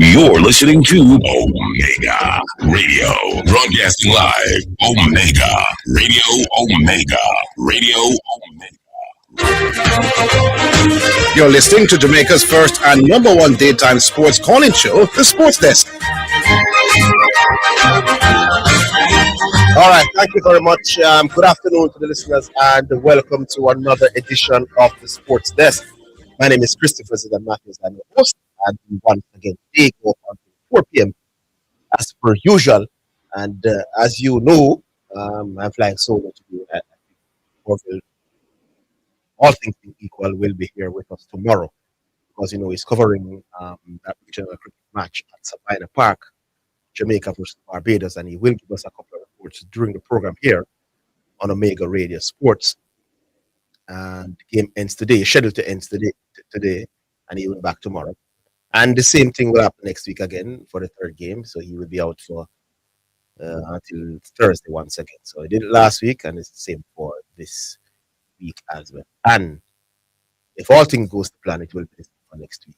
You're listening to Omega Radio, broadcasting live. Omega Radio, Omega Radio, You're listening to Jamaica's first and number one daytime sports calling show, The Sports Desk. All right, thank you very much. Good afternoon to the listeners and welcome to another edition of The Sports Desk. My name is Christopher Zidane Matthews. I'm your host, and once again, today go on 4 p.m. as per usual. And as you know, I'm flying solo today at Orville. All things being equal, will be here with us tomorrow because he's covering that regional cricket match at Sabina Park, Jamaica versus Barbados, and he will give us a couple of reports during the program here on Omega Radio Sports. And the game ends today, scheduled to end today, and he will be back tomorrow. And the same thing will happen next week again for the third game, so he will be out for until Thursday once again. So he did it last week, and it's the same for this week as well. And if all things goes to plan, it will be for next week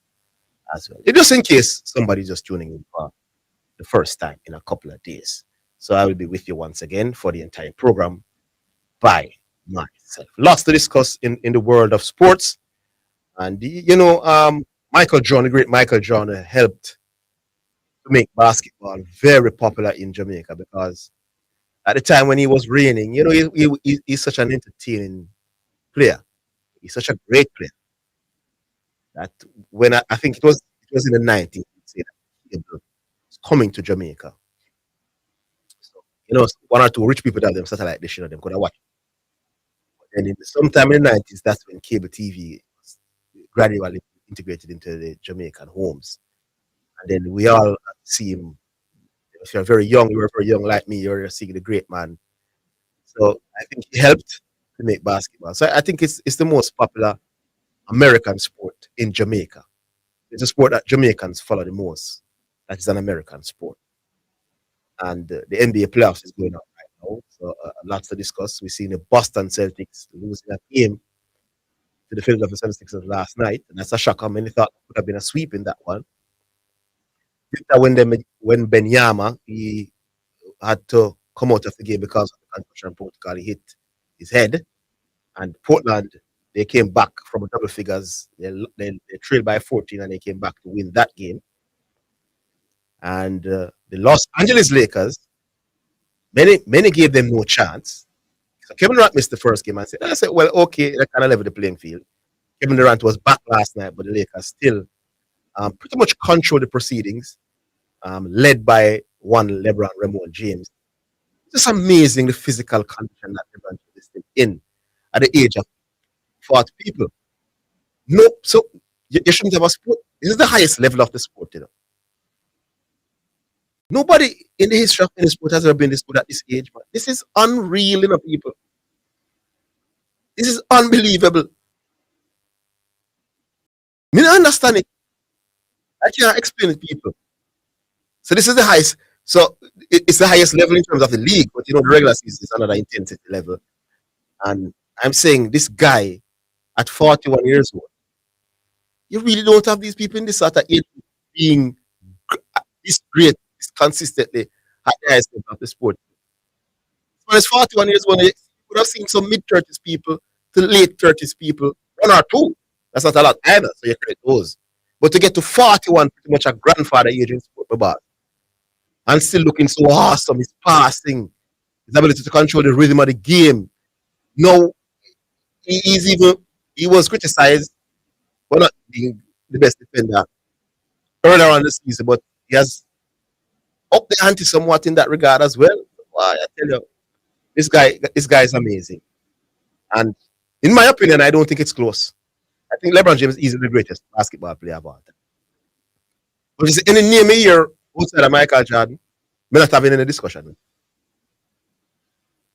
as well. Just in case somebody's just tuning in for the first time in a couple of days. So I will be with you once again for the entire program by myself. Lots to discuss in the world of sports. And Michael Jordan, the great Michael Jordan, helped to make basketball very popular in Jamaica because at the time when he was reigning, he's such an entertaining player. He's such a great player that when I think it was in the 90s, he was coming to Jamaica. So, one or two rich people that have them satellite dish, them could have watched. And sometime in the 90s, that's when cable TV was gradually integrated into the Jamaican homes. And then we all see him. If you're very young, you were very young like me, you're seeing the great man. So I think he helped to make basketball. So I think it's the most popular American sport in Jamaica. It's a sport that Jamaicans follow the most. That is an American sport. And the NBA playoffs is going on right now. So lots to discuss. We've seen the Boston Celtics losing a game to the Philadelphia 76ers last night. And that's a shocker. Many thought it would have been a sweep in that one. When Benyama, he had to come out of the game because of the concussion protocol. He hit his head. And Portland, they came back from a double figures. They trailed by 14 and they came back to win that game. And the Los Angeles Lakers, many gave them no chance. So Kevin Durant missed the first game. I said, well, okay, that kind of leveled the playing field. Kevin Durant was back last night, but the Lakers still pretty much control the proceedings, led by one LeBron Ramon James. It's just amazing the physical condition that LeBron is in at the age of 40 people. No, so you shouldn't have a sport. This is the highest level of the sport, Nobody in the history of any sport has ever been this good at this age, man. This is unreal, people. This is unbelievable. I don't understand it. I can't explain it to people. So this is the highest. So it's the highest level in terms of the league, but the regular season is another intensity level. And I'm saying this guy at 41 years old, you really don't have these people in this sort of age being this great, this consistently at the highest level of the sport. When it's 41 years old, you could have seen some mid-30s people to late 30s people, one or two. That's not a lot either, so you credit those. But to get to 41, pretty much a grandfather age in sport, and still looking so awesome, his passing, his ability to control the rhythm of the game. No, he was criticized for not being the best defender earlier on the season, but he has upped the ante somewhat in that regard as well. I tell you, this guy is amazing. And in my opinion, I don't think it's close. I think LeBron James is the greatest basketball player of all time. But if any name here outside of Michael Jordan, we're not having any discussion.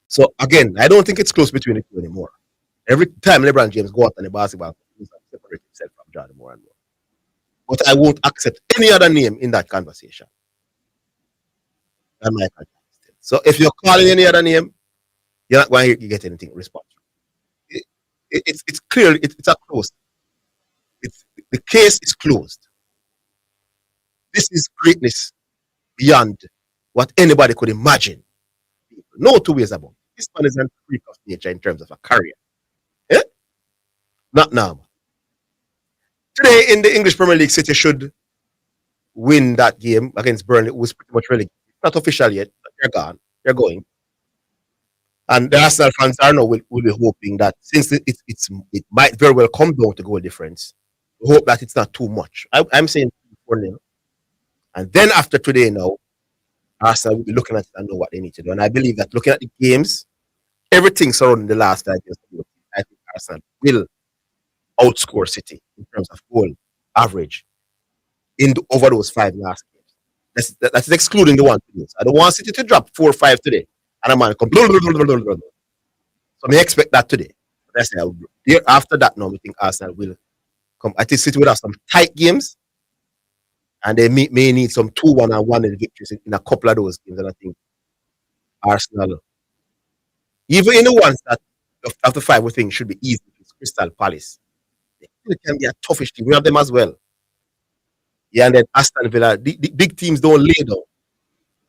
So again, I don't think it's close between the two anymore. Every time LeBron James go out on the basketball, he's separate himself from Jordan more and more. But I won't accept any other name in that conversation than Michael Jordan. So if you're calling any other name, you're not going to get anything response. It's clear. It's a closed. The case is closed. This is greatness beyond what anybody could imagine. No two ways about it. This man is a freak of nature in terms of a career. Eh? Not now. Today in the English Premier League, City should win that game against Burnley, who was pretty much relegated. Not official yet, but they're gone. They're going. And the Arsenal fans are now will be hoping that since it might very well come down to goal difference, hope that it's not too much. I'm saying 4-0. And then after today now, Arsenal will be looking at it and know what they need to do. And I believe that looking at the games, everything surrounding the last 5 years, I think Arsenal will outscore City in terms of goal average over those 5 last games. That's excluding the one today. So I don't want City to drop 4-5 today. And I'm going to come. Blah, blah, blah, blah, blah, blah. So I expect that today. That's after that now, we think Arsenal will come. I think City will have some tight games. And they may need some 2-1 and 1 victories in a couple of those games. And I think Arsenal, even in the ones that after 5 we think should be easy, it's Crystal Palace. It can be a toughish team. We have them as well. Yeah, and then Aston Villa. The big teams don't lay down.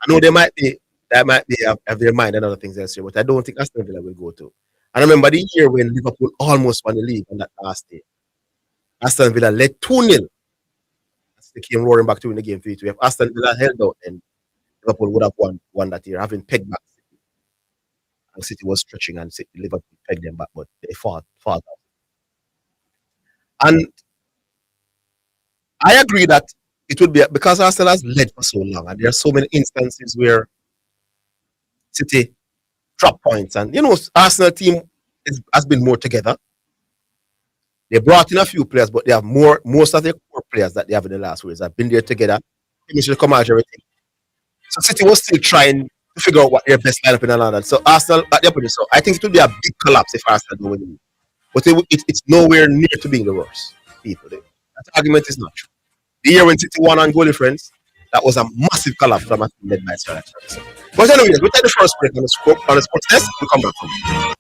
I know they might be have their mind and other things elsewhere, but I don't think Aston Villa will go to. And I remember the year when Liverpool almost won the league on that last day. Aston Villa led 2-0. They came roaring back to win the game 3-2. If Aston Villa held out, then Liverpool would have won that year, having pegged back City. And City was stretching and Liverpool pegged them back, but they fought out. And I agree that it would be because Arsenal has led for so long, and there are so many instances where City drop points, and Arsenal team has been more together. They brought in a few players, but they have most of the core players that they have in the last years have been there together. Chemistry, come out, everything. So City was still trying to figure out what their best lineup in and all that. So Arsenal got the opportunity. So I think it would be a big collapse if Arsenal don't win. But it's nowhere near to being the worst. People, that argument is not true. The year when City won on goal difference, that was a massive collapse from a team led by Sir Alex Ferguson. But anyways, we'll take the first break on the sports desk. We'll come back from it.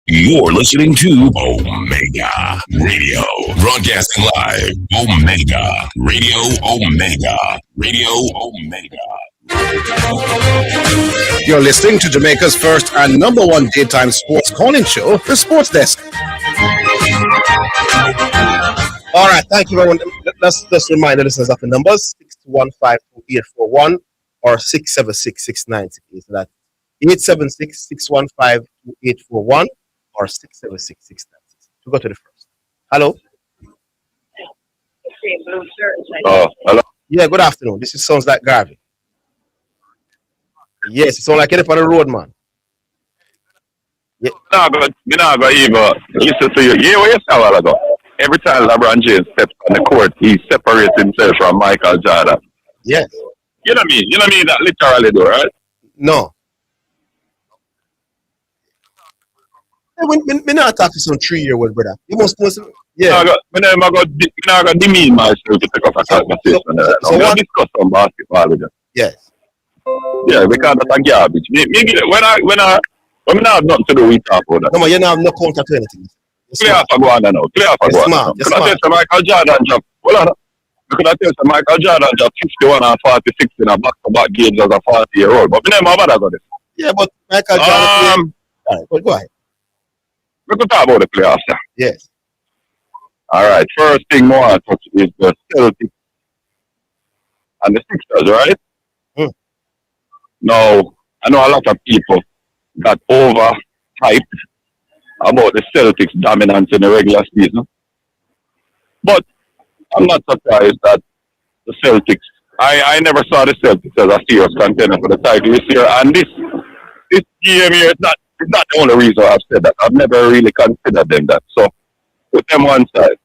You're listening to Omega Radio, broadcasting live. Omega Radio, Omega Radio, Omega. You're listening to Jamaica's first and number one daytime sports calling show, The Sports Desk. All right, thank you, everyone. Let's just remind the listeners of the numbers 615-2841 or 676-6968. So that's 876-615-2841 or 676-6968. We go to the first. Hello? Oh, hello. Yeah, good afternoon. This sounds like Garvey. Yes, it sounds like it on the road, man. Me not go even listen to you. Yeah, what you say a while ago? Every time LeBron James steps on the court, he separates himself from Michael Jordan. Yes. You know me? You know me that literally do, right? No. Me not talk to some 3-year-old brother. You must yeah. Me not go demean myself to take up a conversation. So we discuss some basketball with you. Yes. Yeah, because that's a garbage. When I have nothing to do with talk about that. No, man, you don't have no counter to anything. Play off a go on now. Play off a go on now. Could I tell you Michael Jordan drop? Hold on. Could I tell you Michael Jordan drop 51 and 46 in a back-to-back games as a 40-year-old? But me never have about this. Yeah, but Michael Jordan. All right, go ahead. We could talk about the playoffs now. Yes. All right. First thing more I touch is the Celtics and the Sixers, right? Now, I know a lot of people got overhyped about the Celtics' dominance in the regular season. But I'm not surprised that the Celtics, I never saw the Celtics as a serious contender for the title this year. And this game here, it's not the only reason I've said that. I've never really considered them that. So, put them one side.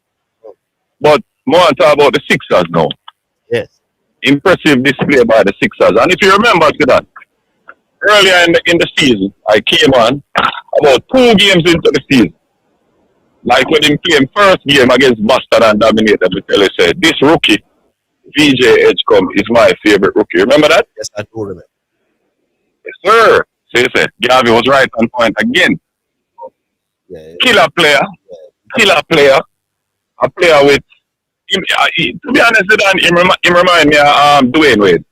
But more to talk about the Sixers now. Yes. Impressive display by the Sixers. And if you remember to that, earlier in the season, I came on about 2 games into the season. Like when he played first game against Boston and dominated, we tell you, say, this rookie, VJ Edgecombe, is my favorite rookie. Remember that? Yes, I do remember. Yes, sir. So you said, Garvey was right on point again. Yeah. Killer player. A player with, to be honest with you, he remind me of Dwayne Wade.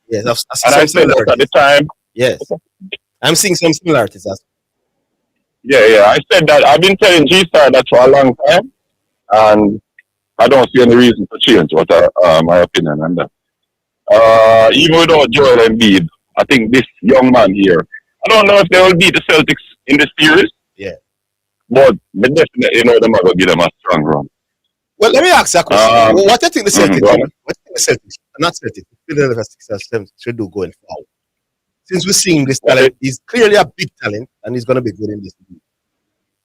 Yes, and I said that at the time. Yes. I'm seeing some similarities. Yeah. I said that. I've been telling G-Star that for a long time. And I don't see any reason to change my opinion on that. Even without Joel Embiid, I think this young man here, I don't know if they will beat the Celtics in the series. Yeah. But definitely, they're going to give them a strong run. Well, let me ask you a question. What do you think the Celtics, not Celtics, Philadelphia Sixers should do going forward? Since we're seeing this talent, he's clearly a big talent and he's going to be good in this league.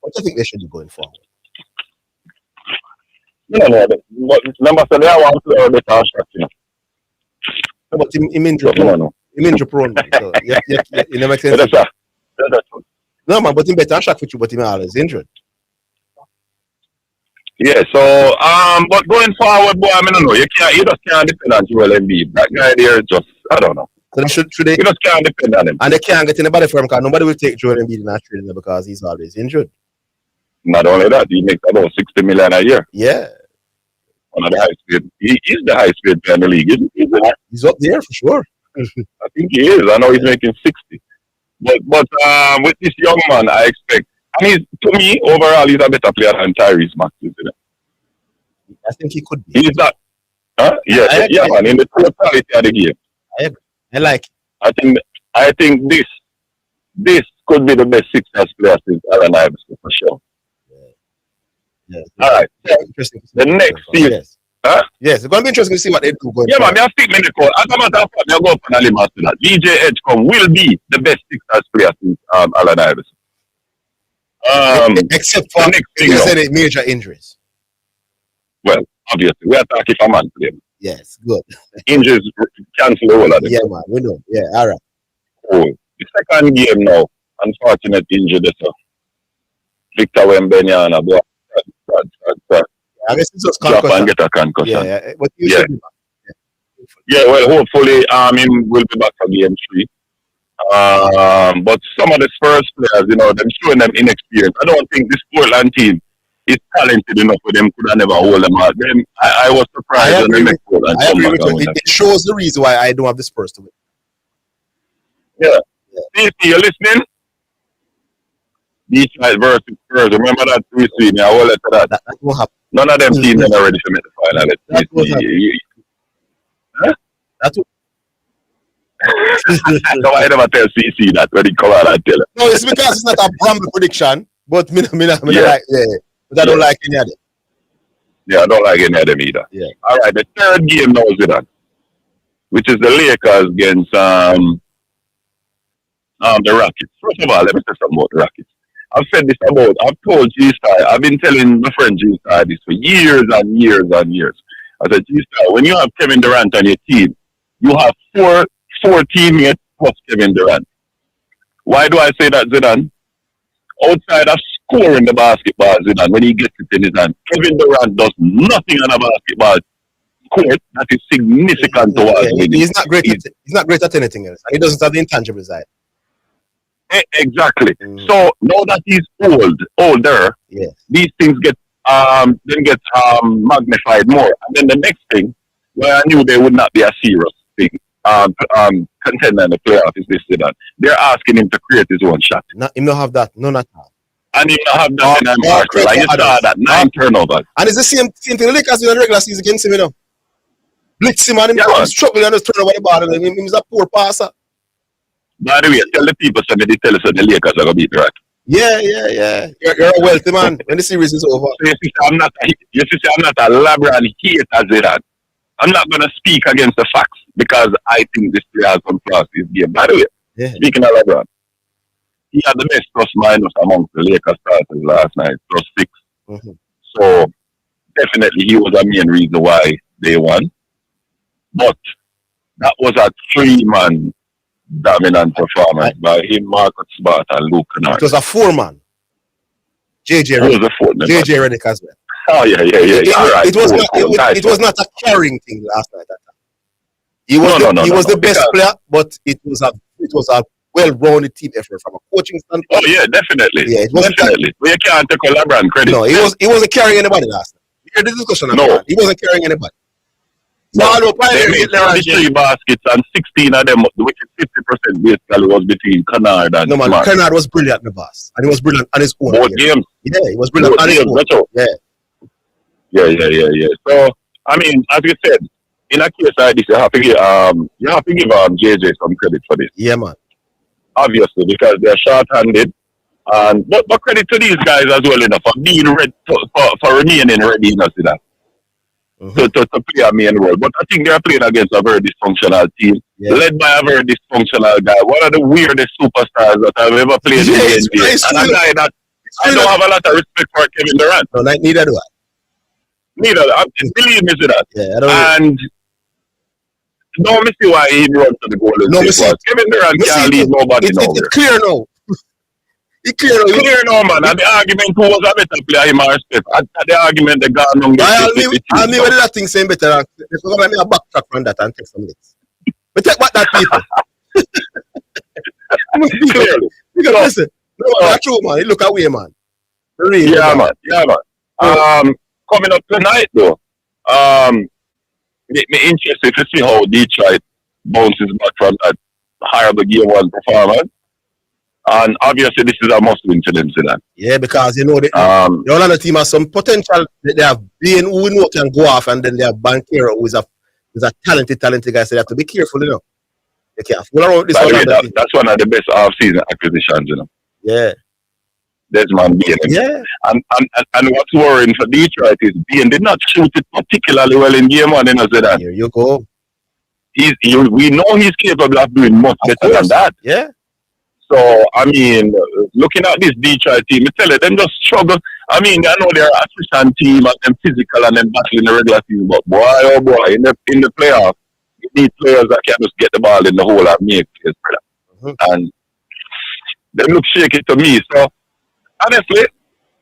What do you think they should do going forward? But remember, so they want to play the construction. But him injury prone. So, you never make sense. No, man, but him better shot for you, but him always injured. Yeah, so but going forward, boy, I don't know. You just can't depend on Joel Embiid. That guy there just, I don't know. So they should they? You just can't depend on him. And they can't get anybody for him because nobody will take Joel Embiid in that trade because he's always injured. Not only that, he makes about $60 million a year. Yeah. One of the highest paid. He is the highest paid player in the league, isn't he? He's up there for sure. I think he is. I know he's making 60. But with this young man, I expect. And to me, overall, he's a better player than Tyrese Maxey. I think he could be. He's not. Huh? Yeah, man. In the totality of the game. I agree. I like it. I think this could be the best Sixers player since Allen Iverson for sure. Yes. All right. Yeah, interesting. The next season. Yes. Huh? Yes, it's going to be interesting to see what they do going Yeah, forward. man, I stick me in the call. As a matter of fact, I'll go up on a limb after that. DJ Edgecombe will be the best Sixers player since Allen Iverson. Except for any major injuries. Well, obviously, we are talking for man today. Yes, good. Injuries cancel the whole of them. Yeah, man, we know. Yeah, all right. Oh, the second game now, unfortunate injury. So Victor Wembanyama, boy. I guess it's just drop concussion. and get a concussion. Yeah, but you should be back. Yeah, well, hopefully, him will be back for game 3. But some of the Spurs players, them showing them inexperience. I don't think this Portland team is talented enough for them could have never hold them out. Then I was surprised when they met Portland. I agree with you. It shows the reason why I don't have the Spurs to win. Yeah. See, you listening? Detroit versus Spurs. Remember that 3-3? I will let that. That won't happen. None of them teams are ready to make the final. That won't happen. Huh? That's what. So I never tell CC that when he come out and tell him. No, it's because it's not a Bramble prediction, but me Yeah. like, but I don't like any of it. Yeah, I don't like any of them either. Yeah. All right, the third game now is on, which is the Lakers against the Rockets. First of all, let me say something about the Rockets. I've told G-Star, I've been telling my friend G-Star this for years and years and years. I said, G-Star, when you have Kevin Durant on your team, you have four teammates plus Kevin Durant. Why do I say that, Zidane? Outside of scoring the basketball, Zidane, when he gets it in his hand, Kevin Durant does nothing on a basketball court that is significant towards winning. He's not great. He's not great at anything else. He doesn't have the intangible side. Exactly. So now that he's older, yes, these things get magnified more. And then the next thing, where I knew they would not be a serious thing, contender in the playoff is this Zidane. They're asking him to create his own shot. Him not have that. No, not that. And he not have that in Marshall. Like you saw that 9 turnovers. And it's the same thing the Lakers do in the regular season against him, Blitz him and him struggling and just turn over the ball and he's a poor passer. By the way, tell the people so they tell us that the Lakers are gonna beat the Rockets. Yeah. You're a wealthy man when the series is over. So I'm not a LeBron hater, Zidane. I'm not gonna speak against the facts because I think this player has some flaws this game. By the way, speaking of LeBron, he had the best plus minus amongst the Lakers starters last night, +6. Mm-hmm. So definitely he was a main reason why they won. But that was a 3-man dominant performance by him, Marcus Smart, and Luke Kennard. It was a 4-man. JJ Redick as well. Oh yeah. All right. It was not a carrying thing last night. He was the best player, but it was a well-rounded team effort from a coaching standpoint. Oh yeah, definitely. Yeah, it wasn't definitely. But you can't take LeBron credit. No, he wasn't carrying anybody last night. You heard the discussion. No, he wasn't carrying anybody. They made 33 baskets and 16 of them, which is 50% basically, was between Kennard and Smart. No, man, Kennard was brilliant in the boss. And he was brilliant on his own. Both games. Yeah, he was brilliant on his own. Yeah. So, I mean, as you said, in a case like this, you have to give JJ some credit for this. Yeah, man. Obviously, because they're short-handed. But credit to these guys as well, for being ready, for remaining ready, that. To play a main role. But I think they're playing against a very dysfunctional team, led by a very dysfunctional guy. One of the weirdest superstars that I've ever played in the NBA. And a guy that I don't have a lot of respect for Kevin Durant. No, neither do I. Neither. Believe me to that. Yeah, I don't and no, me see why he runs to the goal. No, me see. Kevin Durant can't leave nobody now. It's clear now. It's clear now, man. And the argument who was a better player in my respect. And the argument they got on I'll leave with that thing saying better. If you're going to backtrack from that and take some licks. But take back that people. Clearly. Because listen, no, that's true, man. You look away, man. Really, yeah, man. Coming up tonight, though, me interested to see how Detroit bounces back from that horrible game 1 performance. And obviously, this is a must-win to them, Zidane. Yeah, because the whole other team has some potential. They have Bain who we know can go off, and then they have Banchero who is a talented guy. So they have to be careful, They can't fool around this one. That's one of the best off-season acquisitions, Yeah. Desmond Bain. Yeah. And what's worrying for Detroit is Bain did not shoot it particularly well in game 1, Zidane. Here you go. We know he's capable of doing much better than that. Yeah. So, I mean, looking at this Detroit team, I tell you, them just struggle. I mean, I know they're an attrition team and them physical and them battling the regular season, but boy, oh boy, in the playoffs, you need players that can just get the ball in the hole and make plays, brother. And they look shaky to me. So, honestly,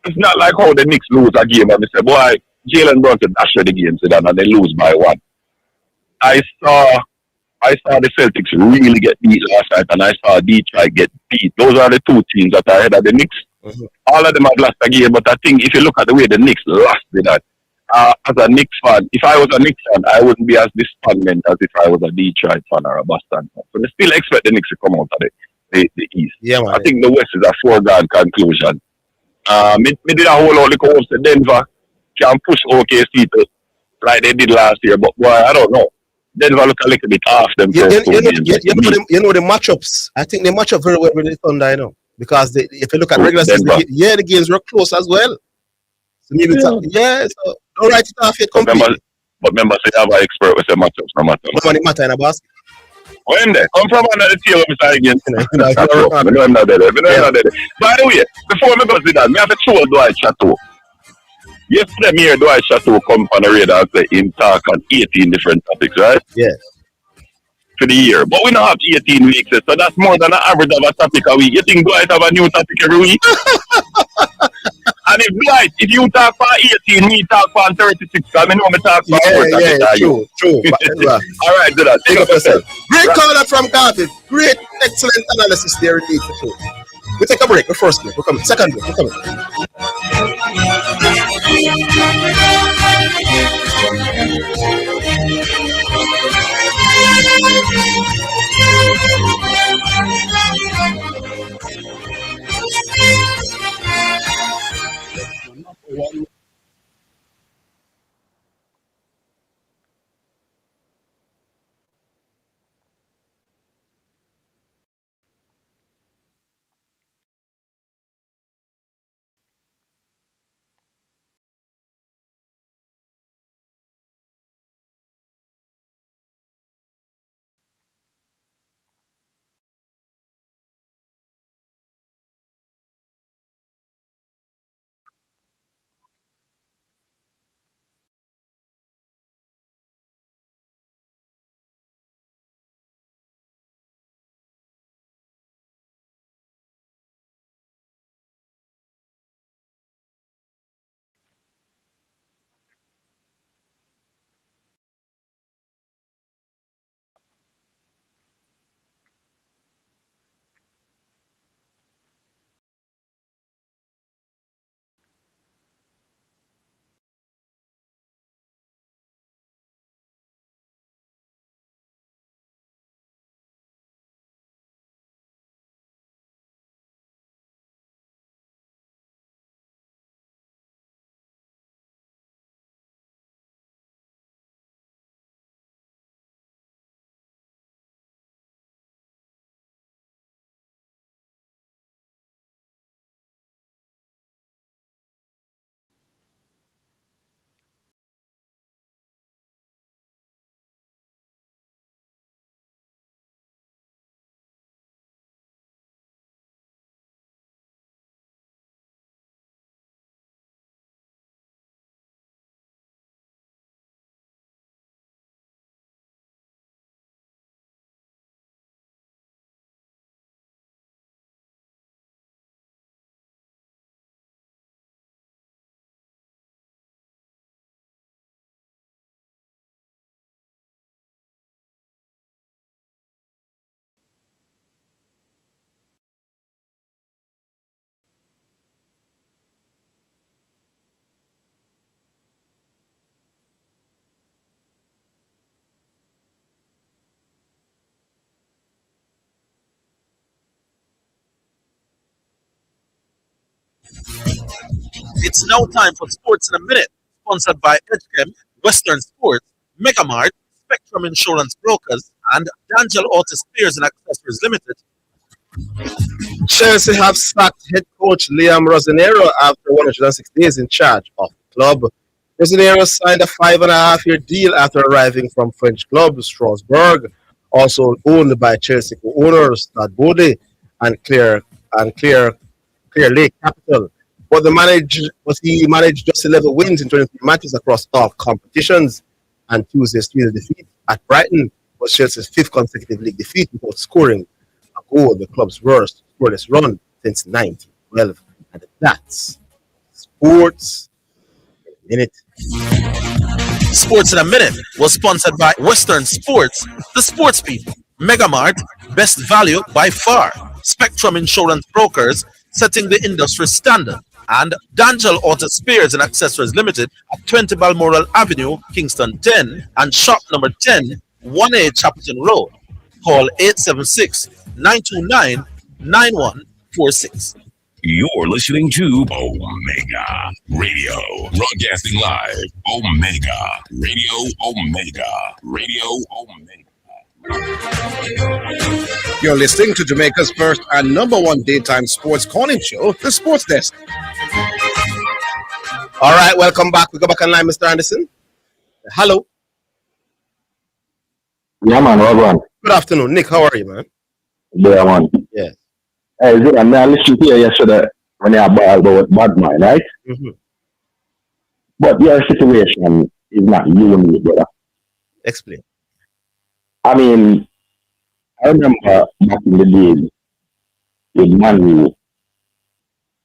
it's not like how the Knicks lose a game and they say, boy, Jalen Brunson dash the game, and they lose by 1. I saw I saw the Celtics really get beat last night, and I saw Detroit get beat. Those are the two teams that are ahead of the Knicks. Mhm. All of them have lost a game, but I think if you look at the way the Knicks lost with that, as a Knicks fan, if I was a Knicks fan, I wouldn't be as despondent as if I was a Detroit fan or a Boston fan. So they still expect the Knicks to come out of the East. Yeah, I man. think the West is a foregone conclusion. Me did a whole lot of hopes that Denver can push OKC to like they did last year, but boy, I don't know. Denver look a little bit off them first two games. You know the matchups. I think they match up very well with the Thunder, I know. Because if you look at Oh, regular season, Denver. the games were close as well. So maybe so don't write it off yet completely. But remember, say have an expert with the matchups, no matter. No money matter in a basket. When they come from another team of side again. You know, That's all. I know I'm not there. By the way, before me go see that, me have to throw Dwight Chateau. Yesterday, me hear Dwight Chateau come on the radar and say him talk on 18 different topics, right? Yes. For the year. But we don't have 18 weeks, so that's more than an average of a topic a week. You think Dwight have a new topic every week? And if Dwight, if you talk for 18, me talk for 36, because I know me talk for 4 topics. True. But, All right, do that. Take up yourself. great call out from Garfield. Great, excellent analysis there indeed. We take a break. The first break. We're coming. Second break. We're coming. It's now time for Sports in a Minute, sponsored by Edgechem, Western Sports, Megamart, Spectrum Insurance Brokers, and D'Angelo Auto Spares and Accessories Limited. Chelsea have sacked head coach Liam Rosanero after 106 days in charge of the club. Rosanero signed a 5.5-year deal after arriving from French club Strasbourg, also owned by Chelsea co-owners Todd Bowley and Clear Lake Capital. But he managed just 11 wins in 23 matches across all competitions, and Tuesday's 3 defeat at Brighton was Chelsea's 5th consecutive league defeat without scoring a goal, the club's worst scoreless run since 1912. And that's sports in a minute. Sports in a Minute was sponsored by Western Sports, the Sports People, Megamart, Best Value by far, Spectrum Insurance Brokers, setting the industry standard, and D'Angelo Auto Spares and Accessories Limited at 20 Balmoral Avenue, Kingston 10, and shop number 10, 1A Chapelton Road. Call 876-929-9146. You're listening to Omega Radio, broadcasting live. Omega Radio, Omega Radio, Omega. You're listening to Jamaica's first and number one daytime sports calling show, The Sports Desk. All right, welcome back. We go back online, Mr. Anderson. Hello. Yeah, man, everyone. Good afternoon, Nick. How are you, man? Yeah, man. Yeah. Hey, good. I listened to you yesterday when you about Badman, right? Mm-hmm. But your situation is not unique, brother. Explain. I mean, I remember back in the days with Man U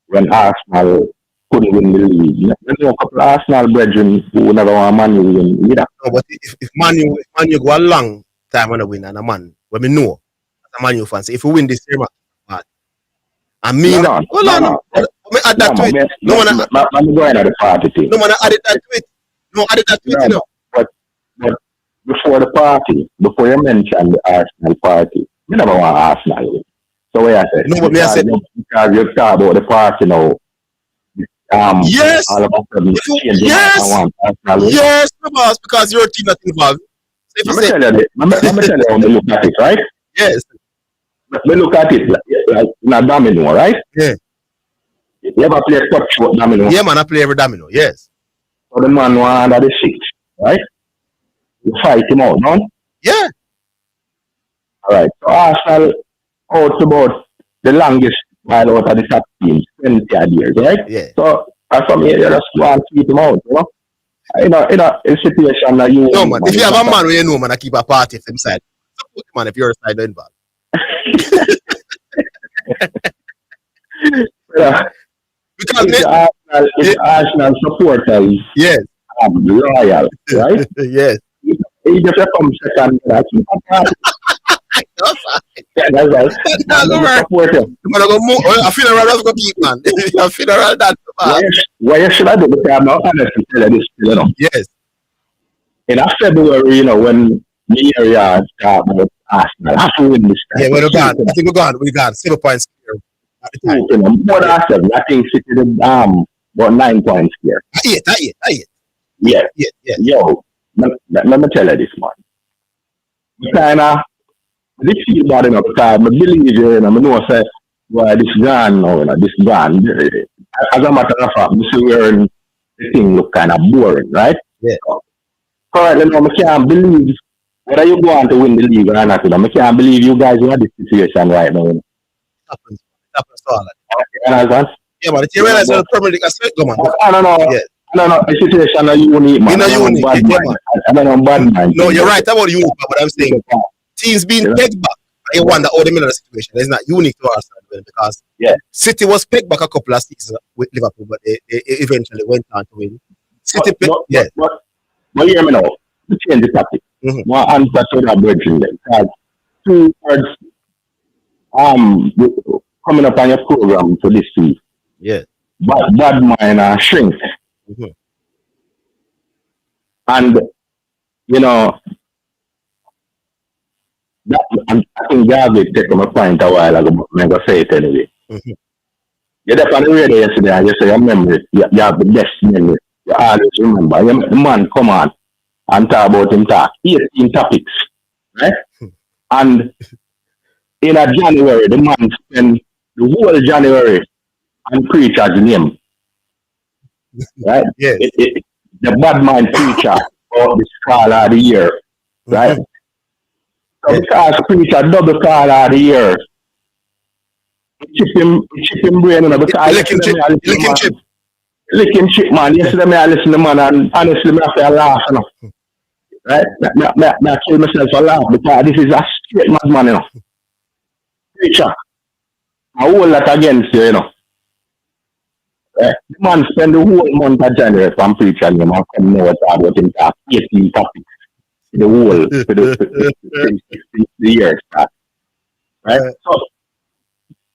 when Arsenal couldn't win the league. There were a couple of Arsenal brethren who never want Man U win either. No, but if Man U go a long time when I win and a man, when we know as a Man U fan, say if we win this year, I mean, no, hold on. Let me add that to it. No one I'm going to the party thing. No one added that to it. No, added that to it, you know. But before the party, before you mention the Arsenal party, you never want Arsenal win. So what I said? No, but me I said because you talk about the party now. Yes. All of a sudden, Yes. I want Arsenal win. Yes, boss, because your team not involved. So if you Let say me tell you how they look at it, right? yes, We look at it like in a domino, right? yeah, You ever play a cut short domino? yeah, man, I play every domino. Yes, So the man one under the six, right? You fight him out, no? yeah, All right. So Arsenal out about the longest while out of the top teams, 20 odd years, right? yeah. So as for me, you just want to keep him out, you know? In a situation that you No, man. If you have a man where you know, man, I keep a party for him side. Support him, man, if your side not involved. Yeah. Because If Arsenal supporters yes, loyal, right? yes. He just come second. That's That's right. support him. Man, I go move. A funeral that's go keep, man. A funeral that. Why you should I do? Because I'm not honestly tell you this, you know. Yes. In February, you know, when the area start about Arsenal, I have to win this time. Yeah, we're gone. I think we got 7 points here at the time. You know, more than 7. I think City did about 9 points here. I hate. Yeah. Yeah. Yo, let me tell you this, man. This feel bad enough because I believe you, and I know say, well, this gone now, you know, this gone. As a matter of fact, this is where the thing look kind of boring, right? Yeah. Currently, now, I can't believe whether you go on to win the league or not. I can't believe you guys are in this situation right now. It happens to all that. You understand? Yeah, man. You realize the Premier League aspect, go, man. I don't know. Yeah. I don't know. The situation is unique, man. You know, unique. Bad Yeah, man. man. I don't know bad man. No, you're right about unique, but I'm saying teams being pegged back. I wonder how they made the situation. It's not unique to Arsenal because City was pegged back a couple of seasons with Liverpool, but they eventually went on to win. City But hear me now. To change the topic. Mm-hmm. One answer to that bridging then. Because 2 words coming up on your program for this week. Yeah. Bad mind shrink. Mm-hmm. And you know that, I think Garvey take my point a while ago, but I'm gonna say it anyway. Mm-hmm. You're there on the radio yesterday and you say your memory, you have the best memory. You always remember. The man come on and talk about him talk 18 topics, right? And in a January, the man spent the whole January and preach his name, right? Yes. The bad mind preacher or the scholar of the year, right? So because preacher double scholar of the year, chip him brain, you know, because licking chip, man. Yesterday, I listen to man, and honestly, I feel laugh, you know. Right? I kill myself a laugh because this is a straight madman, you know. Preacher, a whole lot against you, you know. The man spend the whole month of January from preaching him and come now about him talk 18 topics. The whole for the year start. Right? So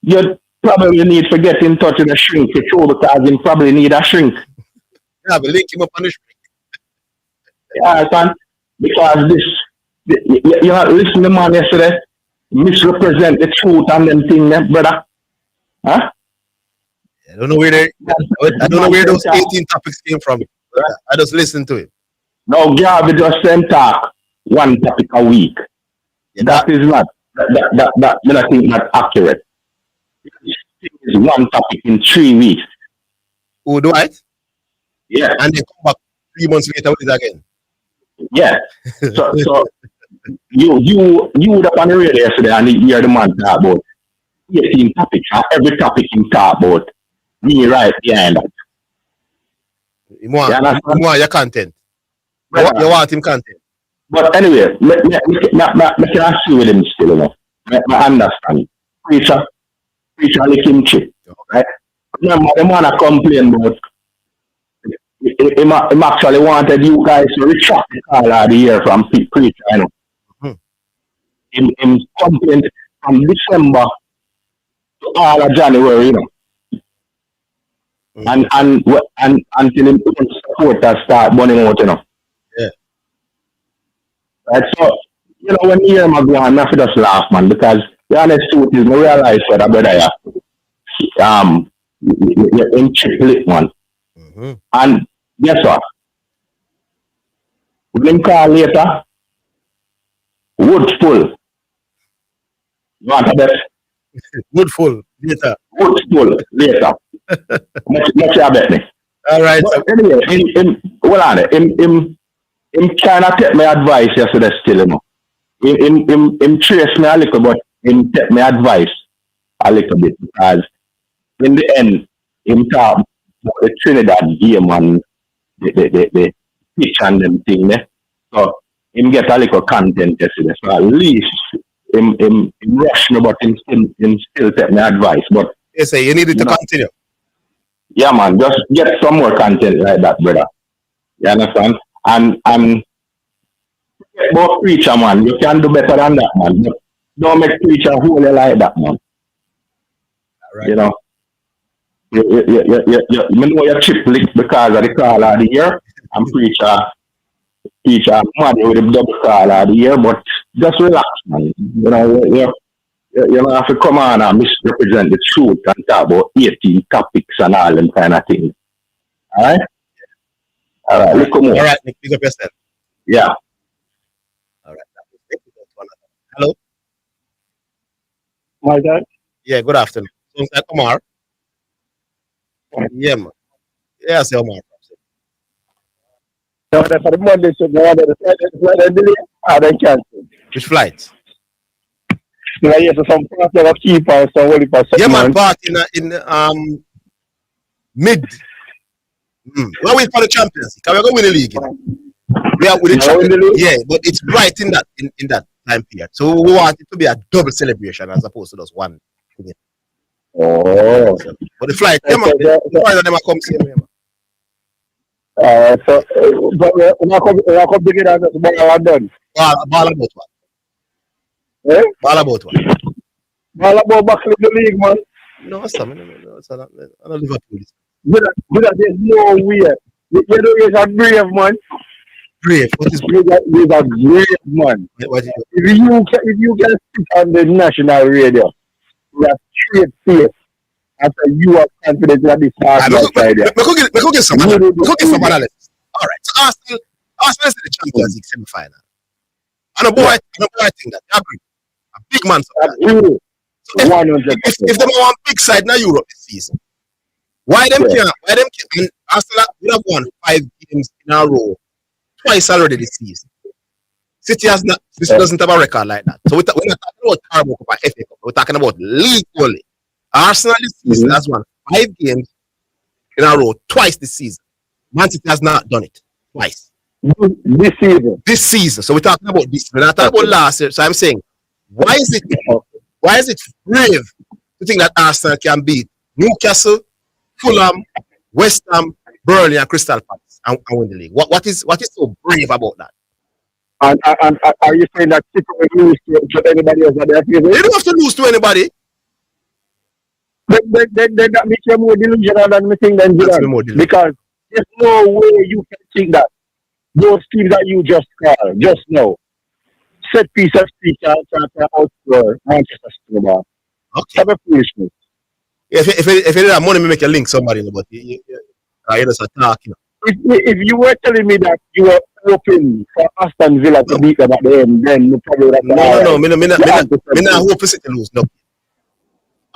you probably need to get in touch with a shrink for sure because him probably need a shrink. Yeah, but link him up on the shrink. Yeah, son. Because you listen to the man yesterday, misrepresent the truth and them things, brother. Huh? I don't know where those 18 topics came from. I just listened to it. No, Garvey just send talk one topic a week. Yeah, That is not I think not accurate. It's one topic in 3 weeks. who do it? Yeah, And they come back 3 months later with it again. yeah. So you would up on the radio yesterday and you hear the man talk about 18 topics and every topic he talk about me right behind that. You want your content. Right. You want him content. But anyway, me can see with him still, you know. I understand. Preacher like him chip, right? Remember, the man I complain about, him actually wanted you guys to retract the call of the year from preacher, you know. Mm-hmm. Him complained from December to all of January, you know. Mm-hmm. And until him supporters start burning out, you know. Yeah. Right, so, you know, when you hear him go on, I just laugh, man, because the honest truth is, I realize that I brother, you're in chip man. Mm-hmm. And guess what? When him call later, wood full. You want to bet? Wood full later. Wood full later. Much you bet me. All right. But anyway, him kind of take my advice yesterday still, you know. Him trace me a little, but him take my advice a little bit because in the end, him talk about the Trinidad game and the pitch and them thing, eh? So him get a little content yesterday. So at least him rush me, but him still take my advice. But You say you need it to continue. yeah, man, just get some more content like that, brother. You understand? And about preacher, man, you can do better than that, man. Don't make preacher hold you like that, man. All right. You know, you know your chip lick because of the call of the year, and preacher mad with the double call of the year, but just relax, man. You know, you don't have to come on and misrepresent the truth and talk about 18 topics and all them kind of things. Alright? Alright, look more. All right, Nick, pick up yourself. Yeah. All right. Hello. My dad? Yeah, good afternoon. So, Omar. Yeah, man. Yeah, I say Omar. No, that's for the Monday, so no, the delay, then cancel. Which flight? So I hear some part of keeper, so only for Yeah, man, something. part in mid. We're waiting for the champions. Can we go win the league? You know? We are with the Now win the champions. league? Yeah, but it's right in that time period. So we want it to be a double celebration as opposed to just one. Oh. But the flight, yeah, man. The flight of them are come same way, man. So, but when I come together, that's what I done. Ball about what? Eh? Ball about what? All about back in the league, man. No, it's not. No, it's not. I don't Liverpool. But there's no way. You know, you're a brave man. Brave. What is You're a brave man. what is If you can speak on the national radio, you have straight face. After you are confident that this I hard idea. We could get some analysis. All right. So Arsenal is the Champions League semi-final. And a boy think that. I agree. A big man. Really? So if 100%. them are on big side now Europe this season, why them can't? And Arsenal would have won 5 games in a row twice already this season. City has not. This doesn't have a record like that. So we're not talking about Carabao Cup or FA Cup. We're talking about league only. Arsenal this season has won 5 games in a row twice this season. Man City has not done it twice This season. this season. So we're talking about this. We're not talking about last year. So I'm saying, why is it brave to think that Arsenal can beat Newcastle, Fulham, West Ham, Burnley, and Crystal Palace and win the league. What is so brave about that? And are you saying that City will lose to anybody else that they are They don't have to lose to anybody. Then that makes you more delusional than me think than That's me more delusional. because there's no way you can think that those teams that you just called, just now, set piece of speech and outscore Manchester City. Man. Okay. Have a foolishness. If you did have money, me make a link somebody, but you just attack, you know. If you were telling me that you were hoping for Aston Villa to beat them at the end, then you probably would have No. Me not hope for City to lose. No.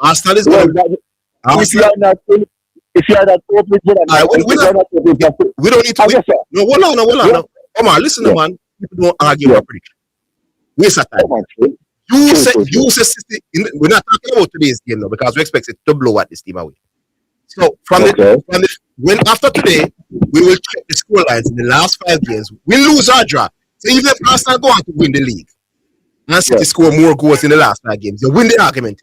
Arsenal is well, good. if you are not hoping for them, We don't need to win. No, hold on. No. Come on, listen, man. People don't argue about prediction. Waste of time. You say City. We're not talking about today's game now because we expect it to blow at this team away. So when after today, we will check the score lines in the last 5 games. We lose or draw. So even if Arsenal go on to win the league, and City score more goals in the last 5 games, you win the argument.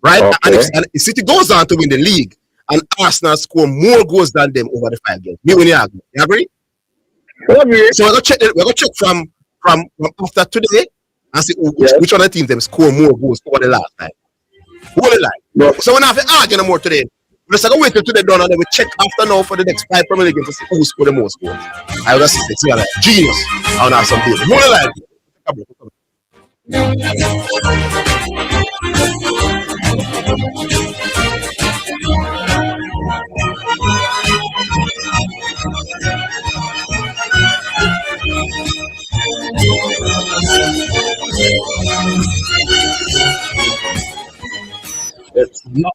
Right? Okay. And if City goes on to win the league, and Arsenal score more goals than them over the 5 games, we win the argument. You agree? So we're gonna check from after today and see which other teams them score more goals over the last time. Hold the line. No. So we're not have to argue no more today. We're just gonna wait till today done and then we check after now for the next 5 Premier League games to see who scored the most goals. I was just see like genius. I don't have some people. Hold the line. Come. It's not.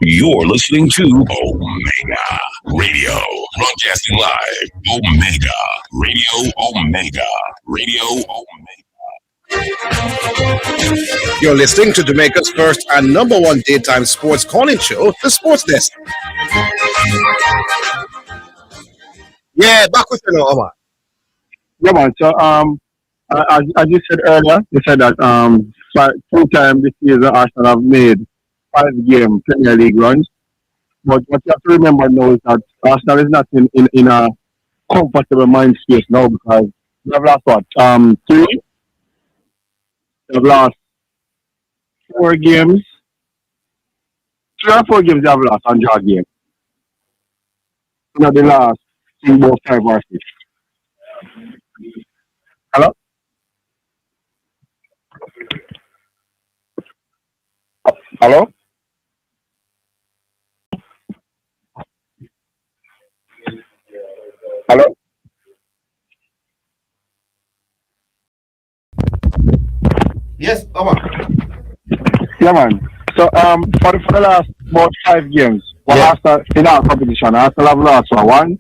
You're listening to Omega Radio, broadcasting live. Omega Radio Omega. You're listening to Jamaica's first and #1 daytime sports calling show, The Sports Desk. Yeah, back with you now, Omar. Yeah, man. So, as you said earlier, you said that 2 times this season Arsenal have made 5-game Premier League runs. But what you have to remember now is that Arsenal is not in a comfortable mind space now because they have lost 3? They've lost 4 games. 3 or 4 games they have lost on draw game. They lost in both 5 or 6. Hello? Hello? Hello? Yes, Omar. Yeah, man. So, for the last about 5 games, Arsenal in our competition, Arsenal have lost 1.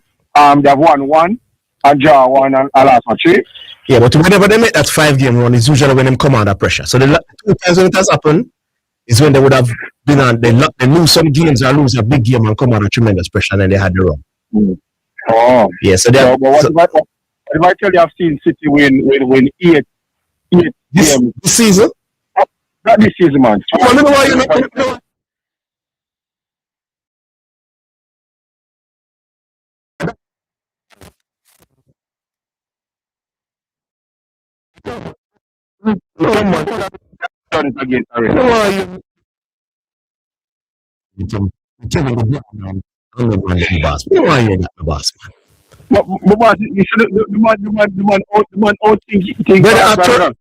They have won 1, and draw one and last for 3. Yeah, but whenever they make that 5-game run, it's usually when them come under pressure. So the 2 times when it has happened is when they would have been on, they lose some games or lose a big game and come under tremendous pressure, and then they had the run. Oh. Yeah, so they So, but what if I tell you I've seen City win 8 this games? season. Not this season, man. Come on, let me know why you make Done it again, sorry. I'm the boss. You know why you're not the boss, man. But you should the man out think Brother,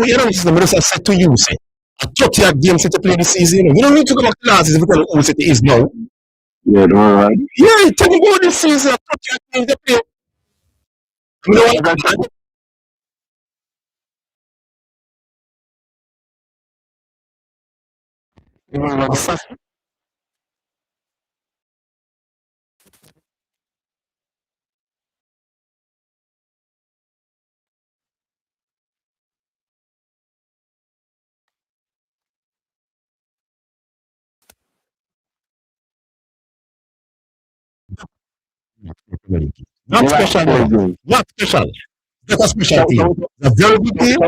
you know, listen, I said to you, say, I took your game set to play this season. You don't need to go back to last season because who City is now. Yeah, all right. Yeah, tell me about this season. I took your game to play. You know what? Not special, no. Not special. Not a special team. A very good team.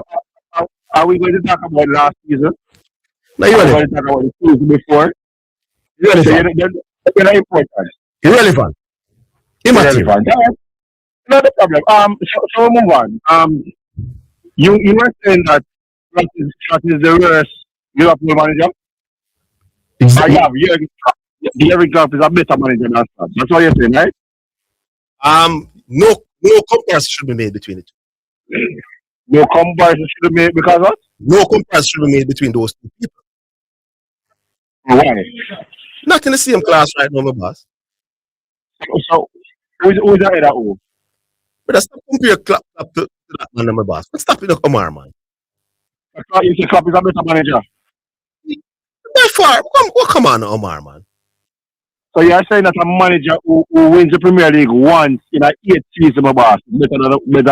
Are we going to talk about last season? No, Are you're we relevant. going to talk about the season before? So Irrelevant. you're not important. Irrelevant. Immaterial. Irrelevant. Yeah, not a problem. So we'll move on. You were saying that that is the worst Liverpool manager. Exactly. Jurgen Klopp is a better manager than us. That's what you're saying, right? No comparison should be made between the two. No comparison should be made because of No comparison should be made between those two people. why? Not in the same class right now, my boss. So who's ahead of who? But stop compare Klopp to that man, my boss. Let's stop it up, Omar, man. You say Klopp is a better manager. By far, come on, Omar, man. So you're saying that a manager who wins the Premier League once in a 8 season, my boss, is better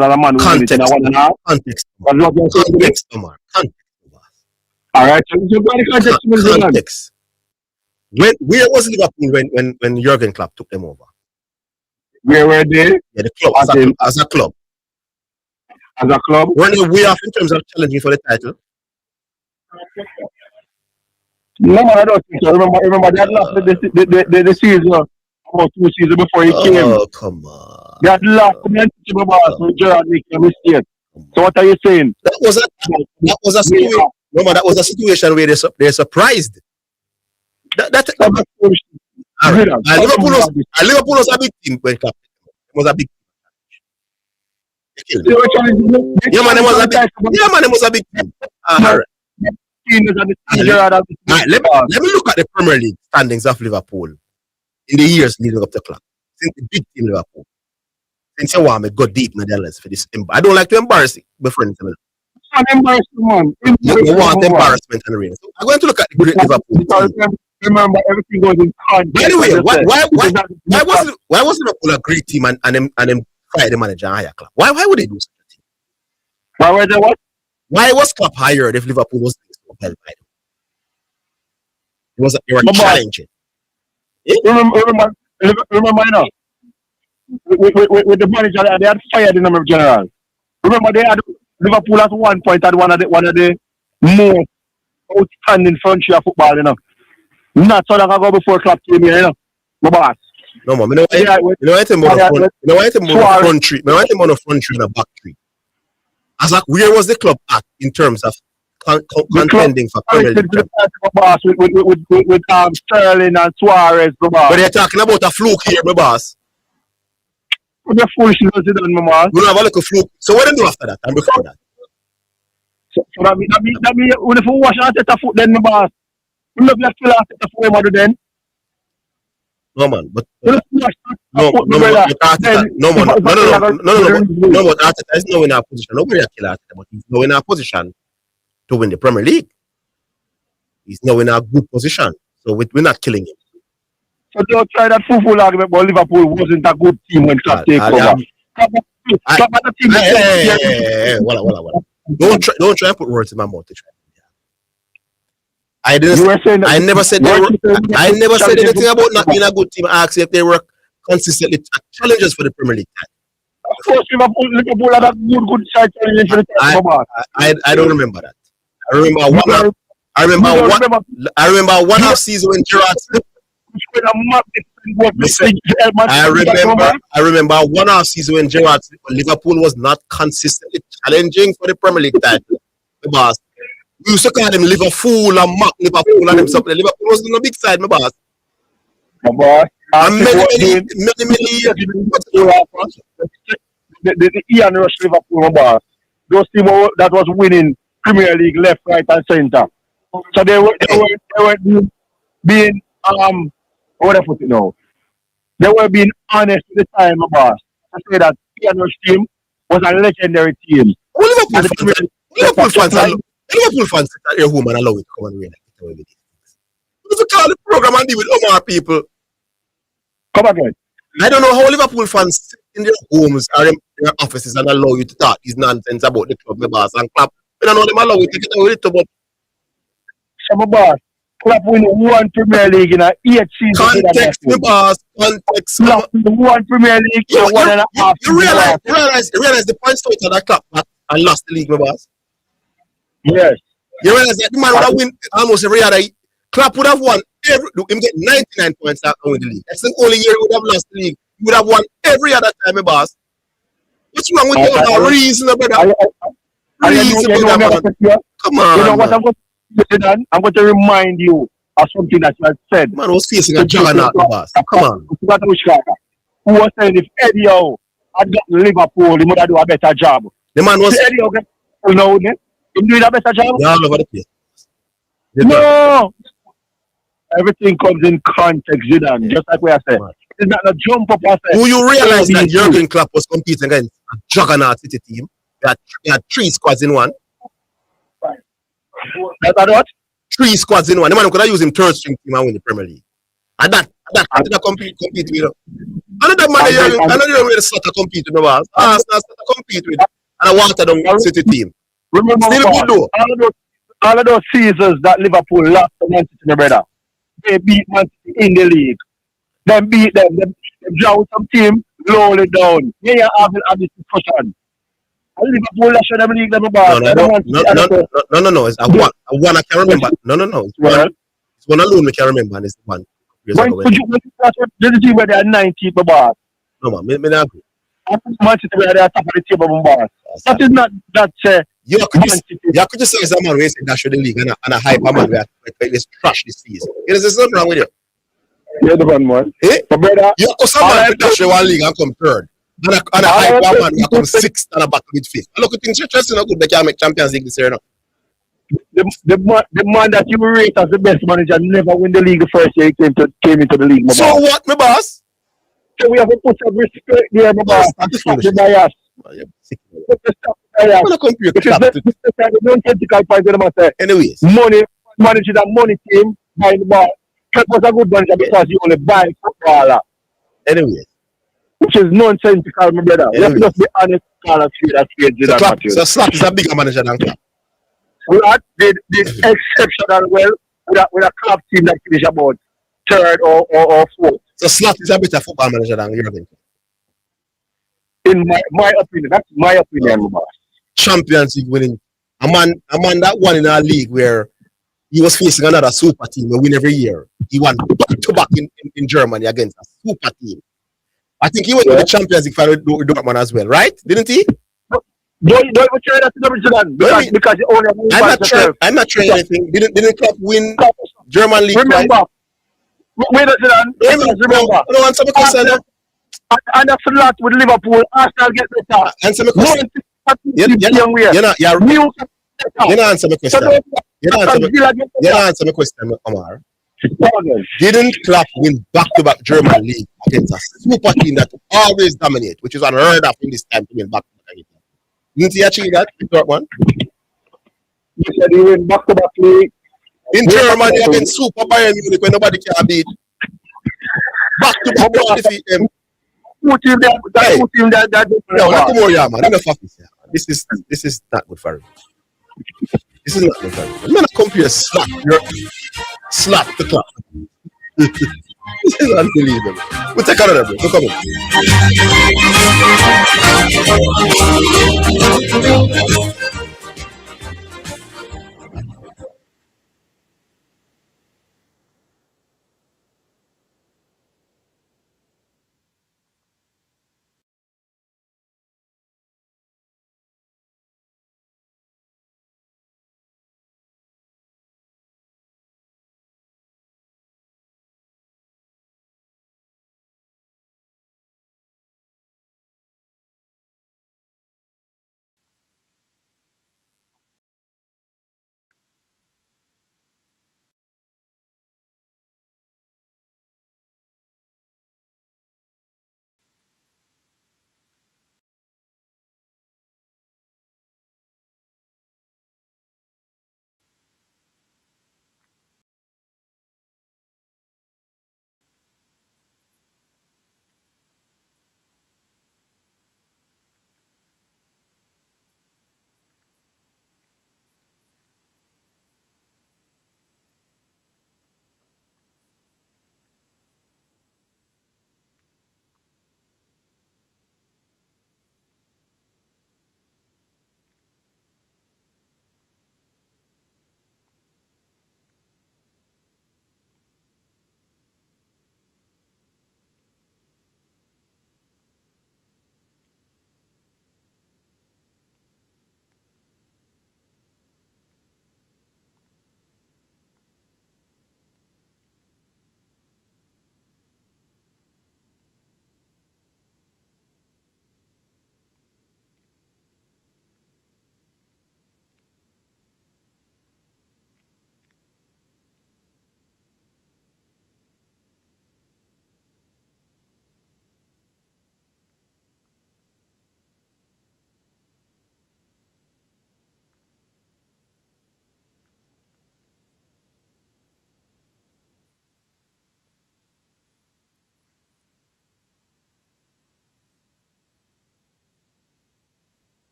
than a man who wins it in a 1.5? Context. That's what you're saying. Context, Omar. Context, my boss. All right. So the context. Context. Where was Liverpool when Jurgen Klopp took them over? Where were they? Yeah, the club as a club. As a club? Weren't they way off in terms of challenging for the title? No, man, I don't think so. Remember they had lost the season about 2 seasons before he came. Oh, come on. They had lost the untouchable boss with Gerrard making a mistake. So what are you saying? That was a situation. Remember, that was a situation where they're surprised. That's All right. Liverpool was a big team when Klopp. It was a big team. Yeah, man, it was a big team. All right. Let me look at the Premier League standings of Liverpool in the years leading up to Klopp. Since the big team Liverpool. Since you want me go deep in the list for this. I don't like to embarrass my friends. You want embarrassment and rain. So I'm going to look at the great Liverpool. Remember, everything goes in context. By the way, why was Liverpool a great team and them fire the manager and hire Klopp? Why would they do such a thing? Why were they what? Why was Klopp hired if Liverpool was so well by them? They were challenging. Remember, you know, with the manager, they had fired the number of generals. Remember, they had Liverpool at one point had one of the most outstanding frontier football, you know. Not so long ago before Klopp came here, you know. My boss. No, man. You know what I'm on front tree. I want him on a front tree and a back tree. As like, where was the club at in terms of contending for Premier League? With Sterling and Suarez, my boss. But they're talking about a fluke here, my boss. The foolishness is done, my boss. We don't have a little fluke. So what do you do after that and before that? So that means when if you wash and set a foot, then my boss. You love your killer set a foot, what then? No, man. But No, but Arteta is now in our position. Nobody kill Arteta, but he's now in our position to win the Premier League. He's now in a good position. So we're not killing him. So don't try that football argument about Liverpool wasn't a good team when Klopp take over. Klopp had a team Well. Don't try and put words in my mouth. I never said anything about not being a good team. I asked if they were consistently challenges for the Premier League. Of course, Liverpool had a good side challenge for the title. I don't remember that. I remember one half season when Gerrard Slip. I remember one half season when Gerrard Slip, Liverpool was not consistently challenging for the Premier League title. The boss. We used to call them Liverpool and mock Liverpool and them something. Liverpool was on the big side, my boss. My boss. And many the Ian Rush Liverpool, my boss. Those teams that was winning Premier League left, right, and centre. So they were being what I put it now. They were being honest at the time, my boss. I say that Ian Rush team was a legendary team. Liverpool fans sit at their home and allow it to come and win. If you call the program and deal with Omar people. Come again. I don't know how Liverpool fans sit in their homes or in their offices and allow you to talk this nonsense about the club, my boss, and Klopp. I don't know them allow you to get away with it, but so, my boss, Klopp win one Premier League in a 8 season. Context, my boss. Context. Klopp won Premier League in 1.5 You realize the points total that Klopp and lost the league, my boss. Yes. You realize that the man would have won almost every other. Klopp would have won him get 99 points and win the league. That's the only year he would have lost the league. He would have won every other time, my boss. What's wrong with you? Reasonable, brother. Come on. You know what I'm going to do? I'm going to remind you of something that you had said. Man was facing a juggernaut, my boss. Come on. Who was saying if Eddie Howe had got Liverpool, he would have do a better job. The man was. Eddie Howe get him doing a better job? Yeah, all over the place. No! Everything comes in context, Zidane, just like we are saying. It's not a jump up and say. Do you realize that Jurgen Klopp was competing against a juggernaut City team? They had 3 squads in one. That's what? 3 squads in one. The man could have used him third string team and win the Premier League. And that compete with him. Another man where the Slaughter compete with the boss. Slaughter compete with. And I wanted them City team. Remember, all of those seasons that Liverpool lost to Man City, my brother, they beat Man City in the league. They beat them. They draw with some team, lower it down. Yeah, have this discussion. And Liverpool lost them league, them about. No. It's one I can remember. No. It's one alone I can remember, and it's one. When the team where they are 90 per bar? No, man, me not agree. Man City where they are top of the table per bar. That is not that. You criticize a man who said dash the league and a hype a man where it's trash this season. There's something wrong with you. You're the one, man. Eh? But brother, you also man dash the one league and come third. And a hype one man who come 6th and a back with 5th. And look at things Chelsea not good, they can't make Champions League this year now. The man that you rate as the best manager never win the league the first year he came into the league, my so boss. what, my boss? So we have to put some respect there, my boss. Stop the bias. Anyways, money managing a money team by the ball. That was a good manager because you only buy footballer. Anyways, which is nonsensical, my brother. You have to just be honest, call us straight. So Slap is a bigger manager than Klopp. What did exceptional well with a Klopp team that finished about 3rd or 4th. So Slap is a better football manager than Jurgen Klopp. In my opinion, that's my opinion, boss. Champions League winning. A man that won in our league where he was facing another super team who win every year. He won back-to-back in Germany against a super team. I think he went to the Champions League final with Dortmund as well, right? Didn't he? Don't even try that to the because you only I'm not trying anything. Didn't Klopp win German league? Remember. Wait a second. Remember. No, answer my question. And that's a lot with Liverpool. Arsenal get better. Answer my question. You're not answer my question. You're not answer my question, Omar. Didn't Klopp win back-to-back German league against a super team that always dominate, which is unheard of in this time to win back-to-back? Didn't he achieve that, Dortmund? He said he win back-to-back league in Germany against Super Bayern Munich when nobody can beat. back to back defeat them. Two team that No, not more, yeah, man. Enough of this, yeah. This is not good for him. This is not good for him. I'm gonna compare slap the clock. This is unbelievable. We'll take another break. So come on.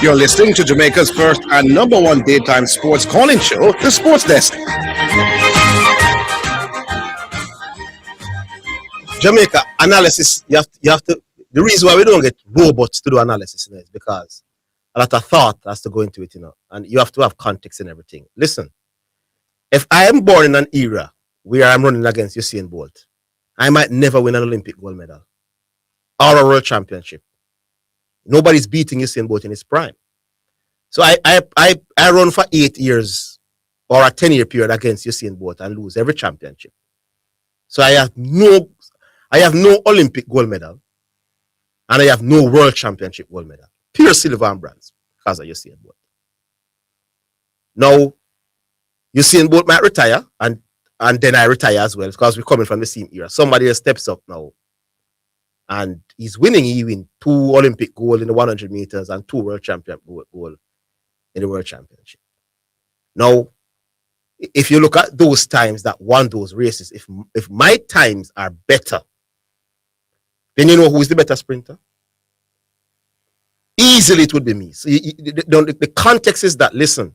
You're listening to Jamaica's first and number one daytime sports calling show, The Sports Desk. Jamaica analysis. You have to. The reason why we don't get robots to do analysis is because a lot of thought has to go into it, and you have to have context and everything. Listen, if I am born in an era where I'm running against Usain Bolt, I might never win an Olympic gold medal or a world championship. Nobody's beating Usain Bolt in his prime. So I run for 8 years or a 10-year period against Usain Bolt and lose every championship. So I have no Olympic gold medal and I have no world championship gold medal. Pure silver and bronze because of Usain Bolt. Now, Usain Bolt might retire and then I retire as well because we're coming from the same era. Somebody else steps up now. And he's winning. He win 2 Olympic gold in the 100 meters and 2 world champion gold in the world championship. Now, if you look at those times that won those races, if my times are better, then you know who is the better sprinter? Easily it would be me. So the context is that, listen,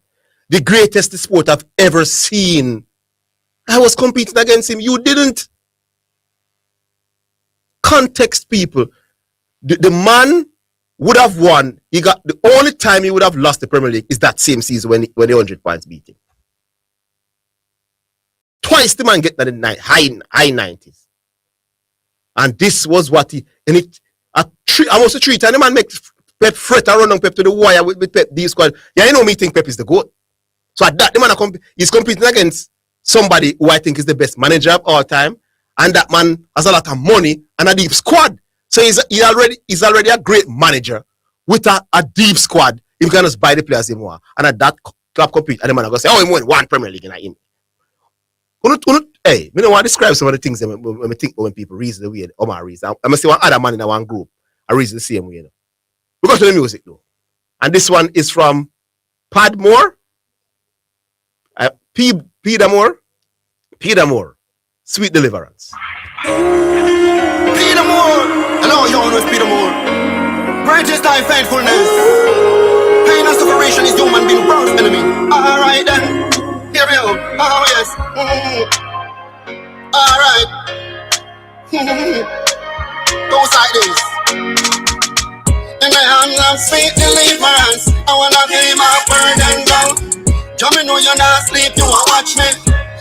the greatest sport I've ever seen, I was competing against him. You didn't. Context, people. The man would have won. He got the only time he would have lost the Premier League is that same season when the 100 points beat him. Twice the man get that in the high 90s. And this was what he and it almost a 3 times the man make Pep fret and run on Pep to the wire with Pep D squad. Yeah, you know me think Pep is the GOAT. So at that the man he's competing against somebody who I think is the best manager of all time. And that man has a lot of money and a deep squad. So he's already a great manager with a deep squad. He can just buy the players he want. And at that club compete, and the man go say, oh, he won 1 Premier League in him. Hey, I don't want to describe some of the things when I think when people reason the way Omar reason. I'm going to see one other man in one group. I reason the same way. We go to the music though. And this one is from Padmore, Petermore, Sweet Deliverance. Peter Moore. Hello, you know it's Peter Moore. Greatest thy faithfulness. Pain and separation is human being worst enemy. Alright then. Here we go. Oh yes. Alright. Goes like this. In my hands of sweet deliverance, I wanna lay my burden down. Jump, know you're not sleep, you wanna watch me.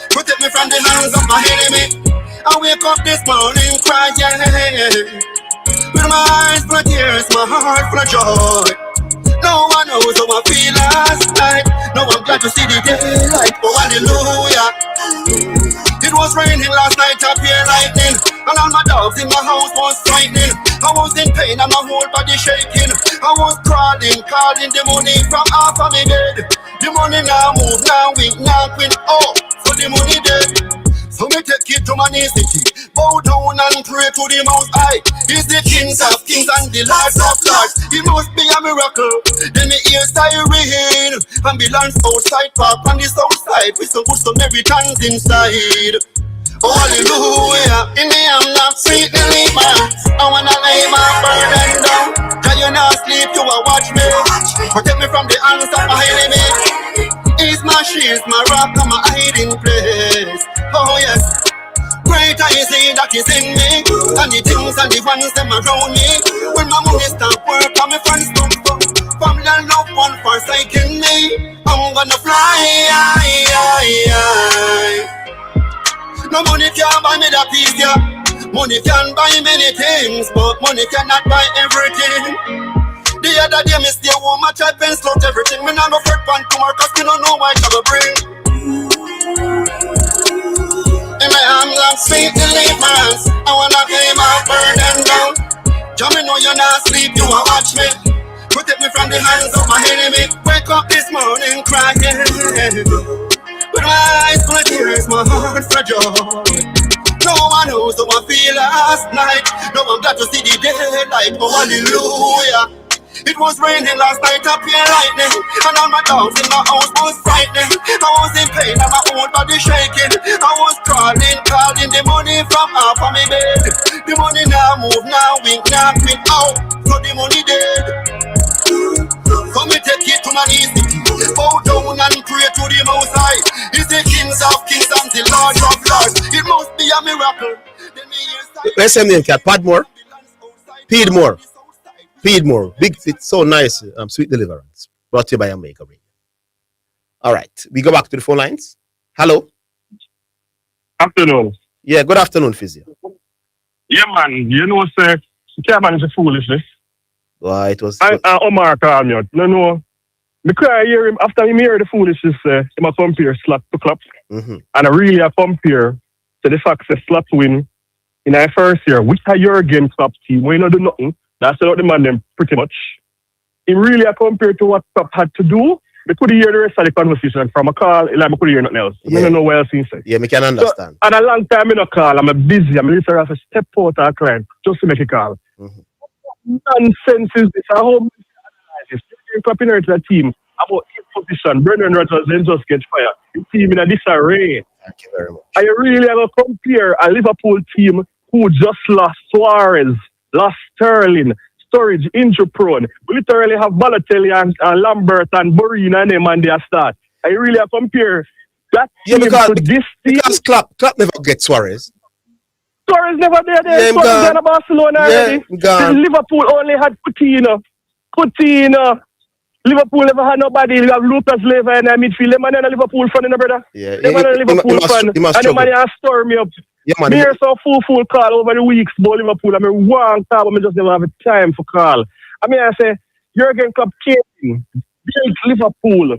Protect me from the hands of my enemy. I wake up this morning crying, with my eyes full of tears, my heart full of joy. No one knows how I feel last night. No one glad to see the daylight. Oh hallelujah. It was raining last night, up here lightning, and all my dogs in my house was frightening. I was in pain and my whole body shaking. I was crawling, calling the money from off of me bed. The money now move, now weak, now quit. Oh, so the money dead. So me take it to my city, bow down and pray to the Most High. He's the kings of kings and the lords of lords. It must be a miracle. Then me hear siren, ambulance outside, park on the south side. With some good Samaritans inside. Oh hallelujah, in the arms of sweet deliverance, I wanna lay my burden down. Can you not sleep, you will watch me. Protect me from the hands of my enemy. He's my shield, my rock, and my hiding place. Oh yes, greater is he that is in me, and the things and the ones them around me. When my money stop work and my friends don't stop, family and loved one forsaking me, I'm gonna fly. No money can buy me that peace, yeah. Money can buy many things, but money cannot buy everything. The other day, me stay home, I try pencil out everything. Me not go fret pan tomorrow, cause me don't know what I will bring. In my arms, I'm sweet deliverance. I wanna lay my burden down. Jump, me know you're not sleep, you will watch me. Protect me from the hands of my enemy. Wake up this morning crying, with my eyes full of tears, my heart full of joy. No one knows how I feel last night. No one got to see the daylight. Oh hallelujah. It was raining last night, up here lightning, and all my dogs in my house was frightening. I was in pain and my whole body shaking. I was crawling, calling the money from off of me bed. The money now move, now wink, now quit out. So the money dead. So me take it to my knees, bow down and pray to the Most High. He's the kings of kings and the lords of lords. It must be a miracle. Let's say name cat Padmore, Peedmore, Big Fit, so nice. Sweet Deliverance, brought to you by Jamaica Radio. All right, we go back to the phone lines. Hello. Afternoon. Yeah, good afternoon, Physio. Yeah, man. You know, sir, you can't manage the foolishness. It was. Omar called me out. No. Because I hear him, after he hear the foolishness, he might compare slap to clap. Mm-hmm. And I really compare to the fact that slap win in our first year, which are your game Klopp team, when you don't do nothing. That's not the man them pretty much. It really compared to what Klopp had to do. We could hear the rest of the conversation from a call, like we could hear nothing else. Yeah. I don't know what else he said. Yeah, me can understand. So, and a long time I don't call, I'm busy, I'm literally have to step out of a client just to make a call. Mm-hmm. Nonsense is this. I hope you analyze this. Klopp inherited a team about 8 position. Brendan Rodgers then just get fired. The team in a disarray. Thank you very much. I really have to compare a Liverpool team who just lost Suarez, lost Sterling, Sturridge, injury prone. We literally have Balotelli and Lambert and Borina and them and they start. I really have to compare that team to this team. Because Klopp never gets Suarez. Suarez never there. Yeah, Suarez in Barcelona already. Gone. Liverpool only had Coutinho. Liverpool never had nobody. You have Lucas Leiva in the midfield. Them man in a Liverpool fan, brother. Yeah, them man in a Liverpool fan. And them man a storm me up. Yeah, man. Me hear some full call over the weeks about Liverpool. I mean, one call, but I just never have a time for call. I mean, I say, Jurgen Klopp came, build Liverpool.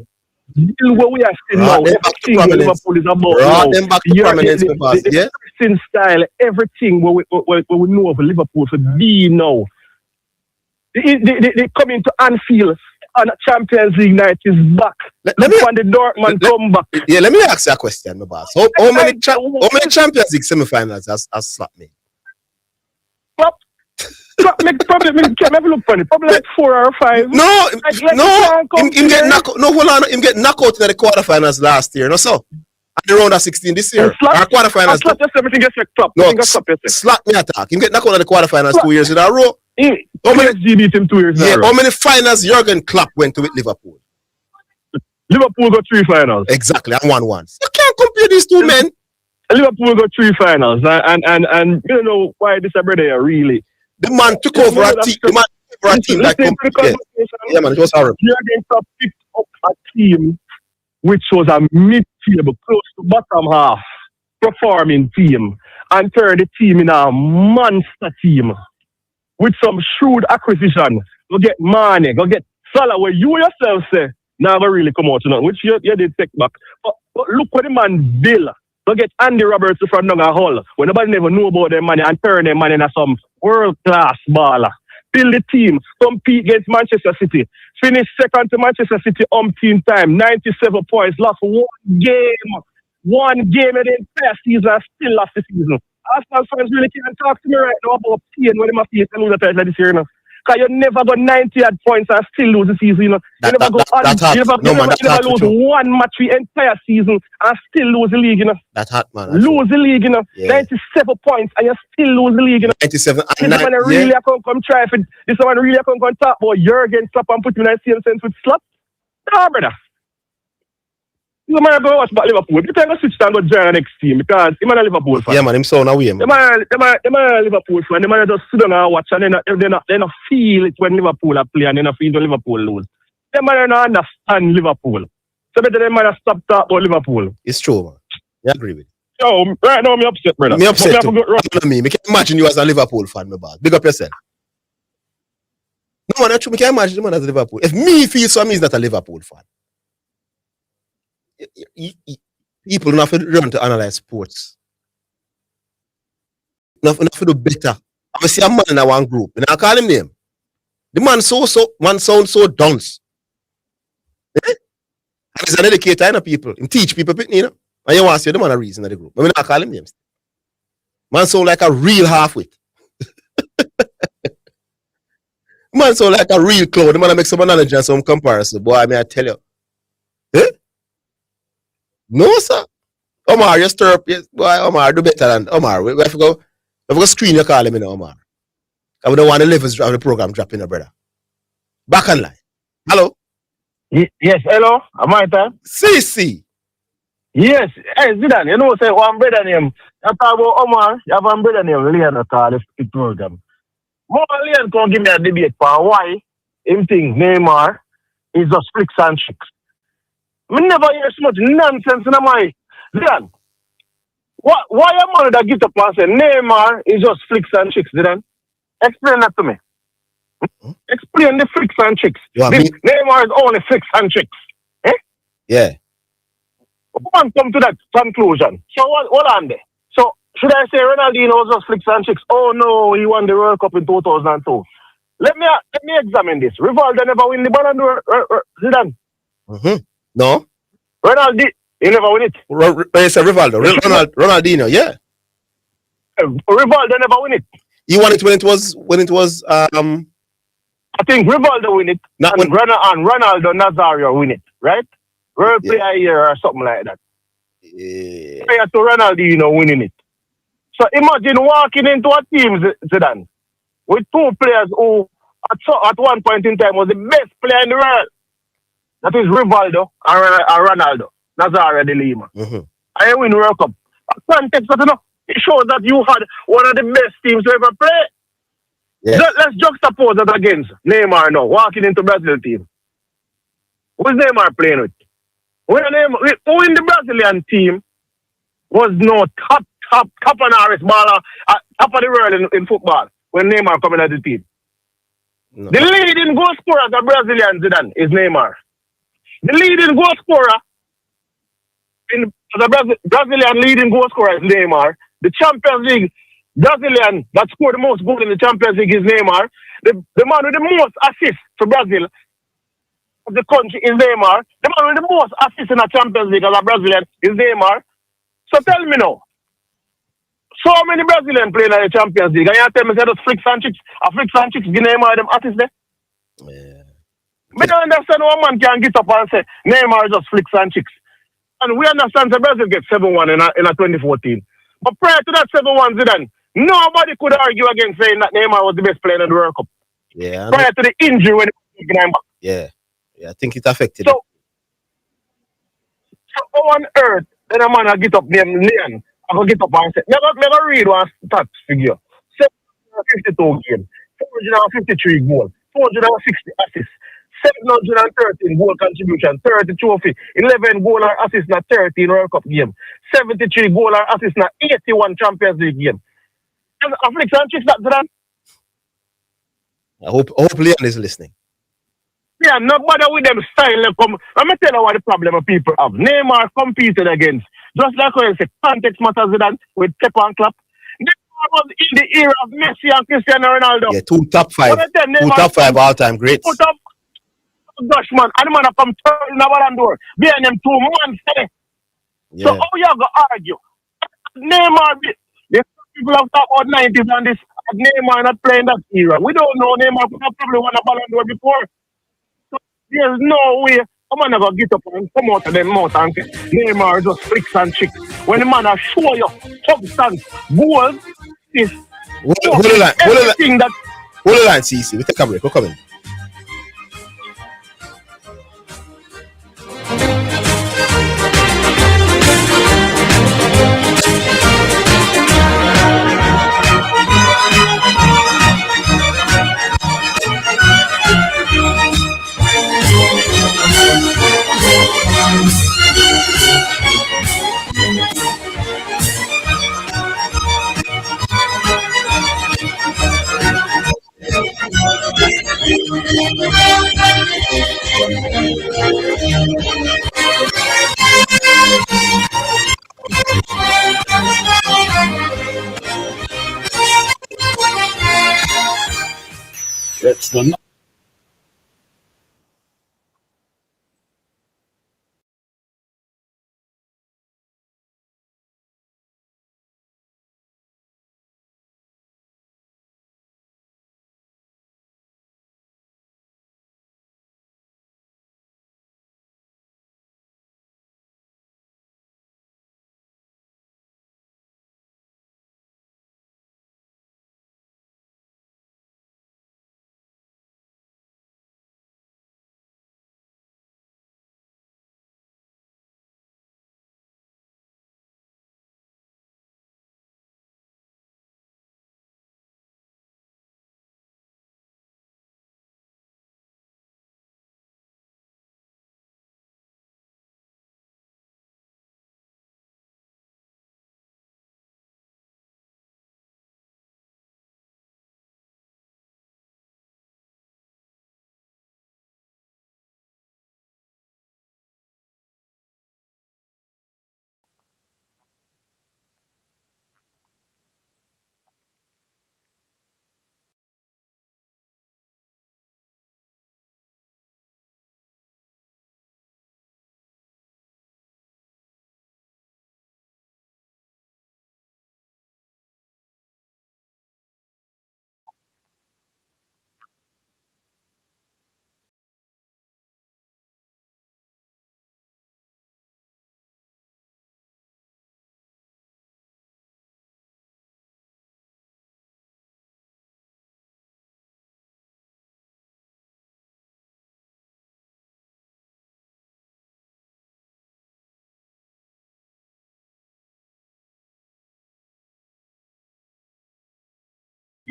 Build what we are still now. Everything what Liverpool is about them back to prominence, the dressing style, everything what we know of Liverpool to be now. They come into Anfield. And Champions League night is back. Let me when the Dortmund come back. Yeah, let me ask you a question, my boss. How many Champions League semi-finals has slapped me? Klopp probably can never look funny. Probably like 4 or 5. No, Like no, him get knocked. No, hold on. Him get knocked out in the quarterfinals last year. No, so at the round of 16 this year. Our quarterfinals. Slot just everything gets top. No, slot me attack. Him get knocked out in the quarterfinals 2 years in a row. How many PSG beat him 2 years in a row? How many finals Jurgen Klopp went to with Liverpool? Liverpool got 3 finals. Exactly, and won once. You can't compare these two men. Liverpool got 3 finals, and you know why this brother here really. The man took over a team. The man took over a team that competed. Yeah, man, it was horrible. Jurgen Klopp picked up a team which was a mid-table, close to bottom half performing team, and turned the team in a monster team with some shrewd acquisition. Go get Mane, go get Salah, where you yourself say never really come out, you know, which you did take back. But look what the man built. Go get Andy Roberts from Nunga Hull, when nobody never knew about their money, and turn their money into some world-class baller. Build the team, compete against Manchester City. Finish second to Manchester City umpteen time, 97 points, lost one game. One game in the entire season and still lost the season. Arsenal fans really can't talk to me right now about pain when they must face and lose the title this year, you know. Because you never got 90 odd points and still lose the season, you know. You never lose one match the entire season and still lose the league, you know. That's hot, man. Lose the league, you know. Yeah. 97 points and you still lose the league, you know. 97 and 9. Really come try for this one really come talk about Jurgen Klopp and put him in the same sense with Slot. No, brother. You might go watch about Liverpool. You can go switch and go join the next team because he's a Liverpool fan. Yeah, man, him so now we man. They a Liverpool fan. They might just sit down and watch and they not feel it when Liverpool are playing and they not feel when Liverpool lose. They might not understand Liverpool. So better they might stop talking about Liverpool. It's true, man. I agree with you. Yo, right now I'm upset, brother. Me upset too. Me can imagine you as a Liverpool fan, my boss. Big up yourself. No, man, that's true. Me can imagine the man as a Liverpool. If me feel so, me is not a Liverpool fan. People don't have to learn to analyze sports. Not to do better. I see a man in one group, and I call him name. The man sounds so dunce. Eh? And he's an educator, you know, people. He teach people, you know. And you want to see the man a reason in the group. I mean, I call him names. Man sound like a real half-wit. Man sound like a real clown. The man make some analogy and some comparison. Boy, I mean, I tell you. Eh? No, sir. Omar, you stir up. Yes, boy, Omar, do better than Omar. We have to go screen you call him in, Omar. I don't want the levels of the program dropping, brother. Back on line. Hello? Yes, hello. Am I there? CC. Yes. Hey, Zidane, you know, say one brother name. You talk about Omar, you have one brother name, Leon, call the program. More Leon can give me a debate for why him think Neymar is just flicks and tricks. I never hear so much nonsense in my Leon. Why a man that gives up and say Neymar is just flicks and tricks, Zidane? Explain that to me. Explain the flicks and tricks. Neymar is only flicks and tricks. Eh? Yeah. One come to that conclusion. So what on there? So should I say Ronaldinho was just flicks and tricks? Oh no, he won the World Cup in 2002. Let me examine this. Rivaldo never win the Ballon d'Or. Zidane. No. Ronaldinho, he never win it. It's a Rivaldo. Ronaldinho, yeah. Rivaldo never win it. He won it when it was I think Rivaldo win it. Not and Ronaldo Nazario win it, right? World Player Year or something like that. Yeah. Prior to Ronaldinho winning it. So imagine walking into a team, Zidane, with two players who at one point in time was the best player in the world. That is Rivaldo and Ronaldo, Nazario de Lima. And you win World Cup. Context, but you know, it shows that you had one of the best teams to ever play. Yeah. Let's juxtapose that against Neymar now, walking into Brazil team. Who's Neymar playing with? Who in the Brazilian team was no top Canaris baller, top of the world in football when Neymar coming at the team? No. The leading goal scorer of the Brazilian Zidane is Neymar. The leading goal scorer in the Brazilian leading goal scorer is Neymar. The Champions League Brazilian that scored the most goals in the Champions League is Neymar. The man with the most assists for Brazil of the country is Neymar. The man with the most assists in the Champions League as a Brazilian is Neymar. So tell me now. So many Brazilians playing in the Champions League. And you tell me say those flicks and chicks give Neymar them artists there. Yeah. I don't understand how a man can get up and say Neymar just flicks and chicks. And we understand the Brazil get 7-1 in a 2014. But prior to that 7-1 Zidane, nobody could argue against saying that Neymar was the best player in the World Cup. Yeah. Prior to the injury when he was back. Yeah. Yeah. I think it affected. So how on earth then a man get up named Leon? I go get up and say, never read one stats figure. 752 games, 453 goals, 460 assists, 713 goal contribution, 30 trophy, 11 goal or assist in a 13 World Cup game, 73 goal or assist in a 81 Champions League game. And Afflicks and chicks that done. I hope Leon is listening. Yeah, not bother with them style. Come, let me tell you what the problem of people have. Neymar competed against. Just like when you say context matters with Pep and Klopp. Neymar was in the era of Messi and Cristiano Ronaldo. Yeah, two top five all-time greats. Put up Dutchman and the man come turn in the Ballon d'Or. Behind them 2 months. Yeah. So how you going to argue? Neymar, the people have talked about 90s and this. Neymar not playing that era. We don't know Neymar could have probably won a Ballon d'Or before. So there's no way a man never get up and come out of them mouth and say Neymar just flicks and chicks. When the man show you substance, goals, is Hold the line. everything that Hold the line, CC. We take a break. We're coming. That's the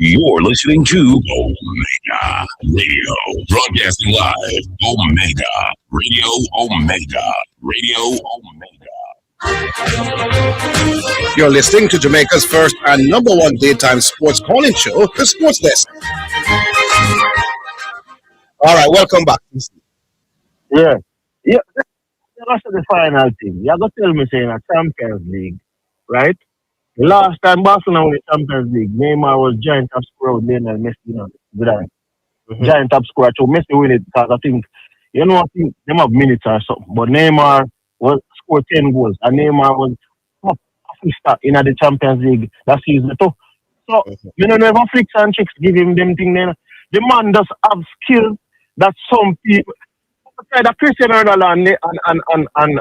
You're listening to Omega Radio, broadcasting live. Omega Radio, Omega Radio, Omega. You're listening to Jamaica's first and number one daytime sports calling show, The Sports Desk. All right, welcome back. yeah. That's the final thing. You got to tell me saying a Champions League, right? The last time Barcelona won the Champions League, Neymar was giant top scorer with Lionel Messi, giant top scorer. So Messi win it because I think them have minutes or something. But Neymar was scored 10 goals and Neymar was top sister in the Champions League that season too. So, you know, never flicks and chicks give him them thing then. The man does have skills that some people outside of Cristiano Ronaldo and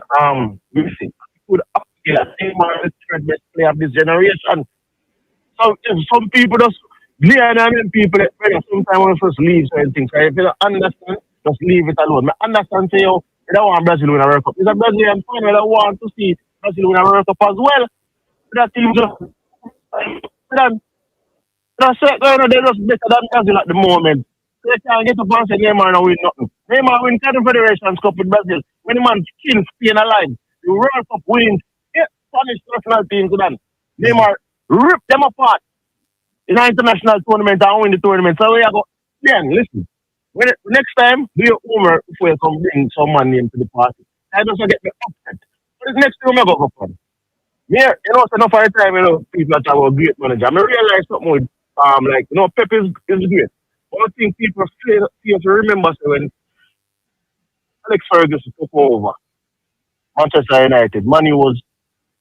Messi could Neymar the third best player of this generation. So if some people just people sometimes want to just leave certain things. Right? If you don't understand, just leave it alone. I understand say you don't want Brazil win a World Cup. It's a Brazilian fan that want to see Brazil win a World Cup as well. That team just they're just better than Brazil at the moment. They can't get up and say Neymar no win nothing. Neymar win Confederations Cup with Brazil. When the man kills Spain alive, the World Cup wins. Spanish national team Sudan. Neymar rip them apart in an international tournament and win the tournament. So we are go. Then listen. Next time, do your homework before you come bring someone name to the party. I just get me upset. But next time I go for here, you know, so enough of the time, you know, people talk about great manager. I realize something with like, you know, Pep is great. One thing people fail to remember so when Alex Ferguson took over Manchester United, Manu was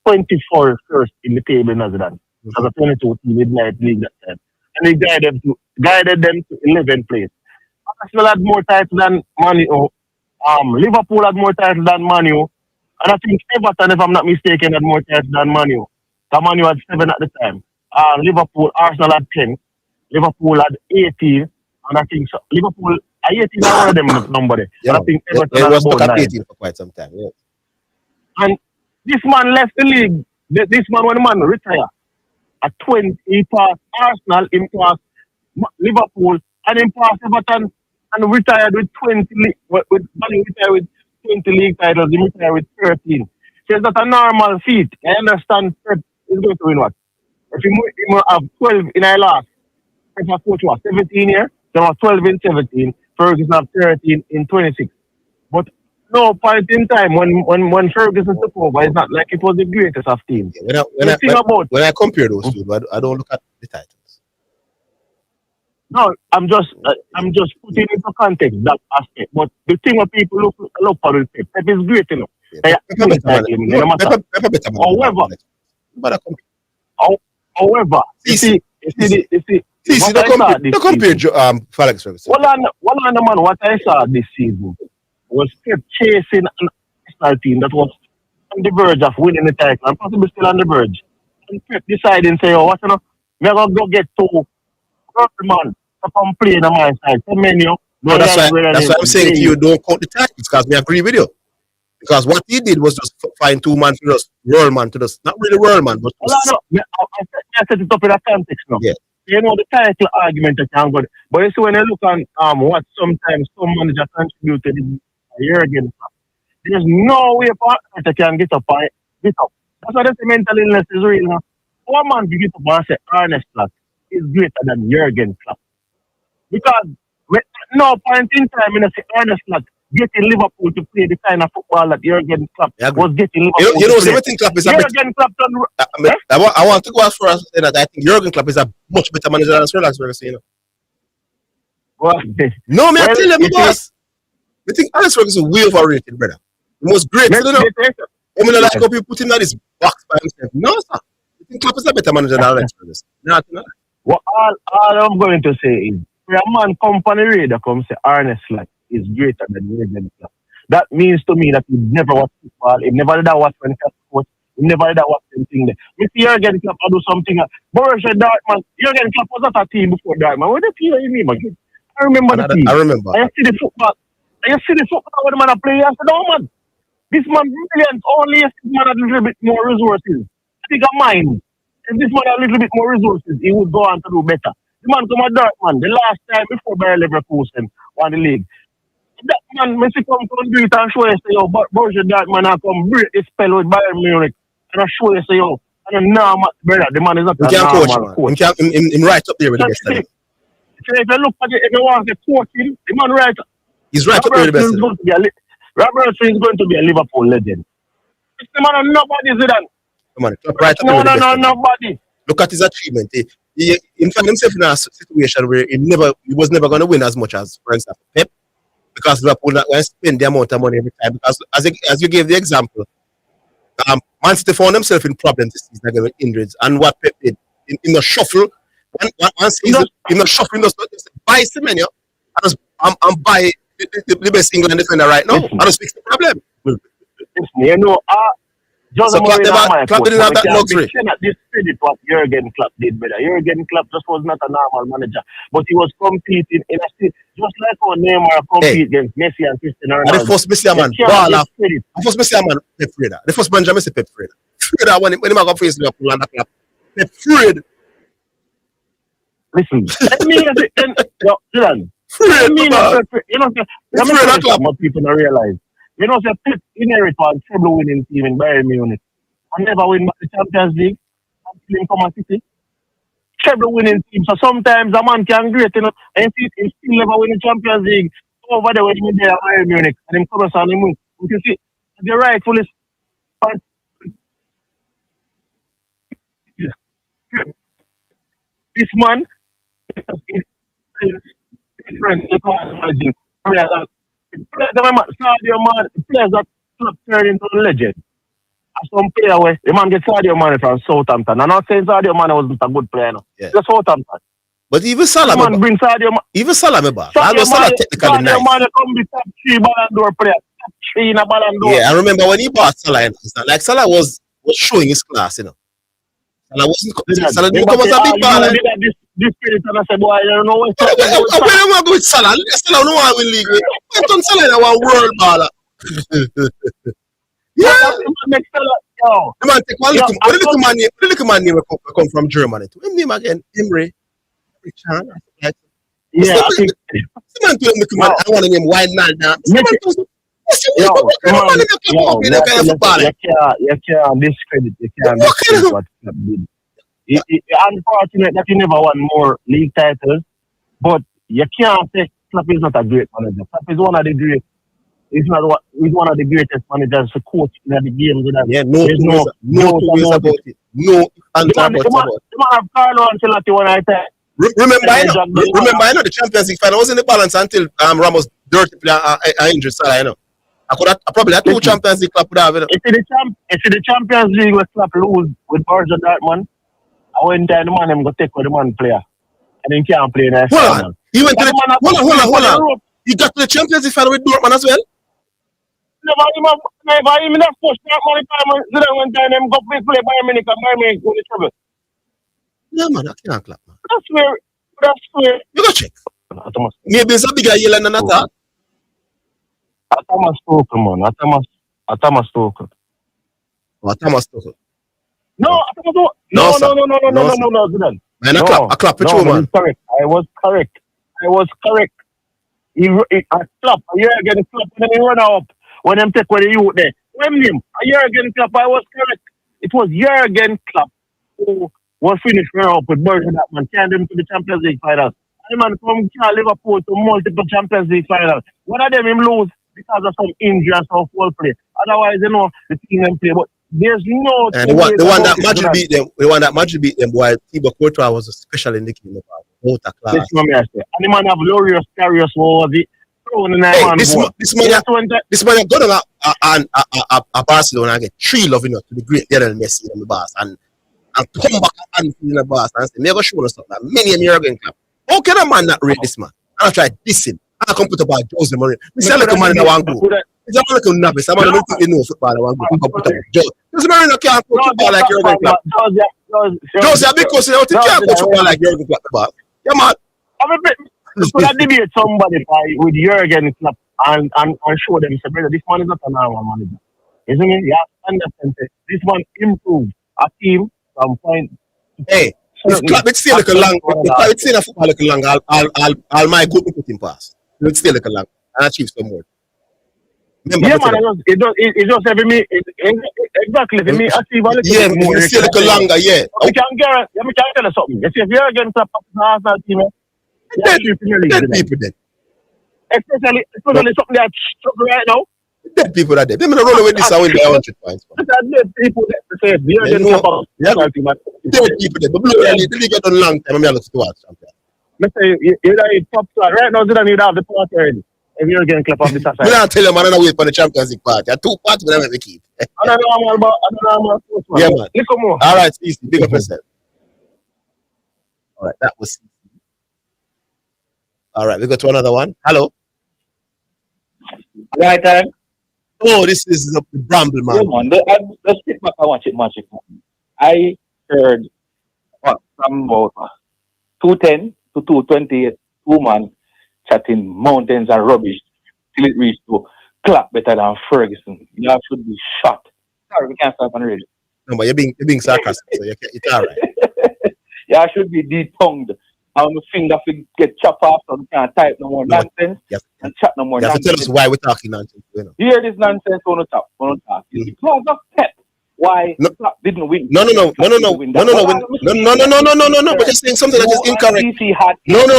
24 first in the table in Nazareth. As a 22 team midnight league that time. And he guided them to 11th place. Arsenal had more titles than Manu. Liverpool had more titles than Manu. And I think Everton, if I'm not mistaken, had more titles than Manu. So Manu had 7 at the time. Arsenal had 10. Liverpool had 18. And I think Liverpool, 18 are one of them number there. Yeah, I think Everton it had was about stuck at 9. 18 for quite some time. Yeah. And this man left the league. This man, when the man retired at 20, he passed Arsenal, he passed Liverpool, and he passed Everton, and retired with 20. With Manu retired with 20 league titles. He retired with 13. So it's not a normal feat. I understand Pep is going to win what? If he have 12 in our last, if I coach was 17 years, there was 12 in 17. Ferguson have 13 in 26. But no point in time when Ferguson took over, it's not like it was the greatest of teams. Yeah, when I compare those two, I don't look at the titles. No, I'm just putting into context that aspect. But the thing that people look for is Pep is great enough. Yeah. However, you see, don't compare Alex Ferguson. What I saw this season was Pep chasing an national team that was on the verge of winning the title and possibly still on the verge. And Pep decided and say, oh, what you know, we're going to go get two man to come play in my side. So many, no, that's why I'm saying to you, don't count the titles because we agree with you. Because what he did was just find 2 man to just roll man to just not really roll man, but I set it up in a context now. Yeah. You know the title argument that can go. But you see when you look on what sometimes some manager contributed in Jurgen Klopp, there's no way for that can get up. That's why the mental illness is real now. One man to get up and say Arne Slot is greater than Jurgen Klopp. Because no point in time in say Arne Slot getting Liverpool to play the kind of football that Jurgen Klopp was getting Liverpool. You know, everything Klopp is a Jurgen Klopp done. I want to go as far as saying that I think Jurgen Klopp is a much better manager than Alex Ferguson. You know? Well, no, man, I tell you, boss. I think Alex Ferguson is way overrated, brother. The most great, you know. I mean, like how people put him in this box by himself. No, sir. I think Klopp is a better manager than Alex Ferguson. No. Well, all I'm going to say is, for a man company radar come say Arne Slot is greater than Jurgen Klopp. That means to me that he never watched football. He never did that watch when Klopp coach. He never did that watch anything there. We see Jurgen Klopp do something. Borussia Dortmund. Jurgen Klopp was not a team before Dortmund. What the team you mean, man? I remember the team. I remember. I see the football. I see the football when the man play. I said, no, man. This man brilliant. Only if this man had a little bit more resources. I think of mine. If this man had a little bit more resources, he would go on to do better. The man come at Dortmund. The last time before Bayer Leverkusen won the league. That man, Messi come to do it and show you, say, yo, Borussia Dortmund and come break the spell with Bayern Munich. And I show you, say, yo, and now, brother, the man is not a normal coach. Him right up there with the best. So if you look at it, if you want to coach him, the man right. He's right up there with the best. Robertson is going to be a Liverpool legend. It's the man of nobody, Zidane. Come on, right up there with the best. No, nobody. Look at his achievement. He found himself in a situation where he was never going to win as much as, for instance, Pep. Because Liverpool not going to spend the amount of money every time. Because as you gave the example, Man City found themselves in problems this season again with injuries. And what Pep did in the shuffle, one season, in the shuffle, just buy Semenyo and buy the best England defender right now. And just fix the problem. You know, Jose So Klopp didn't have that luxury. We cannot discredit what Jurgen Klopp did better. Jurgen Klopp just was not a normal manager, but he was competing in a state, just like how Neymar compete against Messi and Cristiano Ronaldo. And the first Messi man, the first Messi man, Pep Freda. The first manager, Messi Pep Freda. Freda when he got face Liverpool and that Pep Freda. Listen, let me Dylan. You know, what people don't realize. You know, Pep inherit one treble winning team in Bayern Munich and never win the Champions League and come a City. Treble winning team. So sometimes a man can great, you know, and he still never win the Champions League. Over there when he there at Bayern Munich and him come and him win. You can see the rightfully this man is different. Sadio Mane, players that turn into a legend. Some player where the man gets Sadio Mane from Southampton. I'm not saying Sadio Mane wasn't a good player, no. Yeah. Just Southampton. But even Salah, man bring Sadio Mane. Even Salah, I know Salah technically nice. Sadio Mane come be top 3 Ballon d'Or player. Top 3 in a Ballon d'Or. Yeah, I remember when he bought Salah, it's not like Salah was showing his class, you know. Salah wasn't. Salah didn't come as a big baller. This spirit and I said, boy, I don't know what's up. Where am I going with Salah? Salah don't want to win league. I don't Salah in our world baller. Yeah. The man take one little. What the little man name come from Germany? To him name again, Emre. Yeah, I think. The man to him the man. I want to name Wijnaldum. You can't discredit. You can't discredit what Klopp did. It's unfortunate that he never won more league titles, but you can't say Klopp is not a great manager. Klopp is one of the great. He's one of the greatest managers to coach in the game. Yeah, no ways about it. No answer about it. The man have Carlo Ancelotti when I said. Remember, I know the Champions League final was in the balance until Ramos dirty player injured Salah. I know. I probably had 2 Champions League Klopp would have. If the Champions League with Klopp lose with Borussia Dortmund, I went there the man go take with the man player, and then can't play next. Hold on. He went to the hold on. He got to the Champions League final with Dortmund as well. Never even that push that money time. Then one time them go play Bayern Munich and Bayern Munich go in trouble. Yeah, man, I can't clap, man. That's where. You go check. Maybe it's a bigger yellow than that. Thomas Tuchel, man. Thomas Tuchel. Oh, Thomas Tuchel. No, Zidane. Man, I clap with you, man. I was correct. He clap. A year again, clap. And then he run up. When them take with the youth there. When him, a year again, clap. I was correct. It was Jurgen Klopp who was finished up with Borussia Dortmund, carrying them to the Champions League finals. And the man from Liverpool to multiple Champions League finals. One of them him lose because of some injury and some foul play. Otherwise, you know, the team them play. But there's no. And the one that Madrid beat them, boy, Thibaut Courtois was a special in the game about class. This man, I say. And the man have glorious carriers for the. This man got on a Barcelona and get 3 loving up to the great Lionel Messi in the bars and come back and in the bars and say, never show us something. Many American club. How can a man not rate this man? And I try dissing. And I come put about Jose Mourinho. We say like a man in the one go. It's a man like a novice. A man don't think they know football in one go. I come put about Jose Mourinho can't coach football like Jurgen Klopp. Jose, because you can't coach football like Jurgen Klopp. Yeah, man. Could I debate somebody with Jurgen Klopp and show them, say, brother, this man is not a normal manager. Isn't it? You have to understand this man improved a team from point. Hey, if Klopp would stay like a long, if I would stay in a football like a long, I'll my good put him pass. He would stay like a long and achieve some more. Remember, yeah, man, it just every me exactly for me achieve a little more. Yeah, stay like a longer, yeah. We can tell you something. You see, if Jurgen Klopp is an Arsenal team, dead people dead. Especially something that's struggling right now. Dead people are dead. They're gonna roll away this and win the 100 points. Dead people that say dead people dead. But blue really they get on long time. I'm gonna to watch champion. Let's say you top right now. Zidane need to have the party already. If you're getting clap off this We side. don't tell you, man, I don't wait for the Champions League party. Two parties we never keep. I don't know about Yeah, man. Little more. All right, easy. Big up yourself. All right, that was. All right, we go to another one. Hello. Right time. Oh, this is the Bramble Yeah, man. man. Let's sit back and watch it magic. I heard from about 210 to 228, 2 man chatting mountains and rubbish till it reached to clap better than Ferguson. You should be shot. Sorry, we can't stop on radio. No, but you're being sarcastic, so it's all right. You should be detongued. And my finger get chopped off so we can't type no more nonsense Yes. and chat no more You have to nonsense. tell us why we're talking nonsense. You know. You hear this nonsense on the top. It's because of Pep. Why No. Klopp didn't win. No. But you're saying something that is incorrect.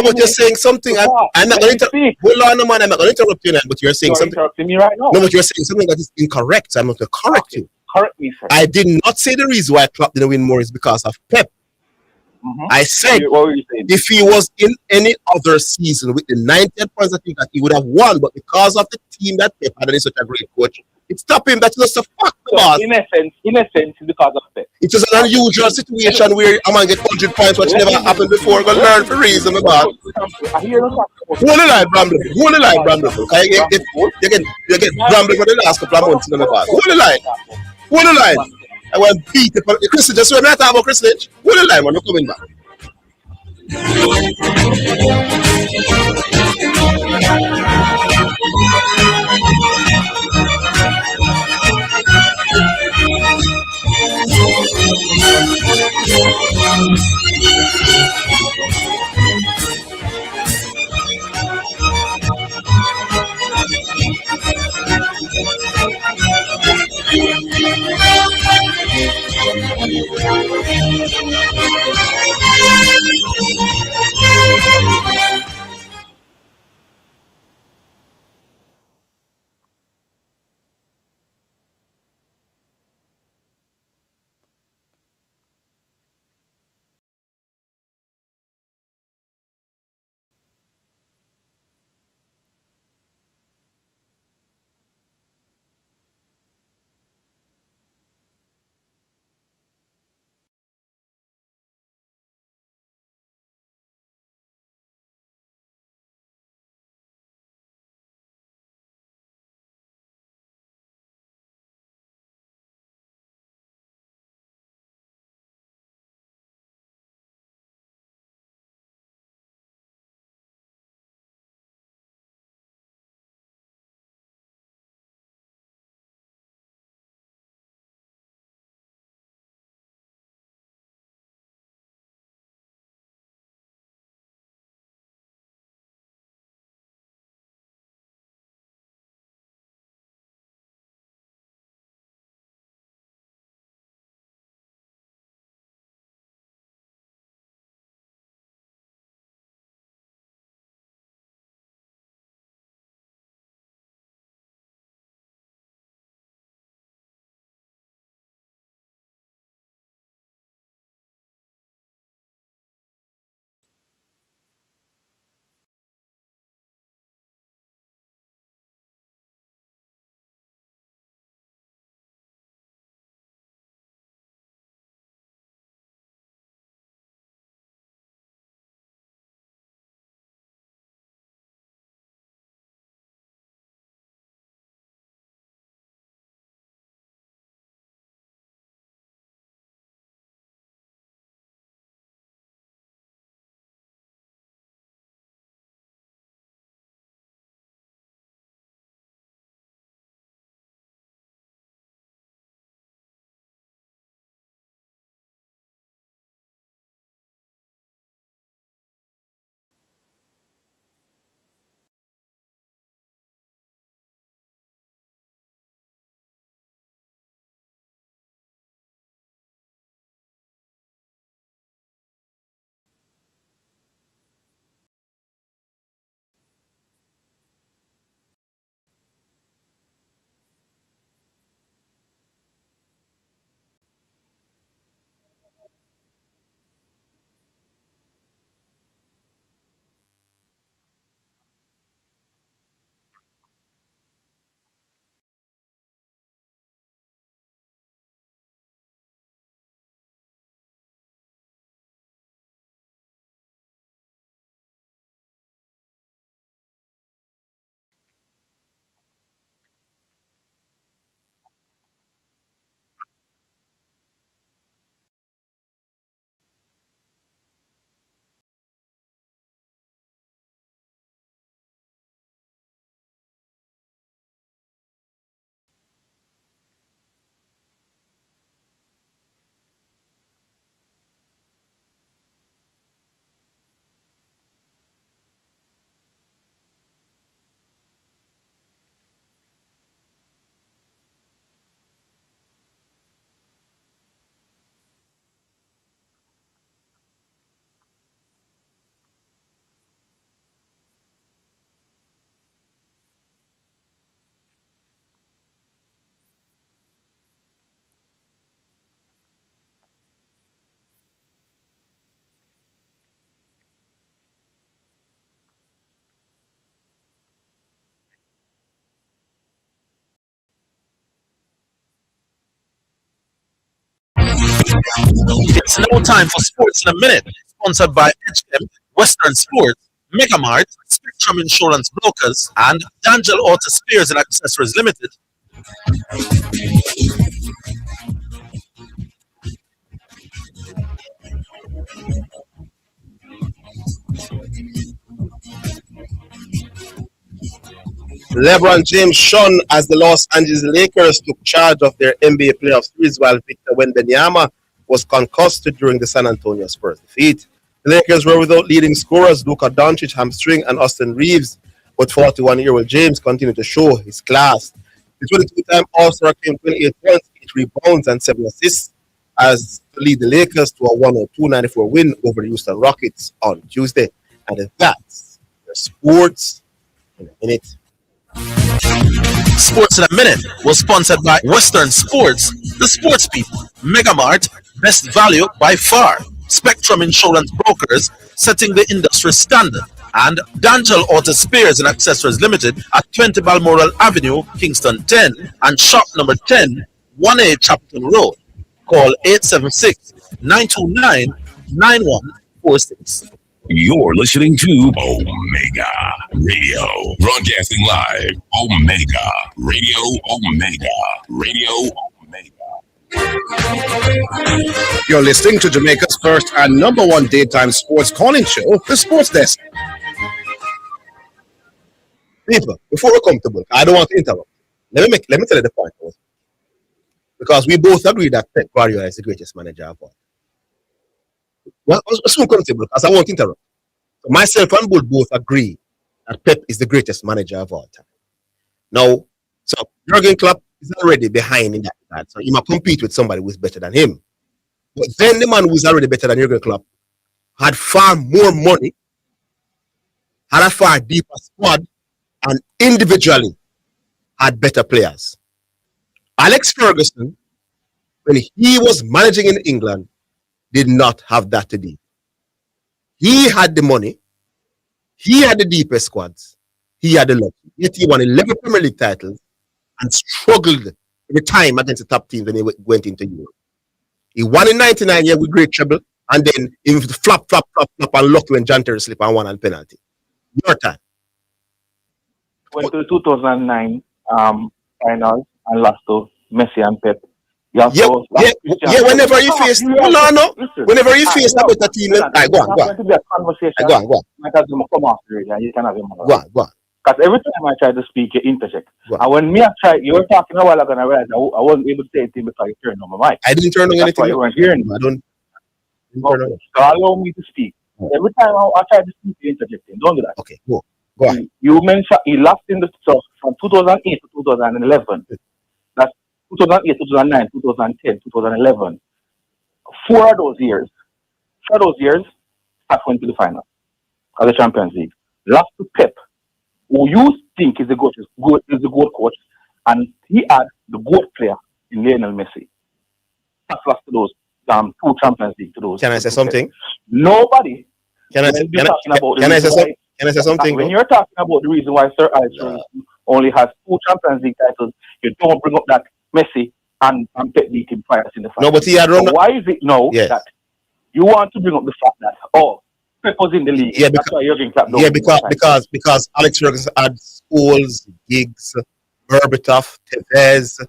But you're saying something. I'm not going to hold on, man. I'm not going to interrupt you now. But you're saying You're something. interrupting me right now. No, but you're saying something that is incorrect. I'm not going to correct you. Correct me, sir. I did not say the reason why Klopp didn't win more is because of Pep. I said What were you saying? if he was in any other season with the 90 points, I think that he would have won. But because of the team that Pep had and he's such a great coach, it stopped him. That's just a fact, So, boss. in essence, it's because of Pep. It is an unusual situation where a man get 100 points, which never happened before. Go learn for reason, my boss. I hear you talk about Hold the line, Bramble. Hold the line, Bramble. You get Bramble for the last couple of months, my boss. Hold the line. Hold the line. I want to beat it. Chris, just when I talk about Chris Lynch, hold the line, man. We're coming back. It's now time for Sports in a Minute, sponsored by HM, Western Sports, Megamart, Spectrum Insurance Brokers, and D'Angelo Auto Spares and Accessories Limited. LeBron James shone as the Los Angeles Lakers took charge of their NBA playoff series while Victor Wembanyama was concussed during the San Antonio Spurs defeat. The Lakers were without leading scorers Luka Doncic, hamstring, and Austin Reeves, but 41-year-old James continued to show his class. The 22-time All-Star came 28 points, 8 rebounds, and 7 assists as to lead the Lakers to a 102-94 win over the Houston Rockets on Tuesday. And that's your sports in a minute. Sports in a Minute was sponsored by Western Sports, the sports people, Megamart, best value by far, Spectrum Insurance Brokers, setting the industry standard, and D'Angelo Auto Spares and Accessories Limited at 20 Balmoral Avenue, Kingston 10, and shop number 10, 1A Chapton Road. Call 876-929-9146. You're listening to Omega Radio, broadcasting live. Omega Radio, Omega Radio, Omega. You're listening to Jamaica's first and number one daytime sports calling show, The Sports Desk. People, before we come to book, I don't want to interrupt. Let me tell you the point. Because we both agree that Pep Guardiola is the greatest manager of all. Well, let's come to book, because I won't interrupt. So myself and Bull both agree that Pep is the greatest manager of all time. Now, so Jurgen Klopp is already behind in that regard. So he might compete with somebody who's better than him. But then the man who's already better than Jurgen Klopp had far more money, had a far deeper squad, and individually had better players. Alex Ferguson, when he was managing in England, did not have that to do. He had the money, he had the deepest squads, he had the luck. Yet he won 11 Premier League titles and struggled every time against the top teams when he went into Europe. He won in 99 years with great treble, and then he flop, and lucky when John Terry slipped and won on penalty. Your time. Went to the 2009 finals and lost to Messi and Pep. Whenever you face whenever you face a better team, go on. Go on. Because every time I try to speak, you interject. And when me I tried, you were talking a while ago, and I realized I wasn't able to say anything because you turned on my mic. I didn't turn on anything. You weren't hearing me. So allow me to speak. Every time I try to speak, you interjecting. Don't do that. Okay, go on. You mentioned he lost in the from 2008 to 2011. That's 2008, 2009, 2010, 2011. 4 of those years, Steph went to the final of the Champions League. Lost to Pep, who you think is the GOAT coach, and he had the GOAT player in Lionel Messi. Steph lost to those 2 Champions League to those. Can I say something? Nobody. Can I say something? When you're talking about the reason why Sir Alex only has 2 Champions League titles, you don't bring up that Messi and Pep beat him twice in the final. No, but he had run. So why is it that you want to bring up the fact that Pep was in the league? Yeah, that's why Jurgen Klopp because Alex Ferguson had Scholes, Giggs, Berbatov, Tevez,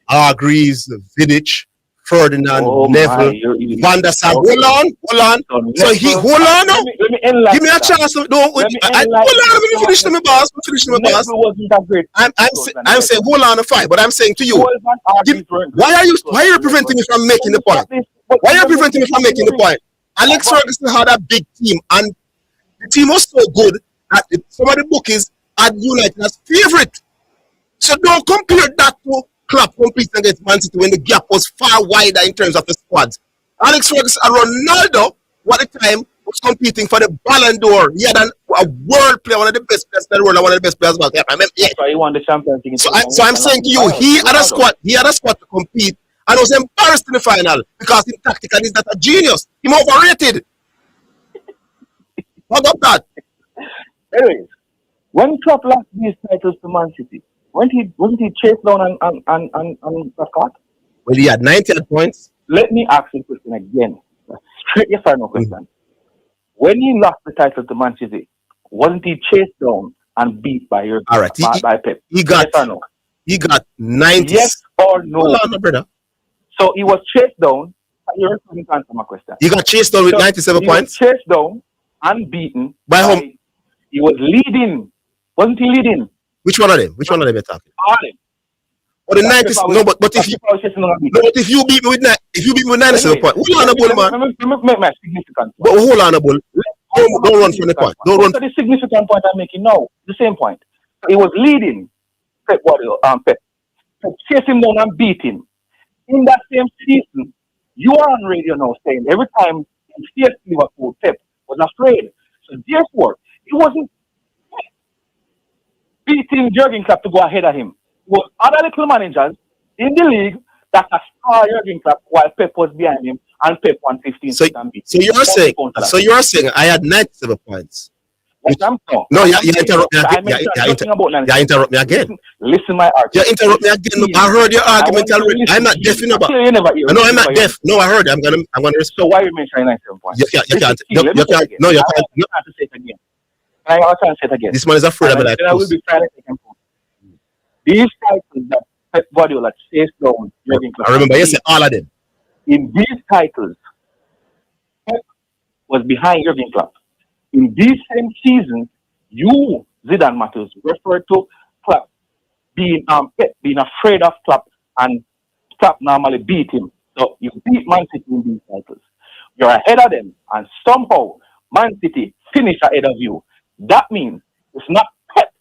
Hargreaves, Vidic, Ferdinand, Neville, Van der Sar. Hold on. So hold on. Give me a chance. Hold on. Let me finish my boss. I'm saying hold on a fight, but I'm saying to you, why are you preventing me from making the point? Why are you preventing me from making the point? Alex Ferguson had a big team, and the team was so good that some of the bookies had United as favorite. So don't compare that to Klopp competing against Man City when the gap was far wider in terms of the squads. Alex Ferguson and Ronaldo, at the time, was competing for the Ballon d'Or. He had a world player, one of the best players in the world, and one of the best players. So he won the Champions League. So I'm saying to you, he had a squad to compete, and was embarrassed in the final because in tactical he's not a genius. He's overrated. How about that? Anyways, when Klopp lost these titles to Man City, wasn't he chased down and got caught? Well, he had 90 points. let me ask you a question again. Straight yes or no question. When he lost the title to Man City, wasn't he chased down and beat by your All right. by Pep? He got Yes or no? he got 90. Yes or no? Hold on, brother. So he was chased down. You're going to answer my question. He got chased down with 97 he points. Was chased down and beaten By whom? He was leading. Wasn't he leading? Which one of them? Which one of them you're talking? All them. Or the 90? No, but if you beat me with 97 points, hold on a bull, man. Make my significant point. But hold on a bull. Don't run from the point. Don't run. The significant point I'm making now, the same point. He was leading Pep Guardiola. Pep chased him down and beat him. In that same season, you are on radio now saying every time he faced Liverpool, Pep was afraid. So therefore, he wasn't beating Jurgen Klopp to go ahead of him. It was other little managers in the league that saw Jurgen Klopp while Pep was behind him, and Pep won 15. So you're saying I had 97 points. No, you interrupt me again. You interrupt me again. Listen, my argument. You interrupt me again. I heard your argument already. I'm not deaf enough. No, I'm not deaf. No, I heard it. I'm gonna respond. So why you mentioning 97 points? You can't. You can't. No, you can't. You have to say it again. I can't say it again. This man is afraid of it. I will be trying to take him. These titles that Pep Guardiola chased down. I remember you said all of them. In these titles, Pep was behind Jurgen Klopp. In these same seasons, you, Zidane Matters, referred to Klopp being Pep being afraid of Klopp, and Klopp normally beat him. So you beat Man City in these titles. You're ahead of them, and somehow Man City finish ahead of you. That means it's not Pep.